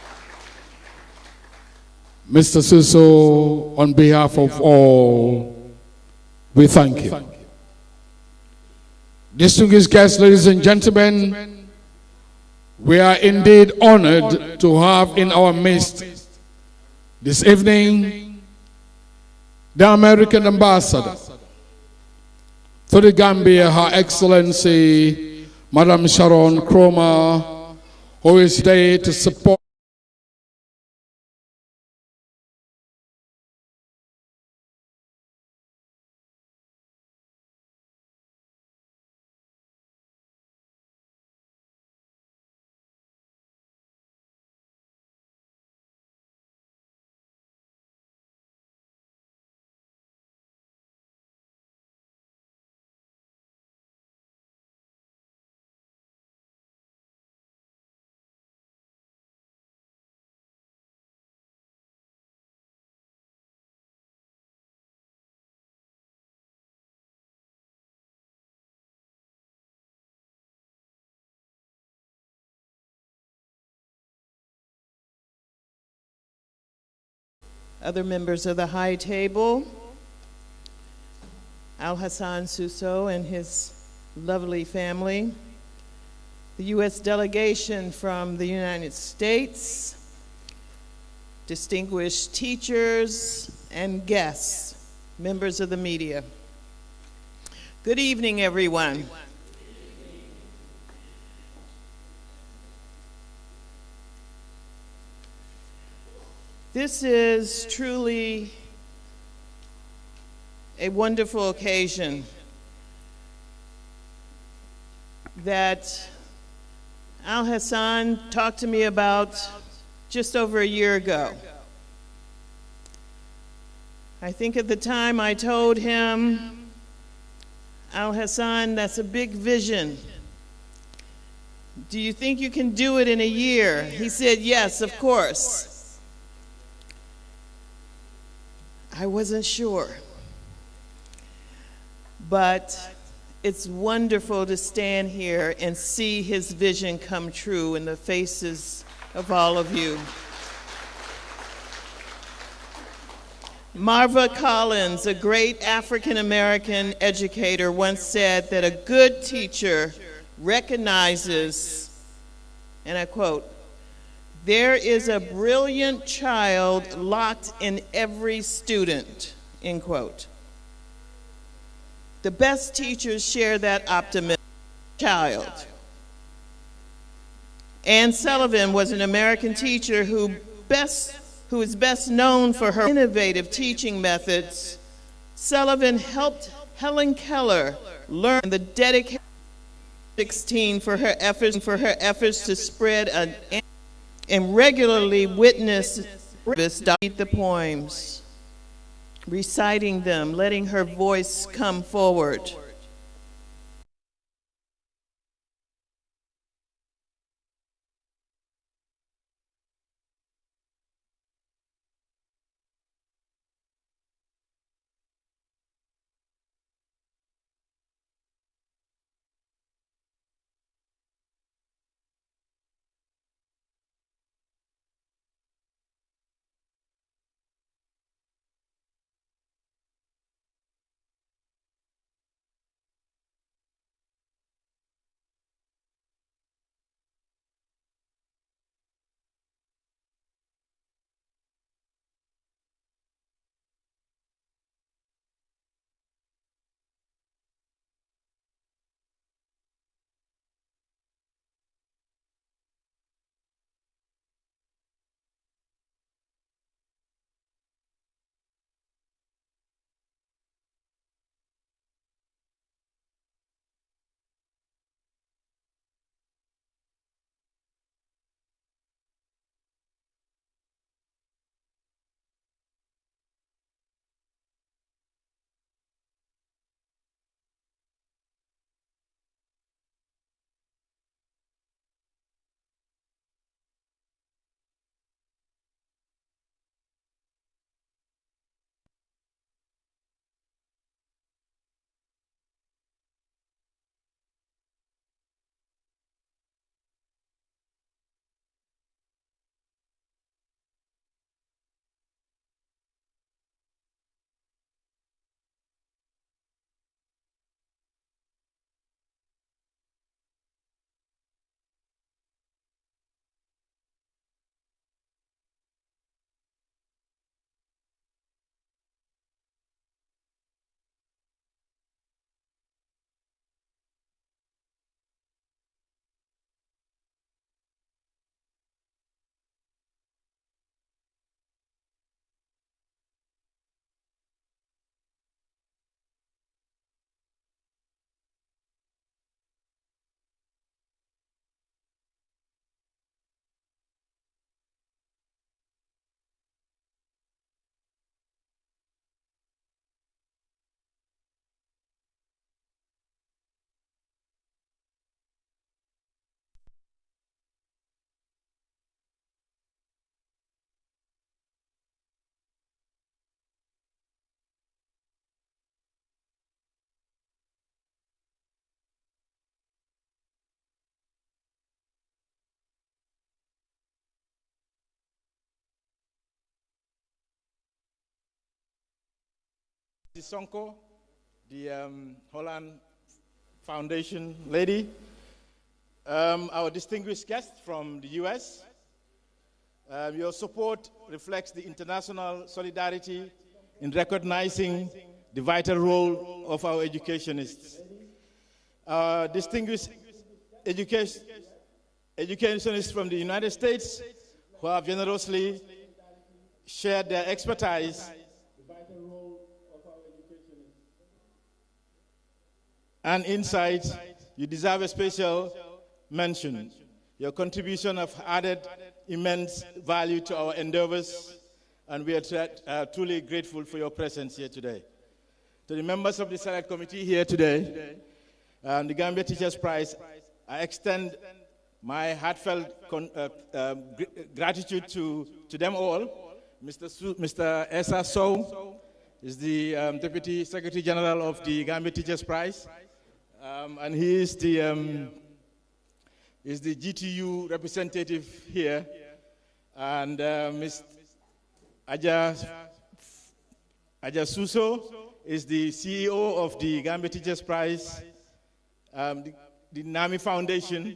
Mr. Suso, on behalf of all, we thank you. Distinguished guests, ladies and gentlemen, we are indeed honored to have in our midst this evening the American ambassador to the Gambia, Her Excellency Madam Sharon Cromer, who is there to support other members of the high table, Alassane Suso and his lovely family, the U.S. delegation from the United States, distinguished teachers and guests, members of the media. Good evening, everyone. This is truly a wonderful occasion that Alassane talked to me about just over a year ago. I think at the time I told him, Alassane, that's a big vision. Do you think you can do it in a year? He said, yes, of course. I wasn't sure. But it's wonderful to stand here and see his vision come true in the faces of all of you. Marva Collins, a great African-American educator, once said that a good teacher recognizes, and I quote, "There is a brilliant child locked in every student," end quote. The best teachers share that optimism. Child. Anne Sullivan was an American teacher who is best known for her innovative teaching methods. Sullivan helped Helen Keller learn the dedication 16 for her efforts to spread and regularly witness the poems, reciting them, letting her voice come forward. Sonko, the Holland Foundation lady, our distinguished guest from the US. Your support reflects the international solidarity in recognizing the vital role of our educationists. Our distinguished educationists from the United States who have generously shared their expertise and insights, you deserve a special mention. Your contribution have added immense value to our endeavors, and we are truly grateful for your presence here today. To the members of the Select Committee here today, the Gambia Teachers Prize, I extend my heartfelt gratitude to them all. Mr. Esa Sow is the Deputy Secretary General of the Gambia Teachers Prize. And he is the GTU representative here, and Ms. Aja Suso is the CEO of the Gambia Teachers Prize, the NAMI Foundation,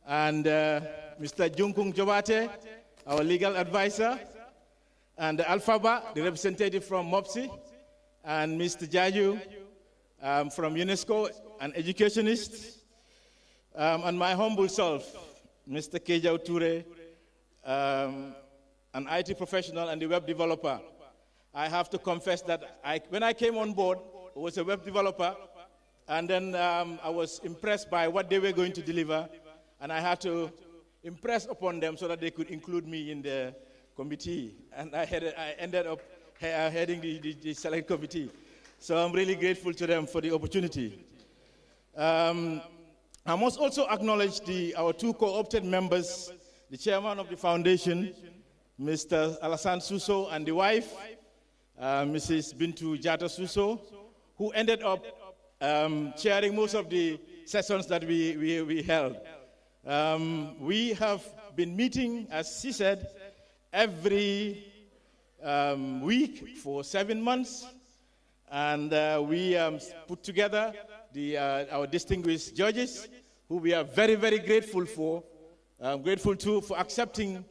and Mr. Junkung Jobate, our legal advisor, and Alphaba, the representative from MOPSI, and Mr. Jaju, from UNESCO, an educationist, and my humble self, Mr. Kejau Toure, an IT professional and a web developer. I have to confess that when I came on board, I was a web developer, and then I was impressed by what they were going to deliver, and I had to impress upon them so that they could include me in the committee, and I ended up heading the select committee. So I'm really grateful to them for the opportunity. I must also acknowledge our two co-opted members, the chairman of the foundation, Mr. Alassane Suso, and the wife, Mrs. Bintu Jata Suso, who ended up chairing most of the sessions that we held. We have been meeting, as she said, every week for 7 months, and we put together our distinguished judges, who we are very, very grateful for. Grateful too for accepting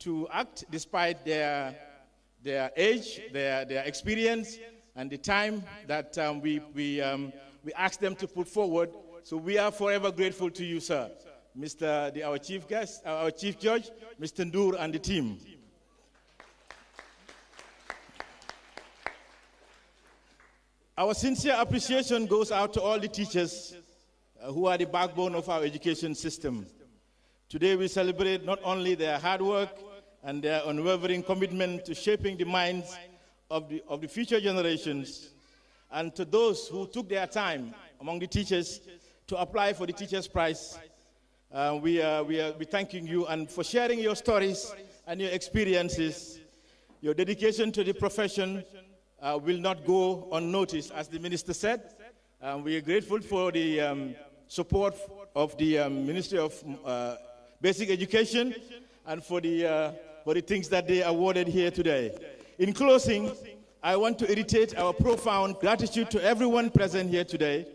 to act despite their age, their experience, and the time that we asked them to put forward. So we are forever grateful to you, sir. Our chief guest, our chief judge, Mr. Ndour, and the team. Our sincere appreciation goes out to all the teachers who are the backbone of our education system. Today we celebrate not only their hard work and their unwavering commitment to shaping the minds of the future generations, and to those who took their time among the teachers to apply for the Teacher's Prize. We thanking you and for sharing your stories and your experiences. Your dedication to the profession will not go unnoticed, as the minister said. We are grateful for the support of the Ministry of Basic Education and for the things that they awarded here today. In closing, I want to reiterate our profound gratitude to everyone present here today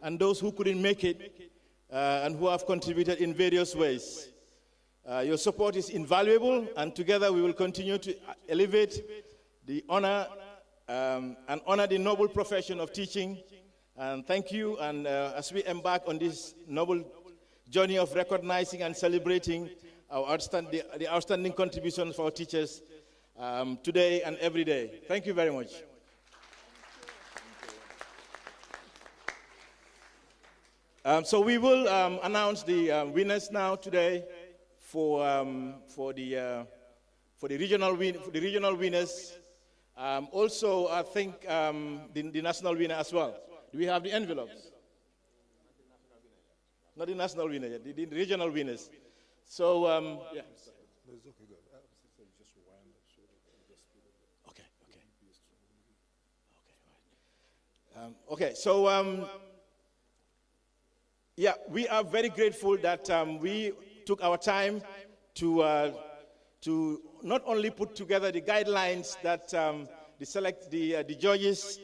and those who couldn't make it and who have contributed in various ways. Your support is invaluable, and together we will continue to elevate the honor and honor the noble profession of teaching. And thank you, and as we embark on this noble journey of recognizing and celebrating the outstanding contributions of our teachers today and every day. Thank you very much. So we will announce the winners now today for the regional winners. Also, I think the national winner as well. Do we have the envelopes? Not the national winner yet, the regional winners. So, yeah. Okay, so, yeah, we are very grateful that we took our time to not only put together the guidelines that the judges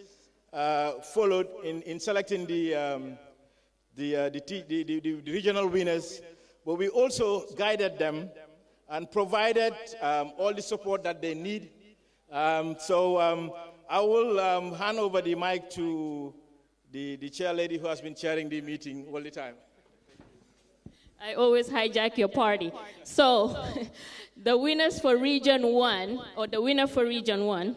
followed in selecting the regional winners, but we also guided them and provided all the support that they need. I will hand over the mic to the chair lady who has been chairing the meeting all the time. I always hijack your party. So, the winners for Region 1, or the winner for Region 1,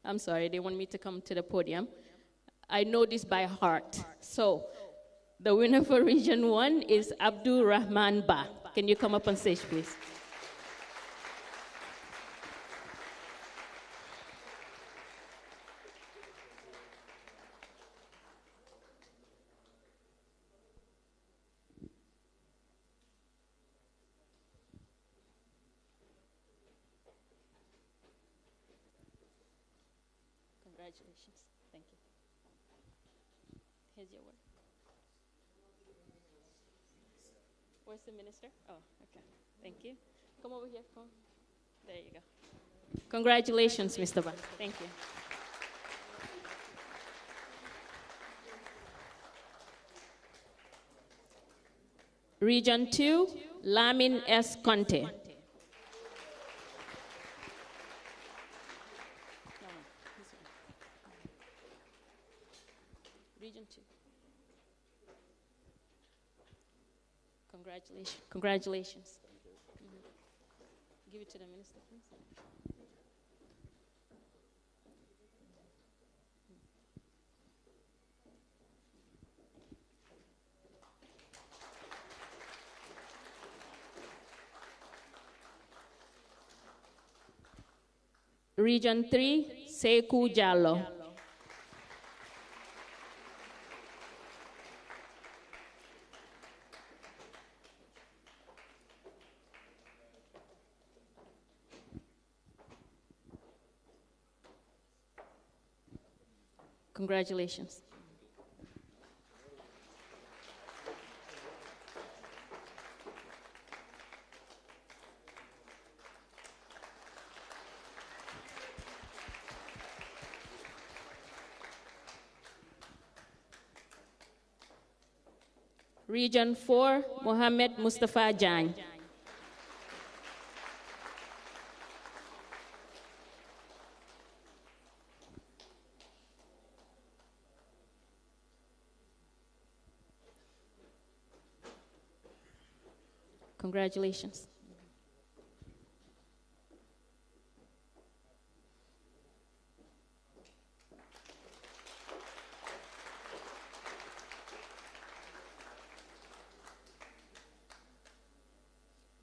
I'm sorry, they want me to come to the podium. I know this by heart. So, the winner for Region 1 is Abdul Rahman Ba. Can you come up on stage, please? Congratulations. Thank you. Here's your word. Where's the minister? Oh, okay. Thank you. Come over here. Come. There you go. Congratulations, Mr. Ban. Thank you. Region 2, Lamin S. Conte. Congratulations. Congratulations. Give it to the minister, please. Region 3, Sekou Jallo. Congratulations. Region 4, Mohammed Mustafa Jan. Congratulations.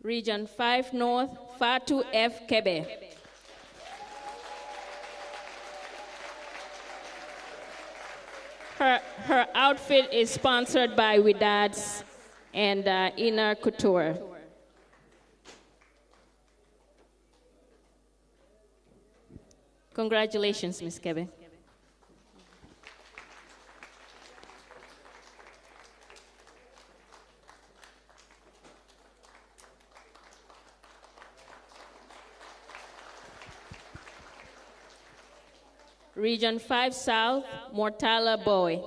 Region 5 North, Fatu F. Kebe. Her outfit is sponsored by Widads and Inner Couture. Congratulations, Ms. Kebe. Region 5 South, Mortala Boy.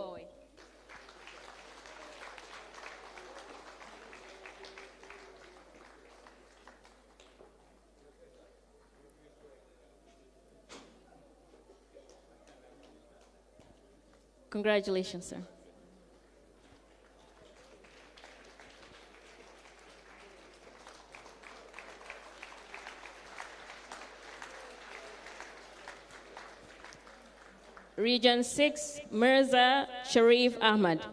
Congratulations, sir. Region 6, Mirza Sharif Ahmad.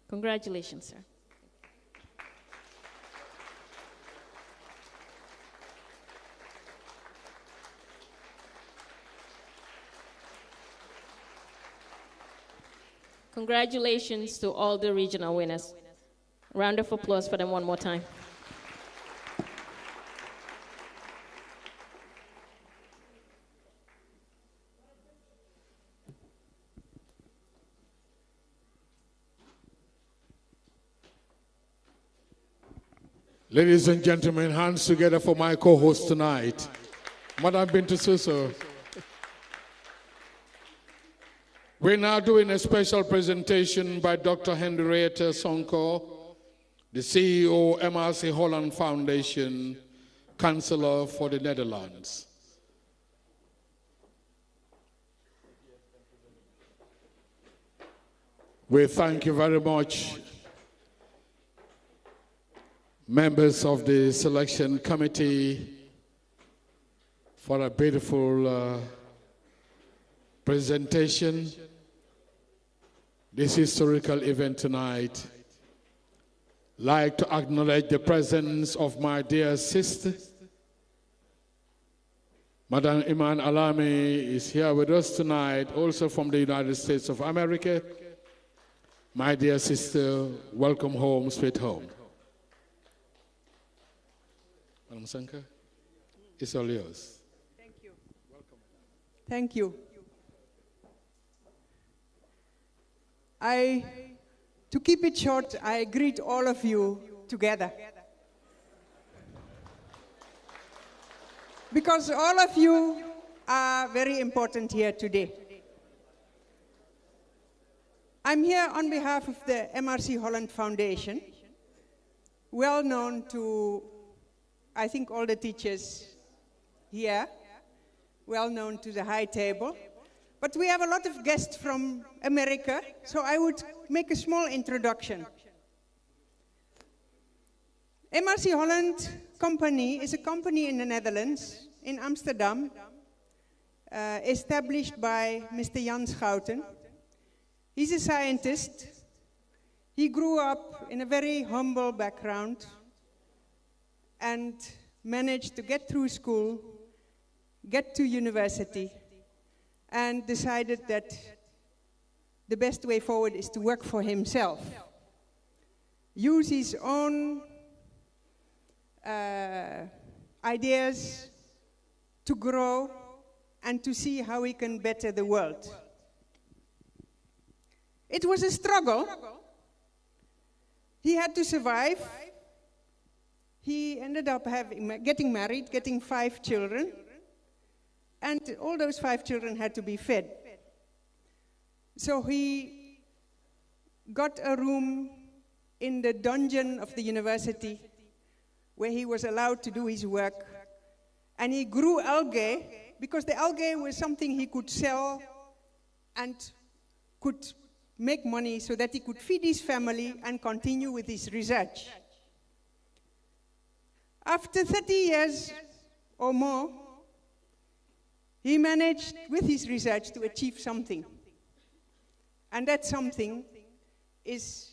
Congratulations, sir. Congratulations to all the regional winners. Round of applause for them one more time. Ladies and gentlemen, hands together for my co-host tonight, Madam Bintu Suso. We're now doing a special presentation by Dr. Henrietta Sonko, the CEO, MRC Holland Foundation, Chancellor for the Netherlands. We thank you very much, members of the selection committee, for a beautiful presentation. This historical event tonight. Like to acknowledge the presence of my dear sister. Madam Iman Alami is here with us tonight, also from the United States of America. My dear sister, welcome home, sweet home. Madam Sanka, it's all yours. Thank you. Welcome. Thank you. To keep it short, I greet all of you together. Because all of you are very important here today. I'm here on behalf of the MRC Holland Foundation, well known to, I think, all the teachers here, well known to the high table. But we have a lot of guests from America, so I would make a small introduction. MRC Holland Company is a company in the Netherlands, in Amsterdam, established by Mr. Jan Schouten. He's a scientist. He grew up in a very humble background and managed to get through school, get to university, and decided that the best way forward is to work for himself. Use his own ideas to grow and to see how he can better the world. It was a struggle. He had to survive. He ended up getting married, getting 5 children, and all those 5 children had to be fed. So he got a room in the dungeon of the university where he was allowed to do his work, and he grew algae because the algae was something he could sell and could make money so that he could feed his family and continue with his research. After 30 years or more, he managed, with his research, to achieve something. And that something is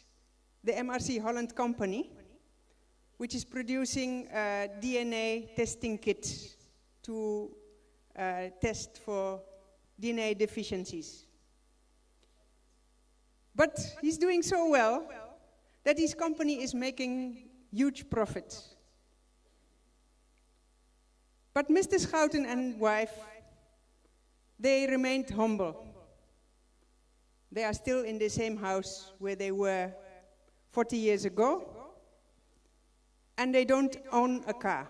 the MRC Holland Company, which is producing DNA testing kits to test for DNA deficiencies. But he's doing so well that his company is making huge profits. But Mr. Schouten and wife, they remained humble. They are still in the same house where they were 40 years ago, and they don't own a car.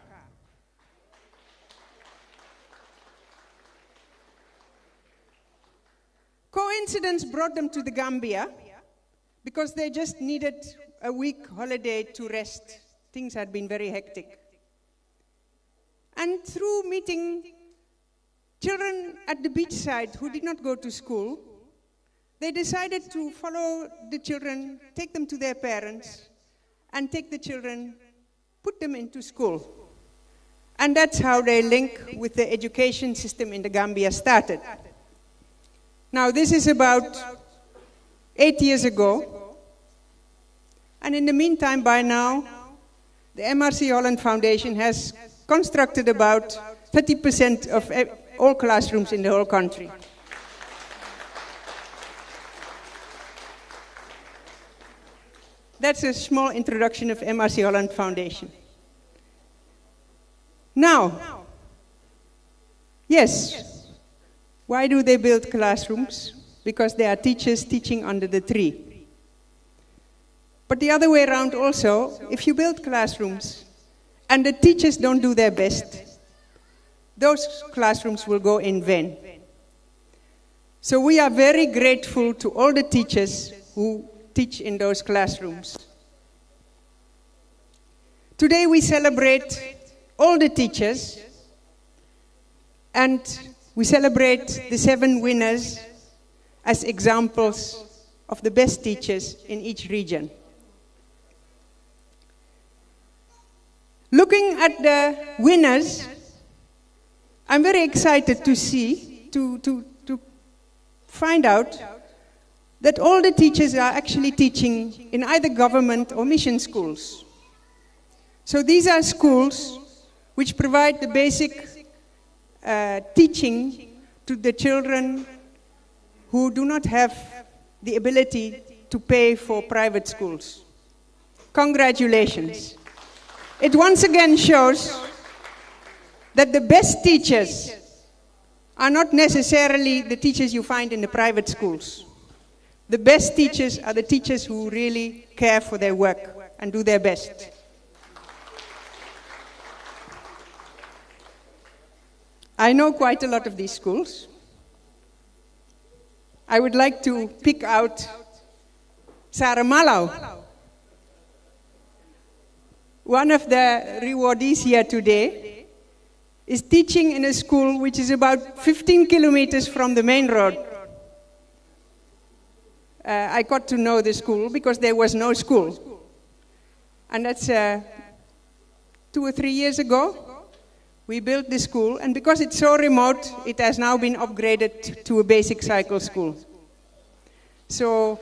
Coincidence brought them to the Gambia because they just needed a week holiday to rest. Things had been very hectic. And through meeting children at the beachside who did not go to school, they decided to follow the children, take them to their parents, and take the children, put them into school. And that's how their link with the education system in the Gambia started. Now, this is about 8 years ago. And in the meantime, by now, the MRC Holland Foundation has constructed about 30% of all classrooms in the whole country. That's a small introduction of MRC Holland Foundation. Now, yes, why do they build classrooms? Because there are teachers teaching under the tree. But the other way around also, if you build classrooms and the teachers don't do their best, those classrooms will go in vain. So we are very grateful to all the teachers who teach in those classrooms. Today we celebrate all the teachers, and we celebrate the 7 winners as examples of the best teachers in each region. Looking at the winners, I'm very excited to see, to find out that all the teachers are actually teaching in either government or mission schools. So these are schools which provide the basic teaching to the children who do not have the ability to pay for private schools. Congratulations. It once again shows that the best teachers are not necessarily the teachers you find in the private schools. The best teachers are the teachers who really care for their work and do their best. I know quite a lot of these schools. I would like to pick out Saramalau. One of the rewardees here today is teaching in a school which is about 15 kilometers from the main road. I got to know the school because there was no school. And that's 2 or 3 years ago. We built the school, and because it's so remote, it has now been upgraded to a basic cycle school. So,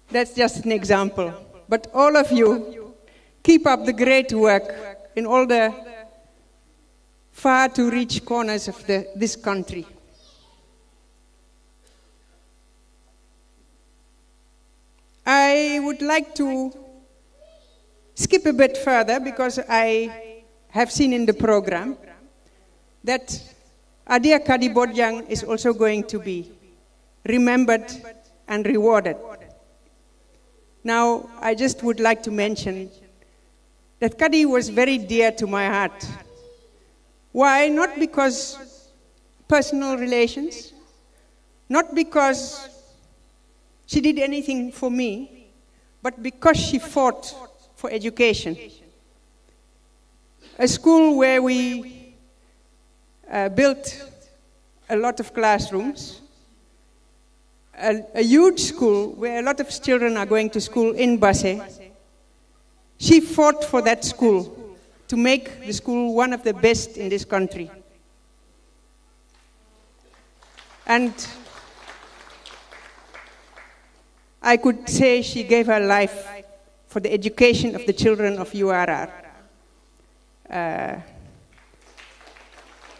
that's just an example. But all of you, keep up the great work in all the far-to-reach corners of this country. I would like to skip a bit further because I have seen in the program that Adia Kadi Bodjang is also going to be remembered and rewarded. Now, I just would like to mention that Kadi was very dear to my heart. Why? Not because personal relations, not because she did anything for me, but because she fought for education. A school where we built a lot of classrooms, a huge school where a lot of children are going to school in Basse. She fought for that school to make the school one of the best in this country. And I could say she gave her life for the education of the children of URR.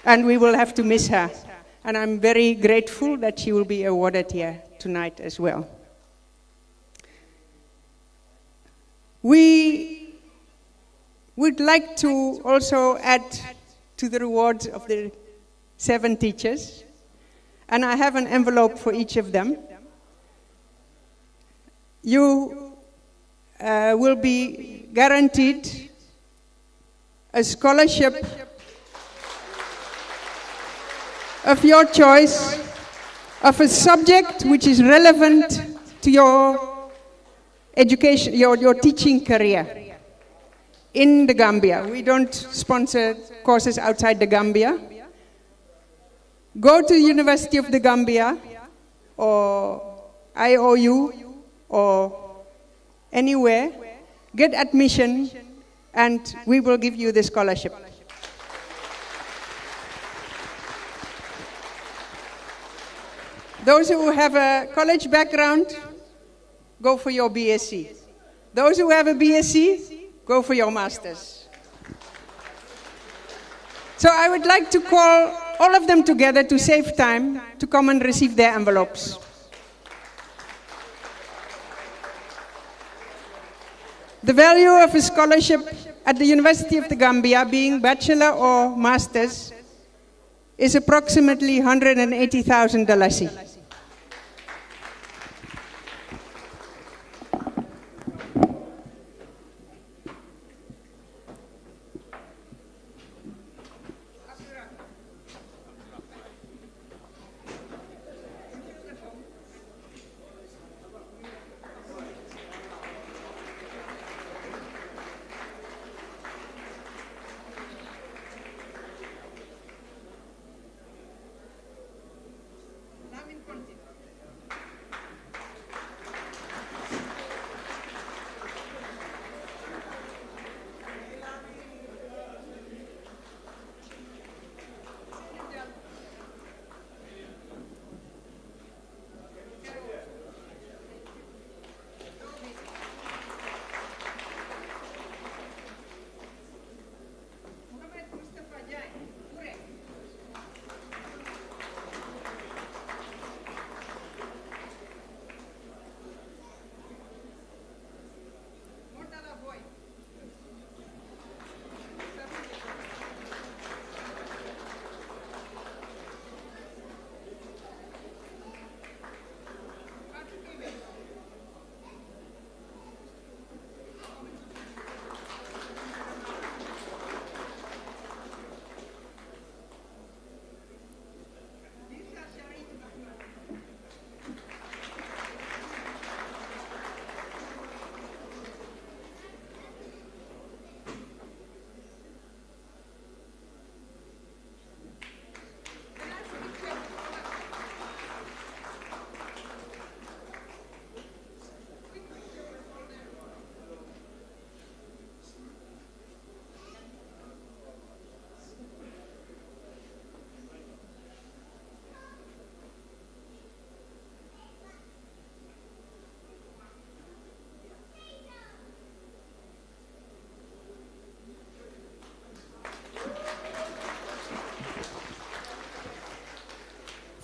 And we will have to miss her. And I'm very grateful that she will be awarded here tonight as well. We would like to also add to the rewards of the 7 teachers. And I have an envelope for each of them. You will be guaranteed a scholarship of your choice, of a subject which is relevant to your education, your teaching career in the Gambia. We don't sponsor courses outside the Gambia. Go to University of the Gambia or IOU or anywhere, get admission, and we will give you the scholarship. Those who have a college background, go for your BSc. Those who have a BSc, go for your master's. So I would like to call all of them together to save time to come and receive their envelopes. The value of a scholarship at the University of the Gambia, being bachelor or master's, is approximately $180,000.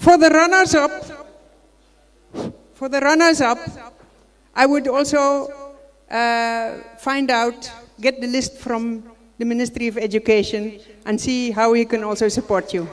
For the runners-up, I would also get the list from the Ministry of Education and see how we can also support you.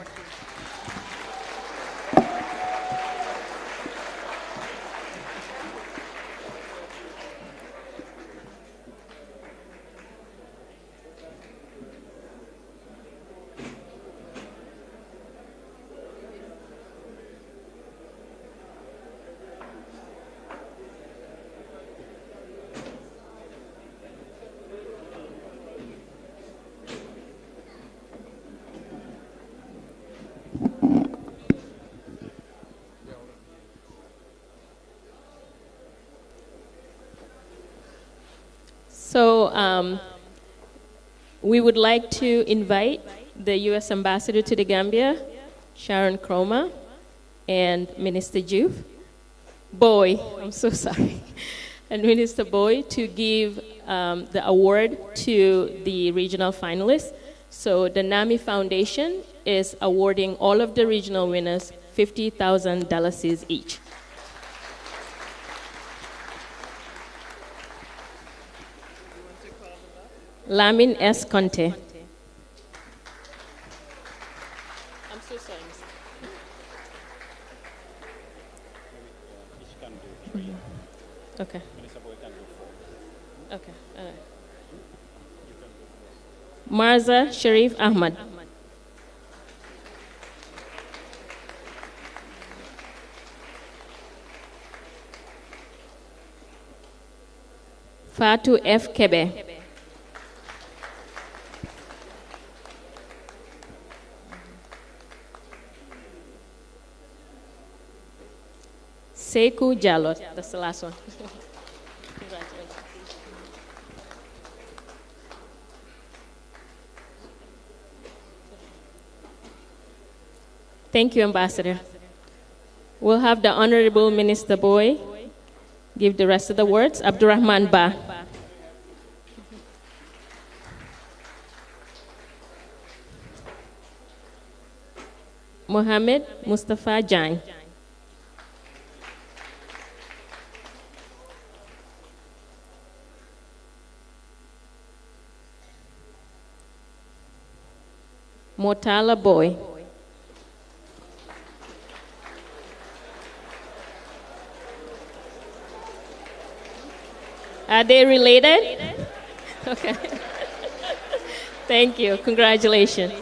So we would like to invite the U.S. Ambassador to the Gambia, Sharon Chroma, and Minister Boy, I'm so sorry, and Minister Boy to give the award to the regional finalists. So the NAMI Foundation is awarding all of the regional winners $50,000 each. Lamin S. Conte. I'm so sorry, Mr. Okay. Okay, all right. Marza Sharif Ahmad. Fatu F. Kebe. Sekou Jalot, that's the last one. Congratulations. Thank you, Ambassador. We'll have the Honorable Minister Boy give the rest of the words. Abdurrahman Ba. Mohammed Mustafa Jain. Mortala Boy. Are they related? Okay. Thank you. Congratulations.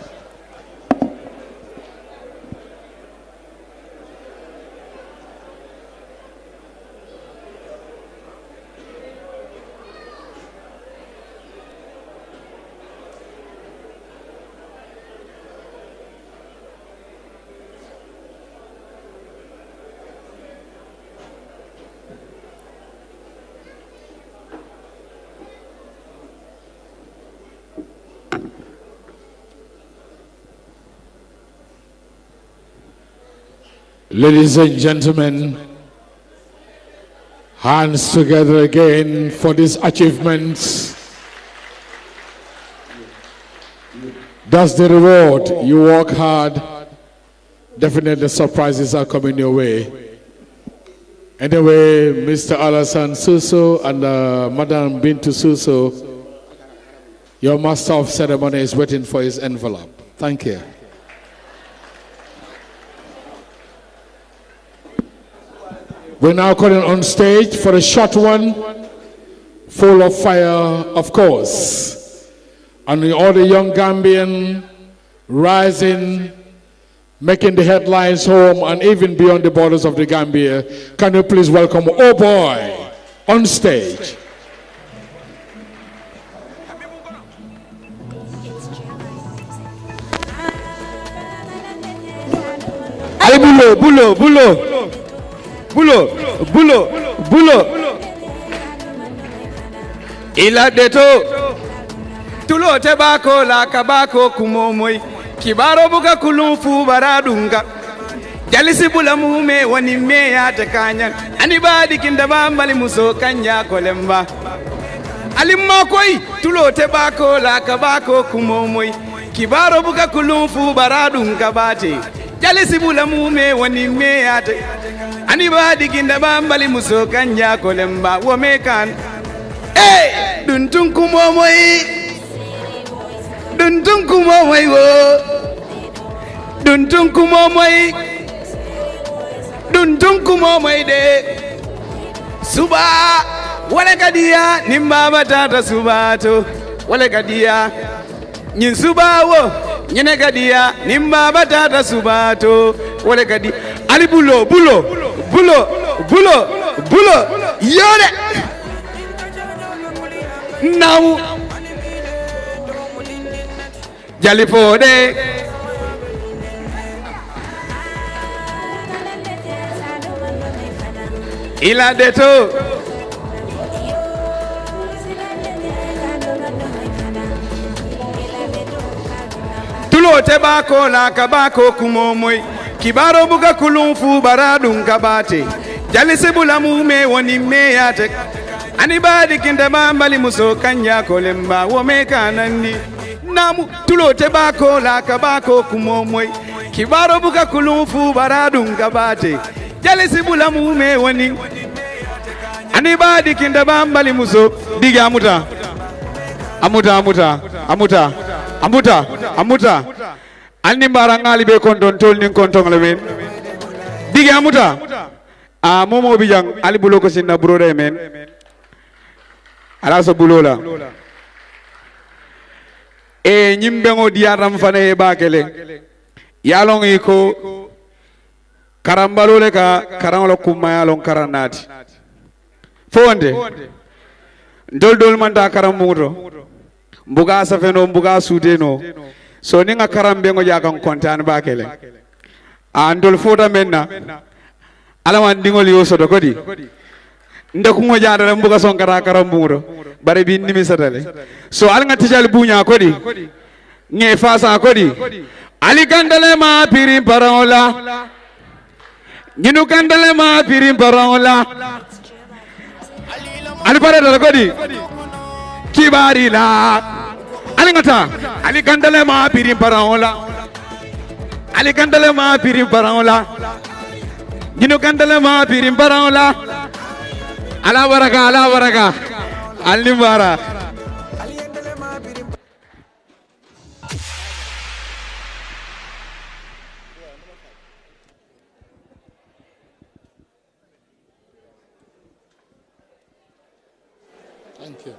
Ladies and gentlemen, hands together again for these achievements. That's the reward. You work hard, definitely surprises are coming your way. Anyway, Mr. Alassane Suso and Madam Bintu Suso, your master of ceremony is waiting for his envelope. Thank you. We're now calling on stage for a short one, full of fire, of course. And all the young Gambian rising, making the headlines home and even beyond the borders of the Gambia. Can you please welcome Oh Boy on stage? Ay bulo, bulo, bulo. Bulo, bulo, bulo. Ila deto. Tulo tebako la kabako kumomoy. Kibaro buka kulumfu baradunga. Jalisi bula mume wani meya tekanya. Anibadi kindaba mbali muso kanya kolemba. Alimma koi tulo tebako la kabako kumomoy. Kibaro buka kulumfu baradunga bate. jalisi bula mume woni me ate anibadi kinda bambali muso kanja kolemba wo me kan dun tun kumo moy wo dun tun kumo moy de suba wala kadia nimba batata subato wala kadia nyin subawo nyene kadia nimba batata subato wala kadia ali bulo yore now jalifode ila deto tulo tebako la kabako kumomoy kibaro buga kulunfu baradun kabate jalise bula mume woni me yate anibadi kinda bambali muso kanya kolemba wo me kanani namu tulo tebako la kabako kumomoy kibaro buga kulunfu baradun kabate jalise bula mume woni anibadi kinda bambali muso diga amuta anni barangali be konton tolni konton lemen dige amuta momo bijang ali bulo ko sinna brode men ala so bulola nyimbe ngo diaram fane bakele yalong iko karambalole ka karangolo kumayalong karanati fonde dol manda karamudo mbuga safeno mbuga sudeno so ninga karambe ngo jakan kontan bakele andol fota menna ala wan dingol yo sodo kodi nda ko ngo jaadara mbuga son kara karambudo bare bi nimi satale so al nga tijal bunya kodi nge fasa kodi ali kandale ma pirim parola nyinu kandale ma pirim parola ali pare dal kodi kibari la alingata ali kandale ma pirim paraola nyinu kandale ma pirim paraola ala baraka alimbara Thank you.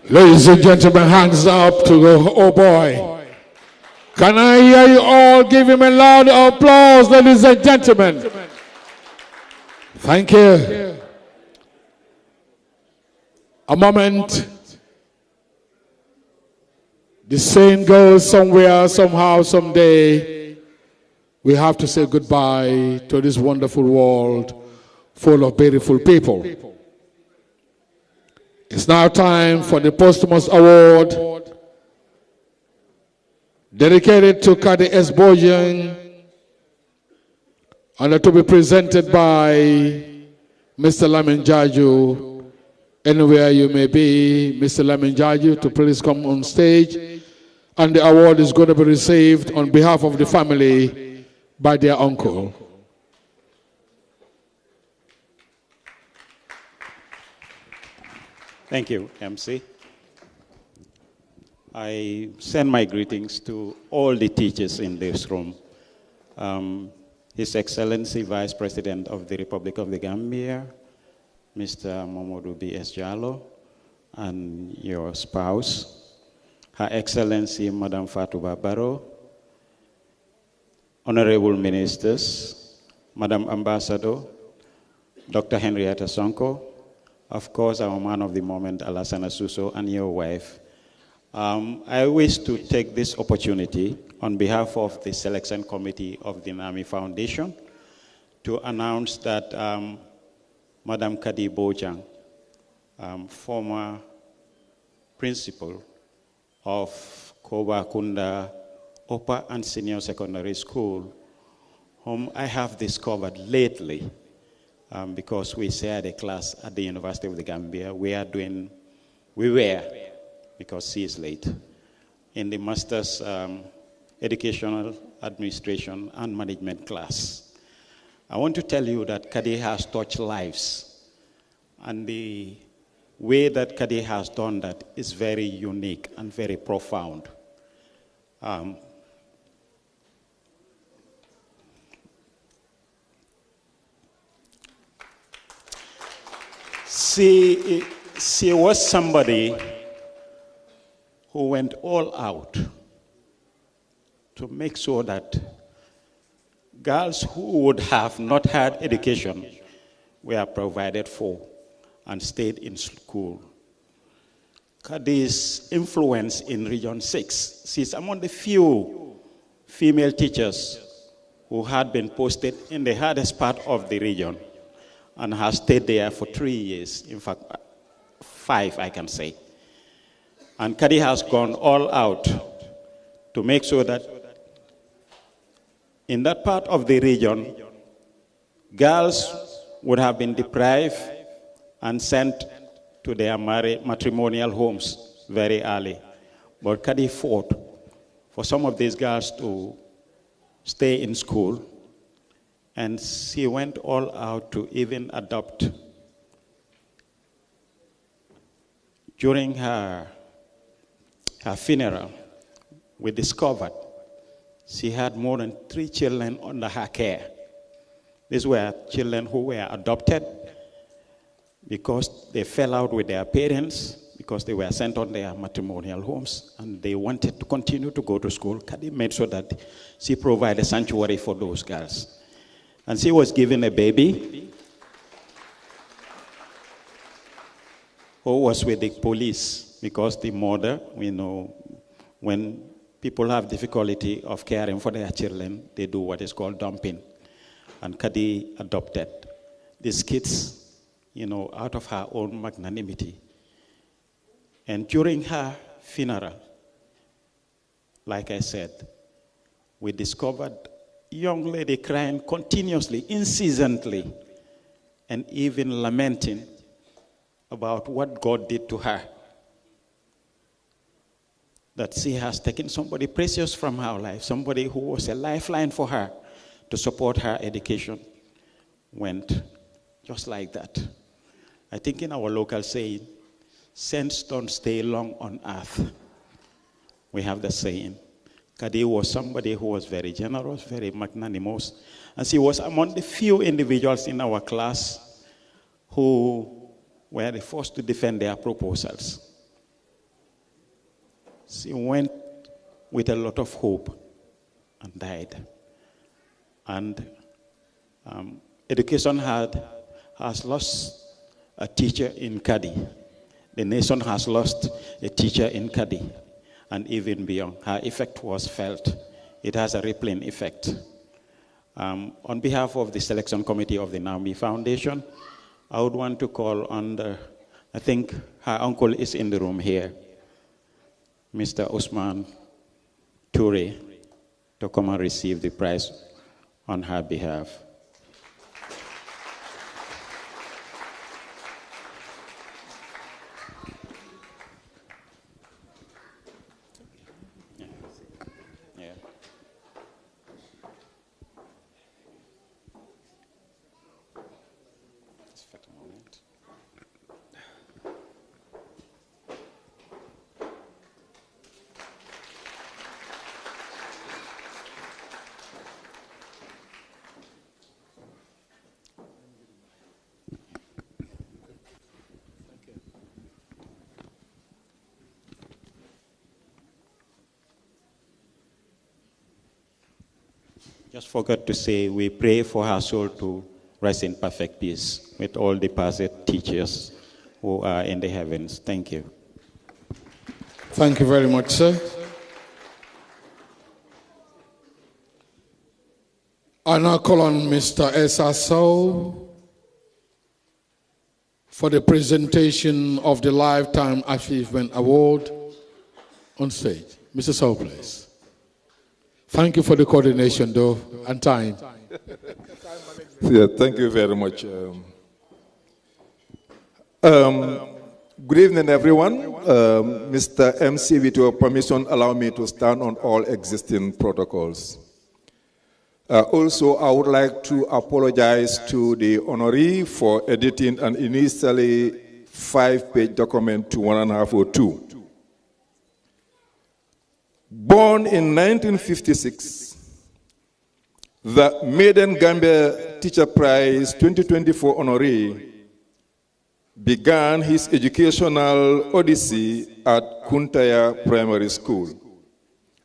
Ladies and gentlemen, hands up to the oh boy. Can I hear you all give him a loud applause, ladies and gentlemen? Thank you. A moment. The saying goes somewhere, somehow, someday, we have to say goodbye to this wonderful world full of beautiful people. It's now time for the posthumous award dedicated to Kadi S. Bojan and to be presented by Mr. Lamin Jaju. Anywhere you may be, Mr. Lamin Jaju, to please come on stage. And the award is going to be received on behalf of the family by their uncle. Thank you, MC. I send my greetings to all the teachers in this room. His Excellency Vice President of the Republic of the Gambia, Mr. Momodu B.S. Jallo, and your spouse, Her Excellency Madam Fatou Baro, Honorable Ministers, Madam Ambassador, Dr. Henrietta Sonko, of course, our man of the moment, Alassana Suso, and your wife. I wish to take this opportunity on behalf of the selection committee of the NAMI Foundation to announce that Madam Kadi Bojang, former principal of Koba Kunda Upper and Senior Secondary School, whom I have discovered lately because we shared a class at the University of the Gambia. We were because she is late, in the Master's Educational Administration and Management class. I want to tell you that Kadi has touched lives, and the way that Kadi has done that is very unique and very profound. She was somebody who went all out to make sure that girls who would have not had education were provided for and stayed in school. Kadi's influence in Region 6, she's among the few female teachers who had been posted in the hardest part of the region and has stayed there for 3 years, in fact, 5, I can say. And Kadi has gone all out to make sure that in that part of the region, girls would have been deprived and sent to their matrimonial homes very early. But Kadi fought for some of these girls to stay in school, and she went all out to even adopt. During her funeral, we discovered she had more than 3 children under her care. These were children who were adopted because they fell out with their parents, because they were sent on their matrimonial homes, and they wanted to continue to go to school. Kadi made sure that she provided sanctuary for those girls. And she was given a baby who was with the police, because the mother, we know, when people have difficulty of caring for their children, they do what is called dumping. And Kadi adopted these kids, out of her own magnanimity. And during her funeral, like I said, we discovered a young lady crying continuously, incessantly, and even lamenting about what God did to her. That she has taken somebody precious from her life, somebody who was a lifeline for her to support her education, went just like that. I think in our local saying, saints don't stay long on earth. We have the saying. Kadi was somebody who was very generous, very magnanimous, and she was among the few individuals in our class who were the first to defend their proposals. She went with a lot of hope and died. And education has lost a teacher in Kadi. The nation has lost a teacher in Kadi, and even beyond. Her effect was felt. It has a rippling effect. On behalf of the selection committee of the NAMI Foundation, I would want to call on I think her uncle is in the room here, Mr. Usman Toure, to come and receive the prize on her behalf. Just forgot to say, we pray for her soul to rest in perfect peace with all the past teachers who are in the heavens. Thank you. Thank you very much, sir. I now call on Mr. Esa Sow for the presentation of the Lifetime Achievement Award on stage. Mr. Sow, please. Thank you for the coordination, though, and time. Yeah, thank you very much. Good evening, everyone. Mr. MC, with your permission, allow me to stand on all existing protocols. Also, I would like to apologize to the honoree for editing an initially 5-page document to 1.5 or 2. Born in 1956, the Maiden Gambia Teacher Prize 2024 honoree began his educational odyssey at Kuntaya Primary School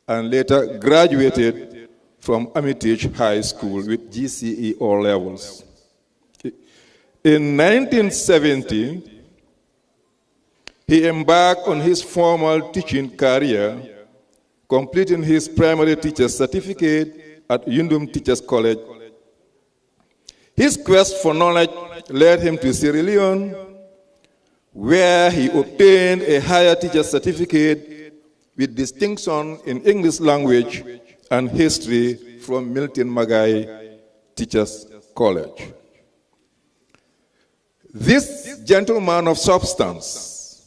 and later graduated from Armitage High School with GCE all levels. In 1970, he embarked on his formal teaching career, completing his primary teacher's certificate at Yundum Teachers College. His quest for knowledge led him to Sierra Leone, where he obtained a higher teacher's certificate with distinction in English language and history from Milton Magai Teachers College. This gentleman of substance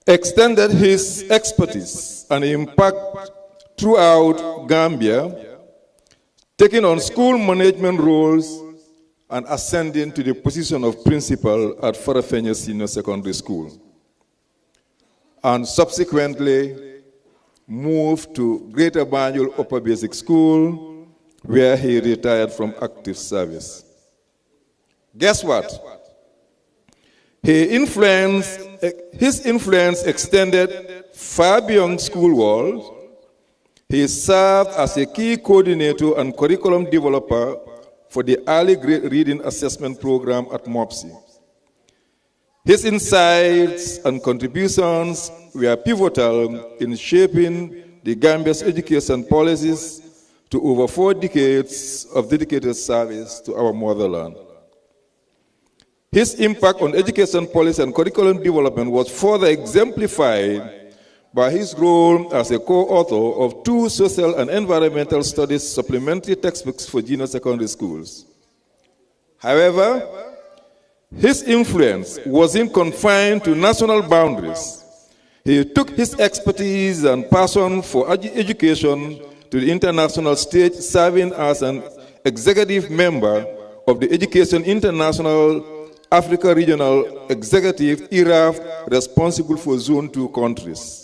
extended his expertise and impact throughout Gambia, taking on school management roles and ascending to the position of principal at Farafenye Senior Secondary School, and subsequently moved to Greater Banjul Upper Basic School, where he retired from active service. Guess what? His influence extended far beyond school walls. He served as a key coordinator and curriculum developer for the early grade reading assessment program at MOPSI. His insights and contributions were pivotal in shaping the Gambia's education policies to over 4 decades of dedicated service to our motherland. His impact on education policy and curriculum development was further exemplified by his role as a co-author of 2 social and environmental studies supplementary textbooks for junior secondary schools. However, his influence wasn't confined to national boundaries. He took his expertise and passion for education to the international stage, serving as an executive member of the Education International Africa Regional Executive, ERAF, responsible for Zone 2 countries.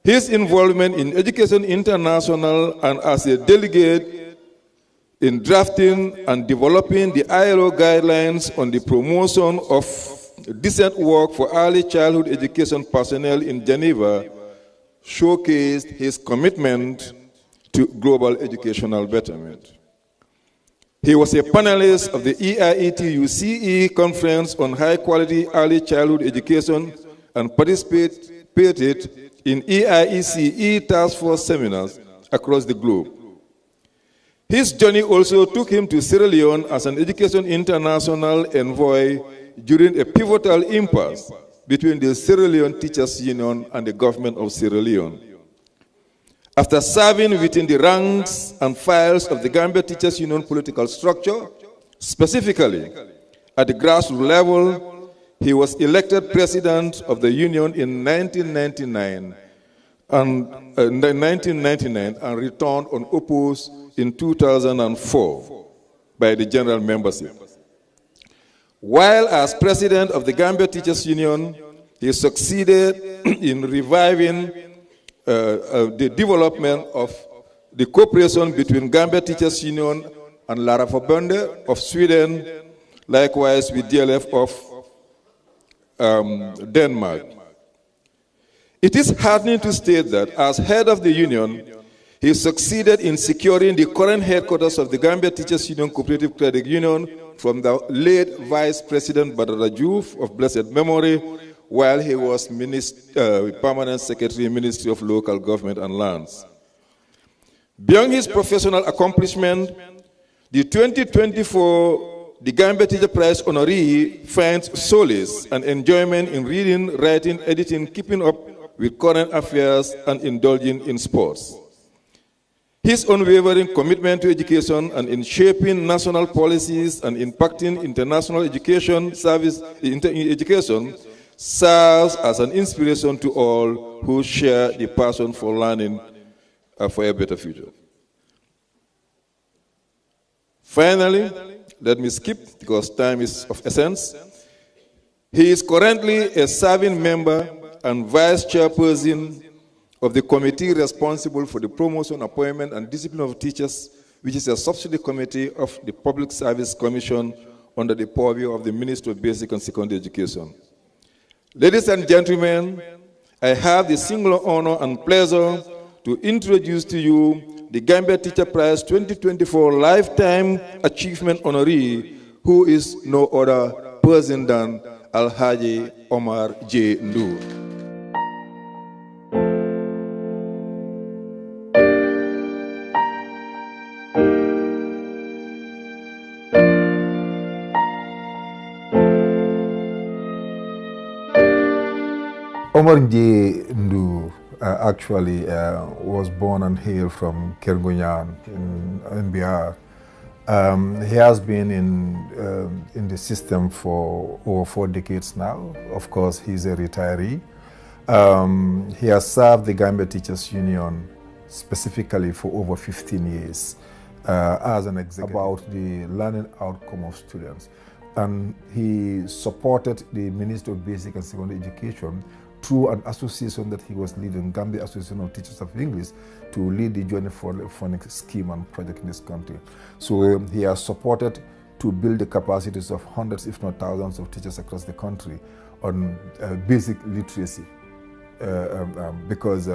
His involvement in Education International and as a delegate in drafting and developing the ILO guidelines on the promotion of decent work for early childhood education personnel in Geneva showcased his commitment to global educational betterment. He was a panelist of the EIETU-CE Conference on High-Quality Early Childhood Education and participated in EIECE task force seminars across the globe. His journey also took him to Sierra Leone as an Education International envoy during a pivotal impasse between the Sierra Leone Teachers Union and the government of Sierra Leone. After serving within the ranks and files of the Gambia Teachers Union political structure, specifically at the grassroots level, he was elected president of the union in 1999 and returned unopposed in 2004 by the general membership. While as president of the Gambia Teachers Union, he succeeded in reviving the development of the cooperation between Gambia Teachers Union and Lärarförbundet of Sweden, likewise with DLF of Denmark. It is heartening to state that as head of the union, he succeeded in securing the current headquarters of the Gambia Teachers Union Cooperative Credit Union from the late Vice President Badara Diouf of blessed memory, while he was Permanent Secretary, Ministry of Local Government and Lands. Beyond his professional accomplishment, the 2024 the Gambia Teacher Prize honoree finds solace and enjoyment in reading, writing, editing, keeping up with current affairs, and indulging in sports. His unwavering commitment to education and in shaping national policies and impacting international education education serves as an inspiration to all who share the passion for learning for a better future. Finally, let me skip because time is of essence. He is currently a serving member and vice chairperson of the committee responsible for the promotion, appointment, and discipline of teachers, which is a subsidiary committee of the Public Service Commission under the purview of the Ministry of Basic and Secondary Education. Ladies and gentlemen, I have the singular honor and pleasure to introduce to you the Gambia Teacher Prize 2024 Lifetime Achievement Honoree, who is no other person than Alhaji Omar J. Ndu. Omar J. Ndu actually was born and hailed from Kergunyan in Bihar. He has been in the system for over 4 decades now. Of course, he's a retiree. He has served the Gambia Teachers Union specifically for over 15 years as an executive about the learning outcome of students. And he supported the Ministry of Basic and Secondary Education through an association that he was leading, Gambia Association of Teachers of English, to lead the Journey for Phonics scheme and project in this country. So he has supported to build the capacities of hundreds, if not thousands, of teachers across the country on basic literacy, because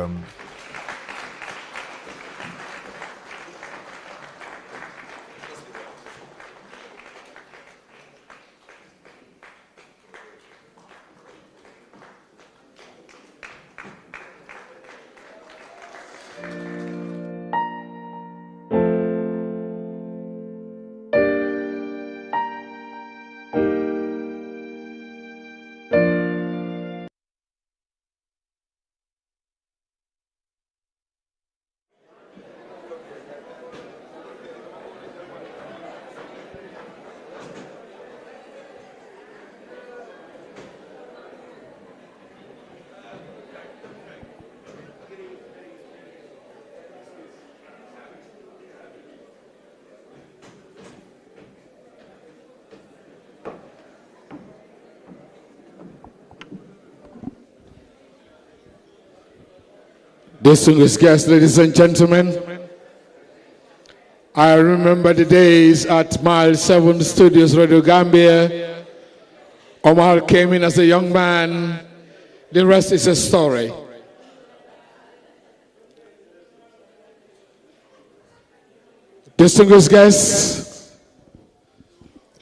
Distinguished guests, ladies and gentlemen, I remember the days at Mile 7 Studios, Radio Gambia. Omar came in as a young man. The rest is a story. Distinguished guests,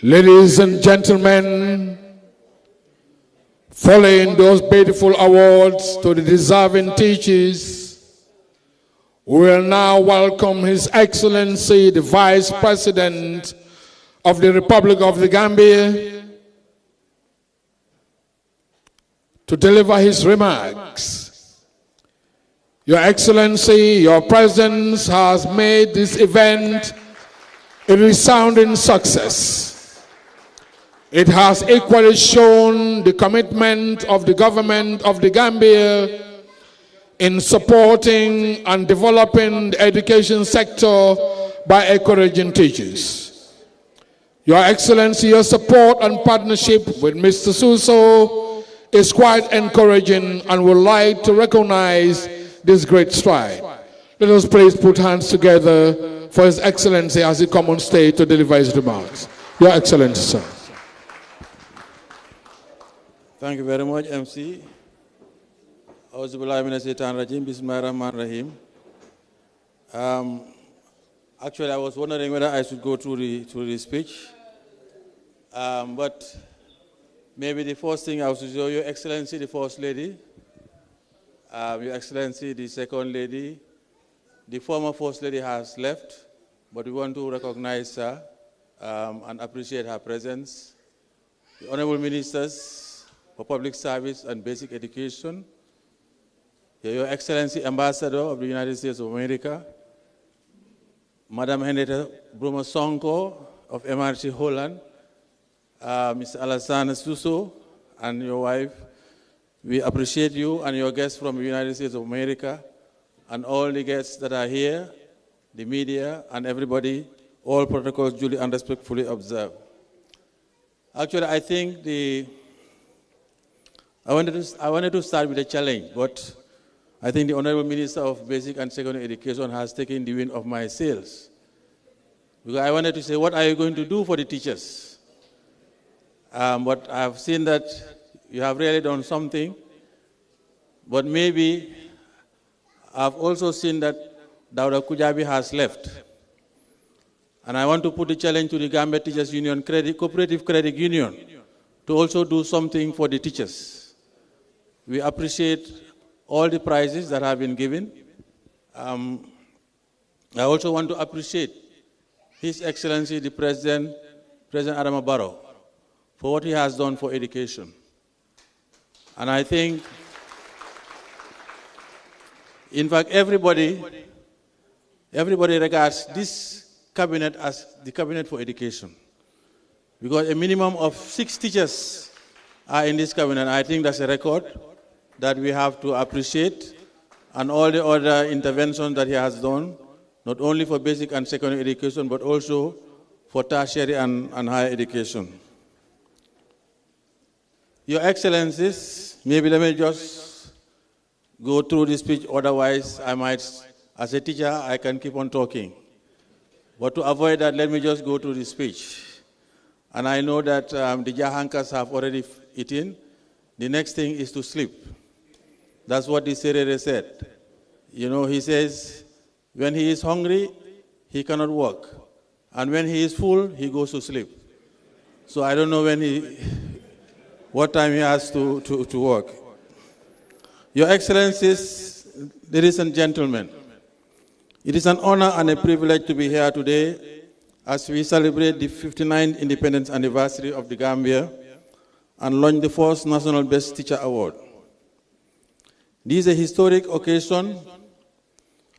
ladies and gentlemen, following those beautiful awards to the deserving teachers, we will now welcome His Excellency, the Vice President of the Republic of the Gambia, to deliver his remarks. Your Excellency, your presence has made this event a resounding success. It has equally shown the commitment of the government of the Gambia in supporting and developing the education sector by encouraging teachers. Your Excellency, your support and partnership with Mr. Suso is quite encouraging, and would like to recognize this great stride. Let us please put hands together for His Excellency as he comes on stage to deliver his remarks. Your Excellency, sir. Thank you very much, MC. Actually, I was wondering whether I should go through the speech, but maybe the first thing I should show Your Excellency, the First Lady, Your Excellency, the Second Lady. The former First Lady has left, but we want to recognize her and appreciate her presence. The Honorable Ministers for Public Service and Basic Education, Your Excellency, Ambassador of the United States of America, Madam Henrietta Sonko of MRC Holland, Mr. Alassane Suso, and your wife. We appreciate you and your guests from the United States of America, and all the guests that are here, the media, and everybody, all protocols duly and respectfully observed. Actually, I think I wanted to start with a challenge, but I think the Honorable Minister of Basic and Secondary Education has taken the wind of my sails. Because I wanted to say, what are you going to do for the teachers? But I've seen that you have really done something, but maybe I've also seen that Dawda Kujabi has left. And I want to put the challenge to the Gambia Teachers Union, Cooperative Credit Union, to also do something for the teachers. We appreciate all the prizes that have been given. I also want to appreciate His Excellency, the President Adama Barrow, for what he has done for education. And I think, in fact, everybody regards this cabinet as the cabinet for education. Because a minimum of 6 teachers are in this cabinet. I think that's a record that we have to appreciate, and all the other interventions that he has done, not only for basic and secondary education, but also for tertiary and higher education. Your Excellencies, maybe let me just go through the speech, otherwise I might, as a teacher, I can keep on talking. But to avoid that, let me just go through the speech. And I know that the Jahankas have already eaten. The next thing is to sleep. That's what the Serere said. You know, he says, when he is hungry, he cannot work. And when he is full, he goes to sleep. So I don't know what time he has to work. Your Excellencies, ladies and gentlemen, it is an honor and a privilege to be here today as we celebrate the 59th independence anniversary of the Gambia and launch the first National Best Teacher Award. This is a historic occasion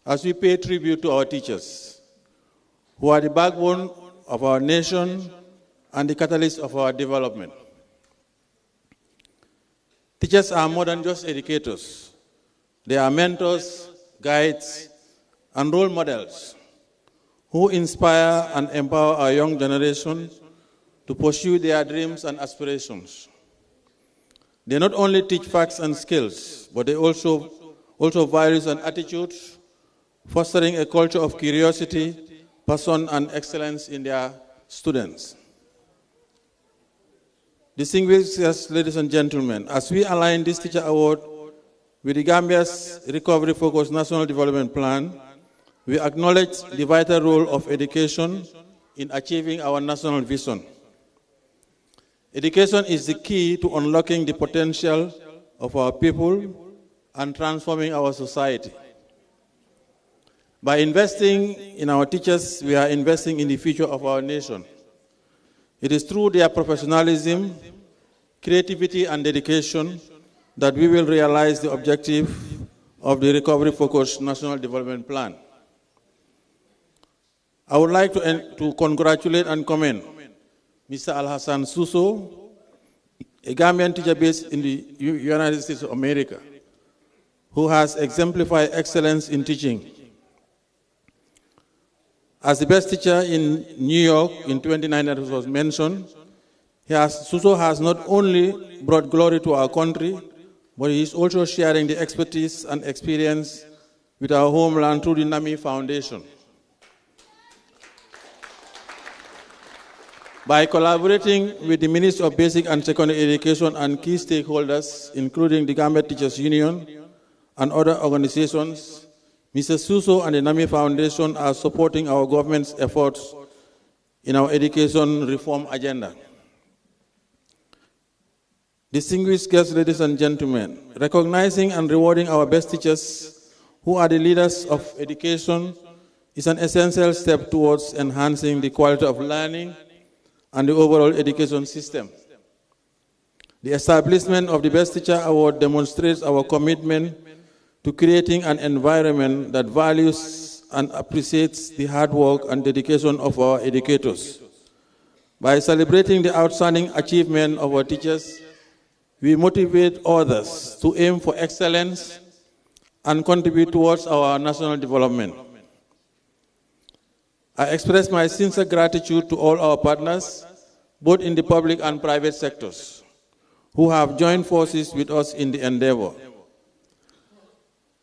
as we pay tribute to our teachers, who are the backbone of our nation and the catalyst of our development. Teachers are more than just educators. They are mentors, guides, and role models who inspire and empower our young generation to pursue their dreams and aspirations. They not only teach facts and skills, but they also values and attitudes, fostering a culture of curiosity, passion, and excellence in their students. Distinguished guests, ladies and gentlemen, as we align this teacher award with the Gambia's recovery-focused national development plan, we acknowledge the vital role of education in achieving our national vision. Education is the key to unlocking the potential of our people and transforming our society. By investing in our teachers, we are investing in the future of our nation. It is through their professionalism, creativity, and dedication that we will realize the objective of the recovery-focused national development plan. I would like to congratulate and commend Mr. Alassane Suso, a Gambian teacher based in the United States of America, who has exemplified excellence in teaching. As the best teacher in New York in 2019, as was mentioned, Suso has not only brought glory to our country, but he is also sharing the expertise and experience with our homeland through the NAMI Foundation. By collaborating with the Ministry of Basic and Secondary Education and key stakeholders, including the Gambia Teachers Union and other organizations, Mr. Suso and the NAMI Foundation are supporting our government's efforts in our education reform agenda. Distinguished guests, ladies and gentlemen, recognizing and rewarding our best teachers who are the leaders of education is an essential step towards enhancing the quality of learning and the overall education system. The establishment of the Best Teacher Award demonstrates our commitment to creating an environment that values and appreciates the hard work and dedication of our educators. By celebrating the outstanding achievement of our teachers, we motivate others to aim for excellence and contribute towards our national development. I express my sincere gratitude to all our partners, both in the public and private sectors, who have joined forces with us in the endeavor.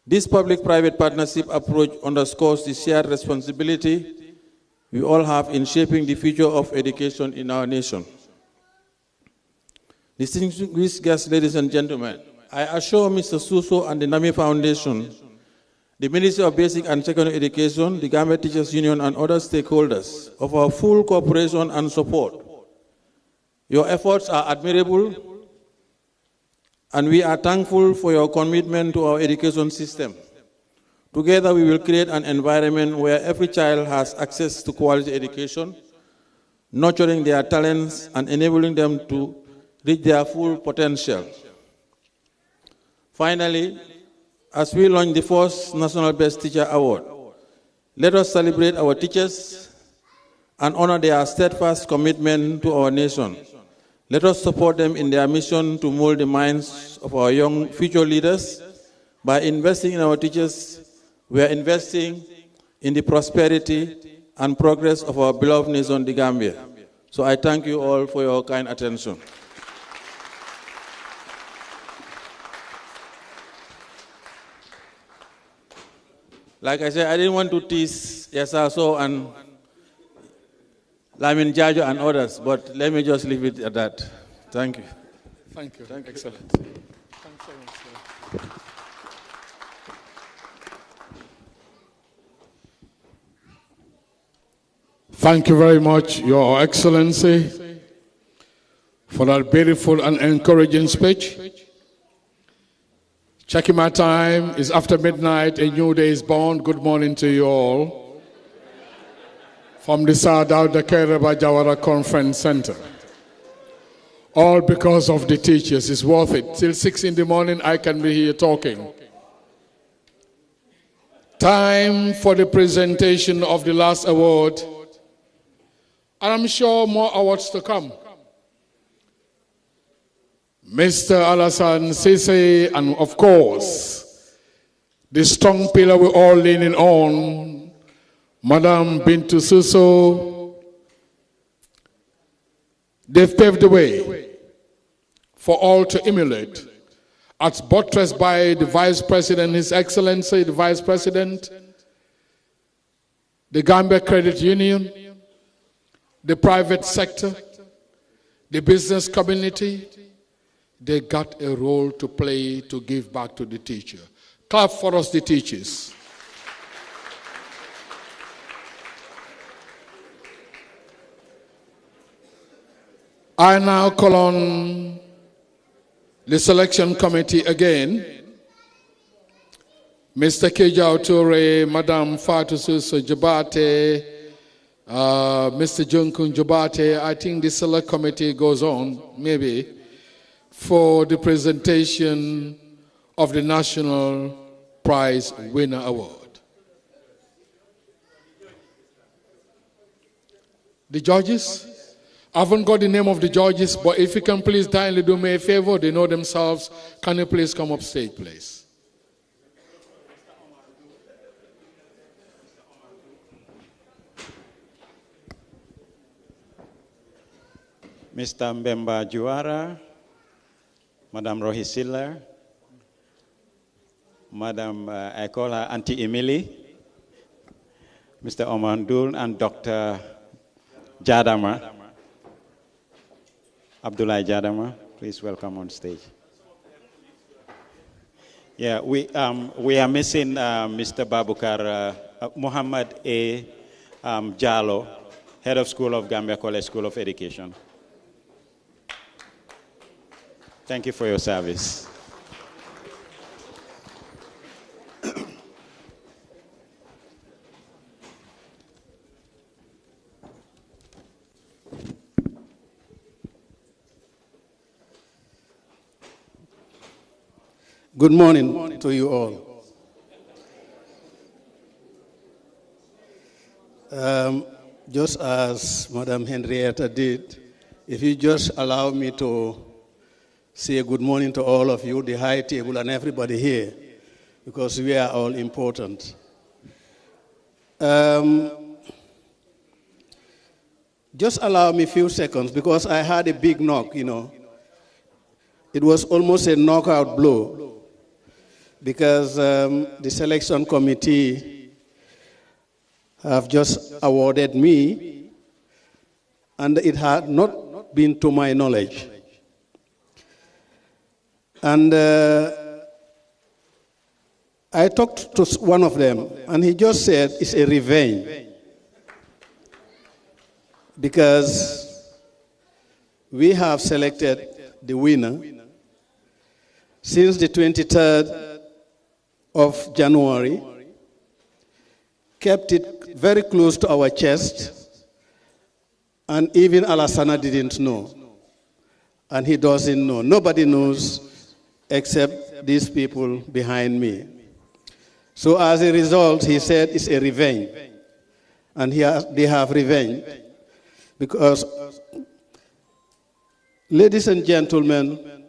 This public-private partnership approach underscores the shared responsibility we all have in shaping the future of education in our nation. Distinguished guests, ladies and gentlemen, I assure Mr. Suso and the NAMI Foundation, the Ministry of Basic and Secondary Education, the Gambia Teachers Union, and other stakeholders of our full cooperation and support. Your efforts are admirable, and we are thankful for your commitment to our education system. Together, we will create an environment where every child has access to quality education, nurturing their talents and enabling them to reach their full potential. Finally, as we launch the first National Best Teacher Award, let us celebrate our teachers and honor their steadfast commitment to our nation. Let us support them in their mission to mold the minds of our young future leaders. By investing in our teachers, we are investing in the prosperity and progress of our beloved nation, the Gambia. So I thank you all for your kind attention. Like I said, I didn't want to tease Yasaso and Lamin Jajo and others, but let me just leave it at that. Thank you. Thank you. Excellent. Thanks so much, sir. Thank you very much, Your Excellency, for that beautiful and encouraging speech. Checking my time, it's after midnight, a new day is born. Good morning to you all. From the Sadao Dakereba Jawara Conference Center. All because of the teachers, it's worth it. Till 6 in the morning, I can be here talking. Time for the presentation of the last award. And I'm sure more awards to come. Mr. Alassane Sise, and of course, the strong pillar we're all leaning on, Madam Bintu Suso. They've paved the way for all to emulate, as buttressed by the Vice President, His Excellency, the Vice President, the Gambia Credit Union, the private sector, the business community. They got a role to play to give back to the teacher. Clap for us, the teachers. I now call on the selection committee again. Mr. Kejao Toure, Madam Fatou Suso Jabate, Mr. Junkun Jabate. I think the select committee goes on, maybe, for the presentation of the National Prize Winner Award. The judges? I haven't got the name of the judges, but if you can please kindly do me a favor, they know themselves. Can you please come up stage, please? Mr. Mbemba Juara, Madam Rohi Siller, Madam, I call her Auntie Emily, Mr. Omandul, and Dr. Jadama, Abdullah Jadama, please welcome on stage. Yeah, we are missing Mr. Babukar Muhammad A. Jallo, Head of School of Gambia College School of Education. Thank you for your service. Good morning to you all. Just as Madam Henrietta did, if you just allow me to say good morning to all of you, the high table and everybody here, because we are all important. Just allow me a few seconds, because I had a big knock, you know. It was almost a knockout blow, because the selection committee have just awarded me, and it had not been to my knowledge. And I talked to one of them, and he just said it's a revenge, because we have selected the winner since the 23rd of January, kept it very close to our chest, and even Alassana didn't know, and he doesn't know. Nobody knows except these people behind me. So as a result, he said it's a revenge, and they have revenge, because, ladies and gentlemen,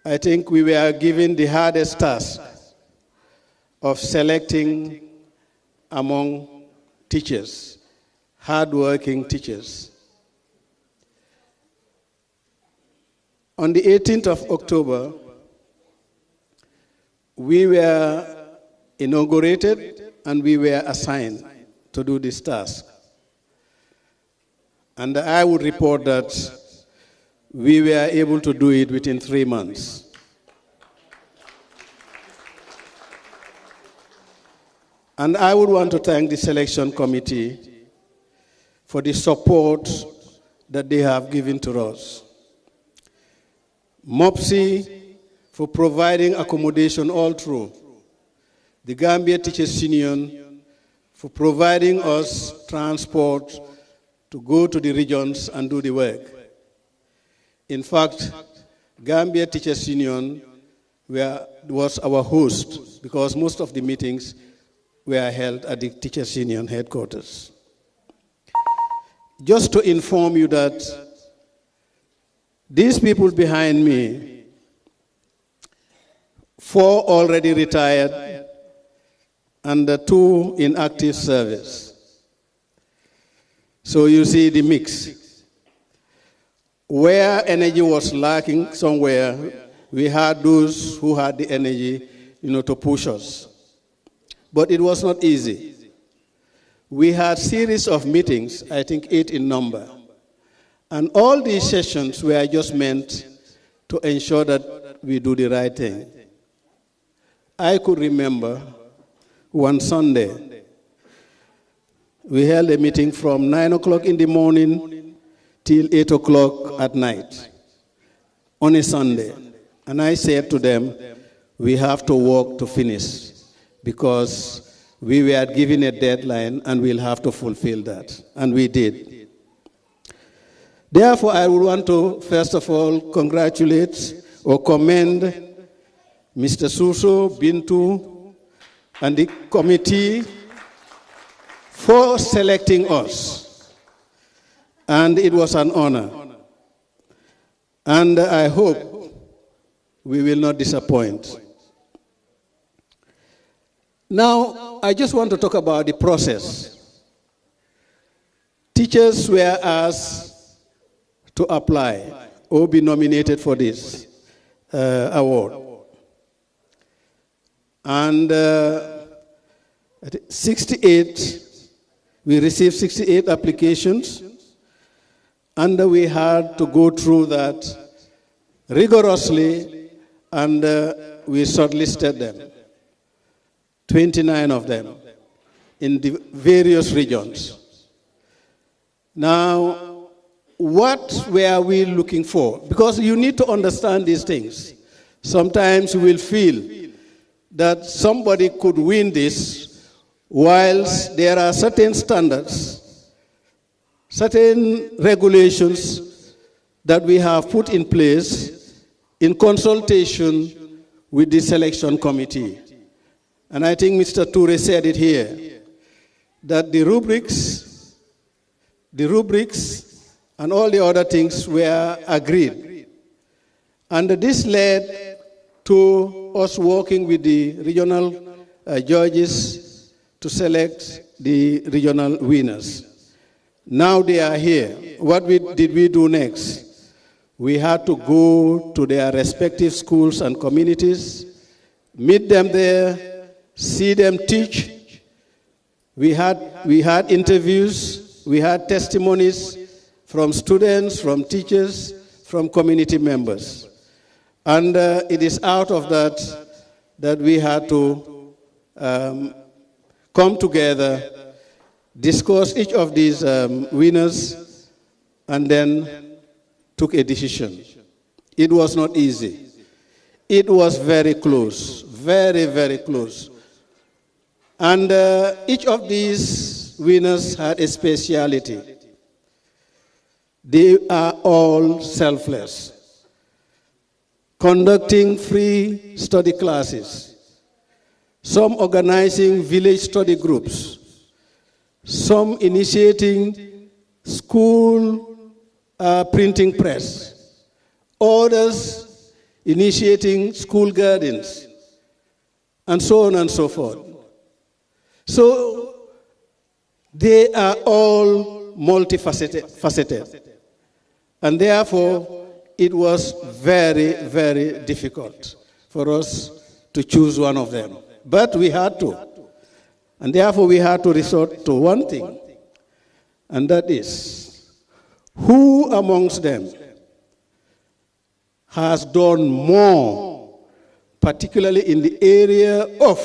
I think we were given the hardest task of selecting among teachers, hardworking teachers. On the 18th of October, we were inaugurated and we were assigned to do this task. And I would report that we were able to do it within 3 months. And I would want to thank the selection committee for the support that they have given to us. MOPSI for providing accommodation all through. The Gambia Teachers Union for providing us transport to go to the regions and do the work. In fact, Gambia Teachers Union was our host, because most of the meetings were held at the Teachers Union headquarters. Just to inform you that these people behind me, 4 already retired and 2 in active service. So you see the mix. Where energy was lacking somewhere, we had those who had the energy, to push us. But it was not easy. We had series of meetings, I think 8 in number. And all these sessions were just meant to ensure that we do the right thing. I could remember one Sunday, we held a meeting from 9 o'clock in the morning till 8 o'clock at night on a Sunday. And I said to them, we have to work to finish, because we were given a deadline and we'll have to fulfill that. And we did. Therefore, I would want to, first of all, congratulate or commend Mr. Suso, Bintu, and the committee for selecting us. And it was an honor. And I hope we will not disappoint. Now, I just want to talk about the process. Teachers were asked to apply or be nominated for this award. And we received 68 applications, and we had to go through that rigorously, and we shortlisted them, 29 of them, in the various regions. Now, what were we looking for? Because you need to understand these things. Sometimes you will feel that somebody could win this, whilst there are certain standards, certain regulations that we have put in place in consultation with the selection committee. And I think Mr. Toure said it here. that the rubrics and all the other things were agreed. And this led to us working with the regional judges to select the regional winners. Now they are here. What did we do next? We had to go to their respective schools and communities, meet them there, see them teach. We had interviews, we had testimonies from students, from teachers, from community members. And it is out of that we had to come together, discuss each of these winners, and then took a decision. It was not easy. It was very close, very, very close. And each of these winners had a speciality. They are all selfless, conducting free study classes, some organizing village study groups, some initiating school printing press, others initiating school gardens, and so on and so forth. So they are all multifaceted. And therefore, it was very, very difficult for us to choose one of them. But we had to. And therefore, we had to resort to one thing, and that is, who amongst them has done more, particularly in the area of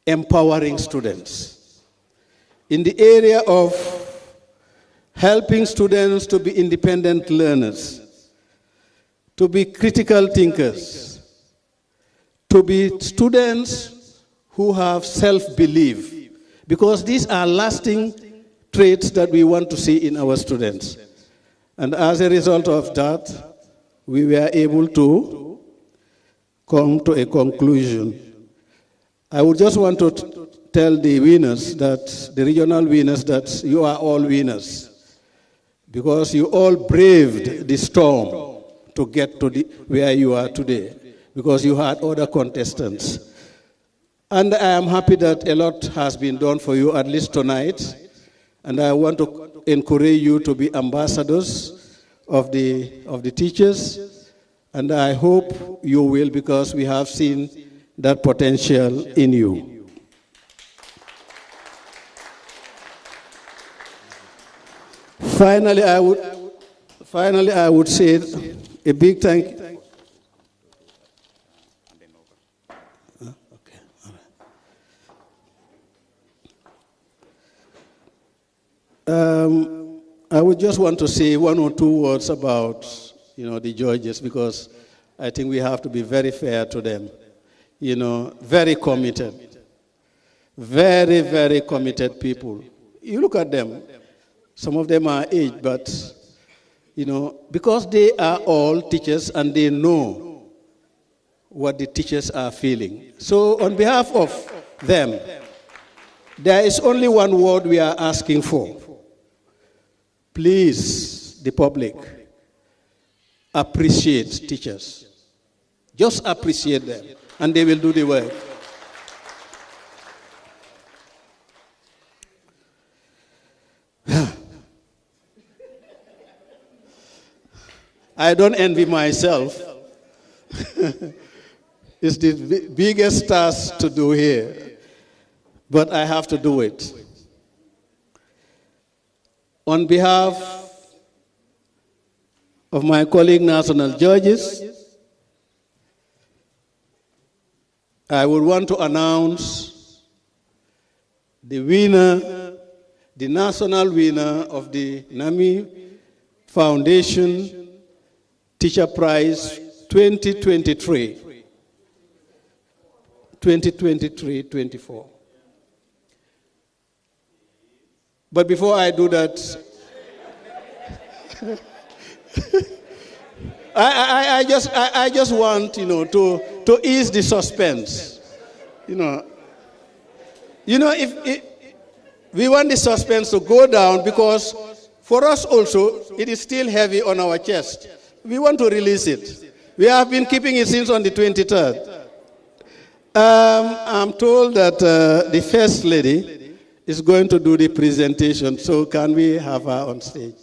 empowering students, in the area of helping students to be independent learners, to be critical thinkers, to be students who have self-belief, because these are lasting traits that we want to see in our students. And as a result of that, we were able to come to a conclusion. I would just want to tell the winners, that the regional winners, that you are all winners, because you all braved the storm to get to where you are today, because you had other contestants. And I am happy that a lot has been done for you, at least tonight. And I want to encourage you to be ambassadors of the teachers. And I hope you will, because we have seen that potential in you. Finally, I would say a big thank you. I would just want to say one or two words about, the judges, because I think we have to be very fair to them. Very committed. Very, very committed people. You look at them. Some of them are aged, but, because they are all teachers and they know what the teachers are feeling. So on behalf of them, there is only one word we are asking for. Please, the public, appreciate teachers. Just appreciate them, and they will do the work. I don't envy myself. It's the biggest task to do here, but I have to do it. On behalf of my colleague national judges, I would want to announce the winner, the national winner of the NAMI Foundation Teacher Prize 2023. 2023-24. But before I do that, I just want, to ease the suspense. You know, if we want the suspense to go down, because for us also, it is still heavy on our chest. We want to release it. We have been keeping it since on the 23rd. I'm told that the First Lady is going to do the presentation, so can we have her on stage?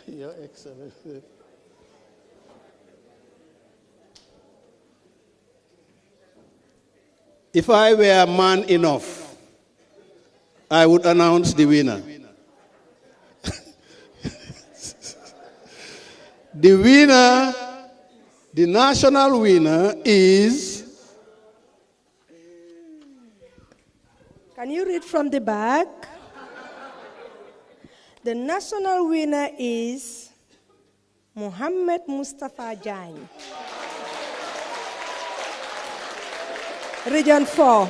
Your Excellency. If I were man enough, I would announce the winner. The winner, the national winner is... Can you read from the back? The national winner is Mohammed Mustafa Jain. Region 4.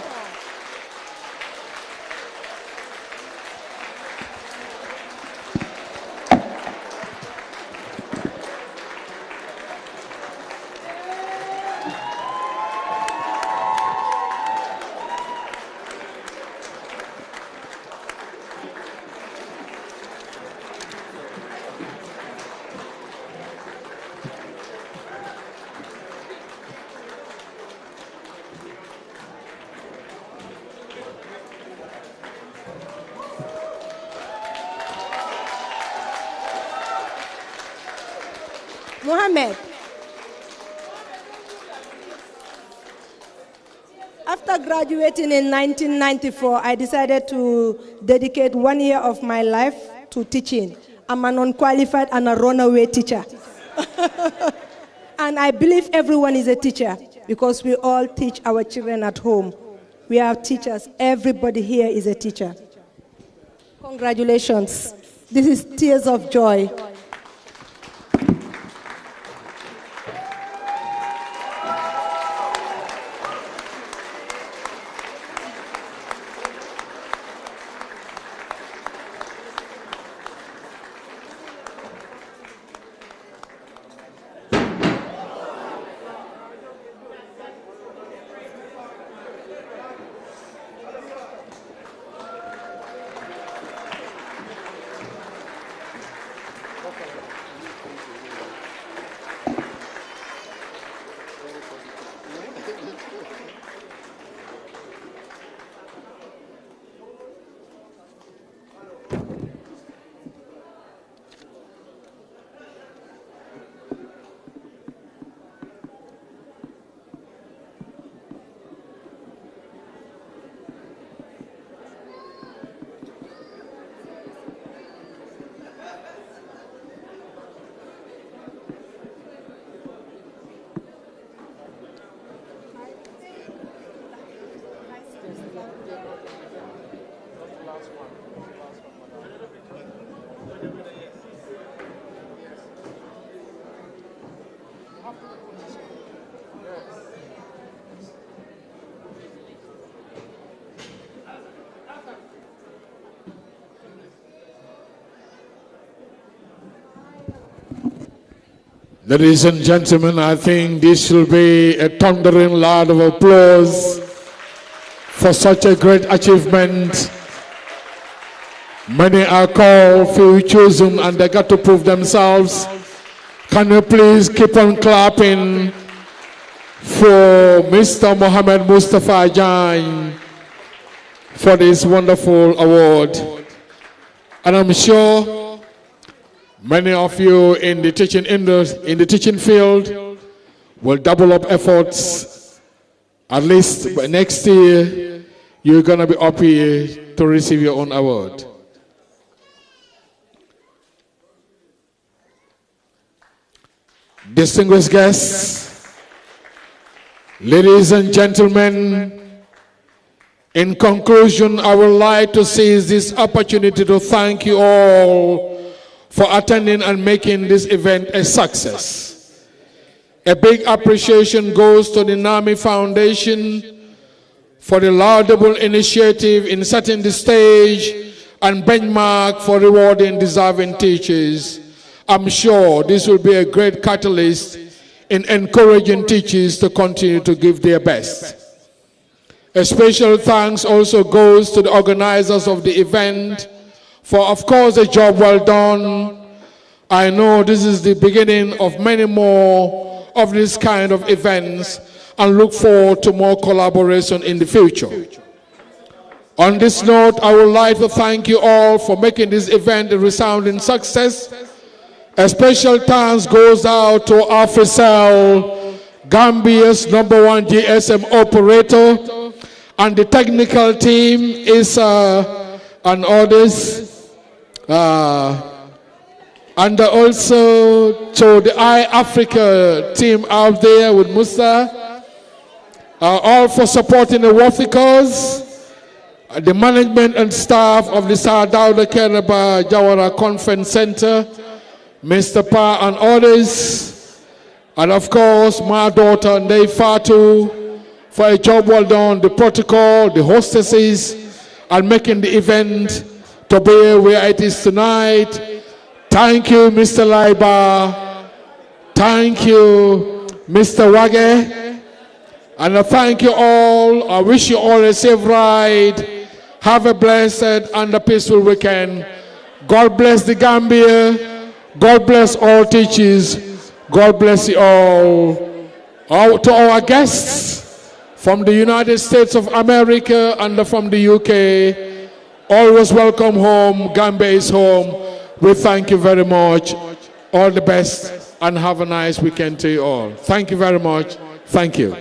Mohammed, after graduating in 1994, I decided to dedicate 1 year of my life to teaching. I'm an unqualified and a runaway teacher. And I believe everyone is a teacher because we all teach our children at home. We are teachers. Everybody here is a teacher. Congratulations. This is tears of joy. Ladies and gentlemen, I think this will be a thundering loud of applause for such a great achievement. Many are called, few chosen, and they got to prove themselves. Can you please keep on clapping for Mr. Mohammed Mustafa Jain for this wonderful award? And I'm sure many of you in the teaching field will double up efforts. At least by next year, you're going to be up here to receive your own award. Distinguished guests, ladies and gentlemen, in conclusion, I would like to seize this opportunity to thank you all for attending and making this event a success. A big appreciation goes to the NAMI Foundation for the laudable initiative in setting the stage and benchmark for rewarding deserving teachers. I'm sure this will be a great catalyst in encouraging teachers to continue to give their best. A special thanks also goes to the organizers of the event for, of course, a job well done. I know this is the beginning of many more of this kind of events and look forward to more collaboration in the future. On this note, I would like to thank you all for making this event a resounding success. A special thanks goes out to Africell, Gambia's #1 GSM operator, and the technical team is and others, and also to the Eyeafrica team out there with Musa, all for supporting the worthy cause. The management and staff of the Sadauda Keraba Jawara Conference Center, Mr. Pa and others, and of course my daughter Ndei Fatu for a job well done, the protocol, the hostesses, and making the event to be where it is tonight. Thank you, Mr. Laiba. Thank you, Mr. Wage. And I thank you all. I wish you all a safe ride. Have a blessed and a peaceful weekend. God bless the Gambia. God bless all teachers. God bless you all. To our guests from the United States of America and from the UK, always welcome home. Gambia is home. We thank you very much. All the best and have a nice weekend to you all. Thank you very much. Thank you.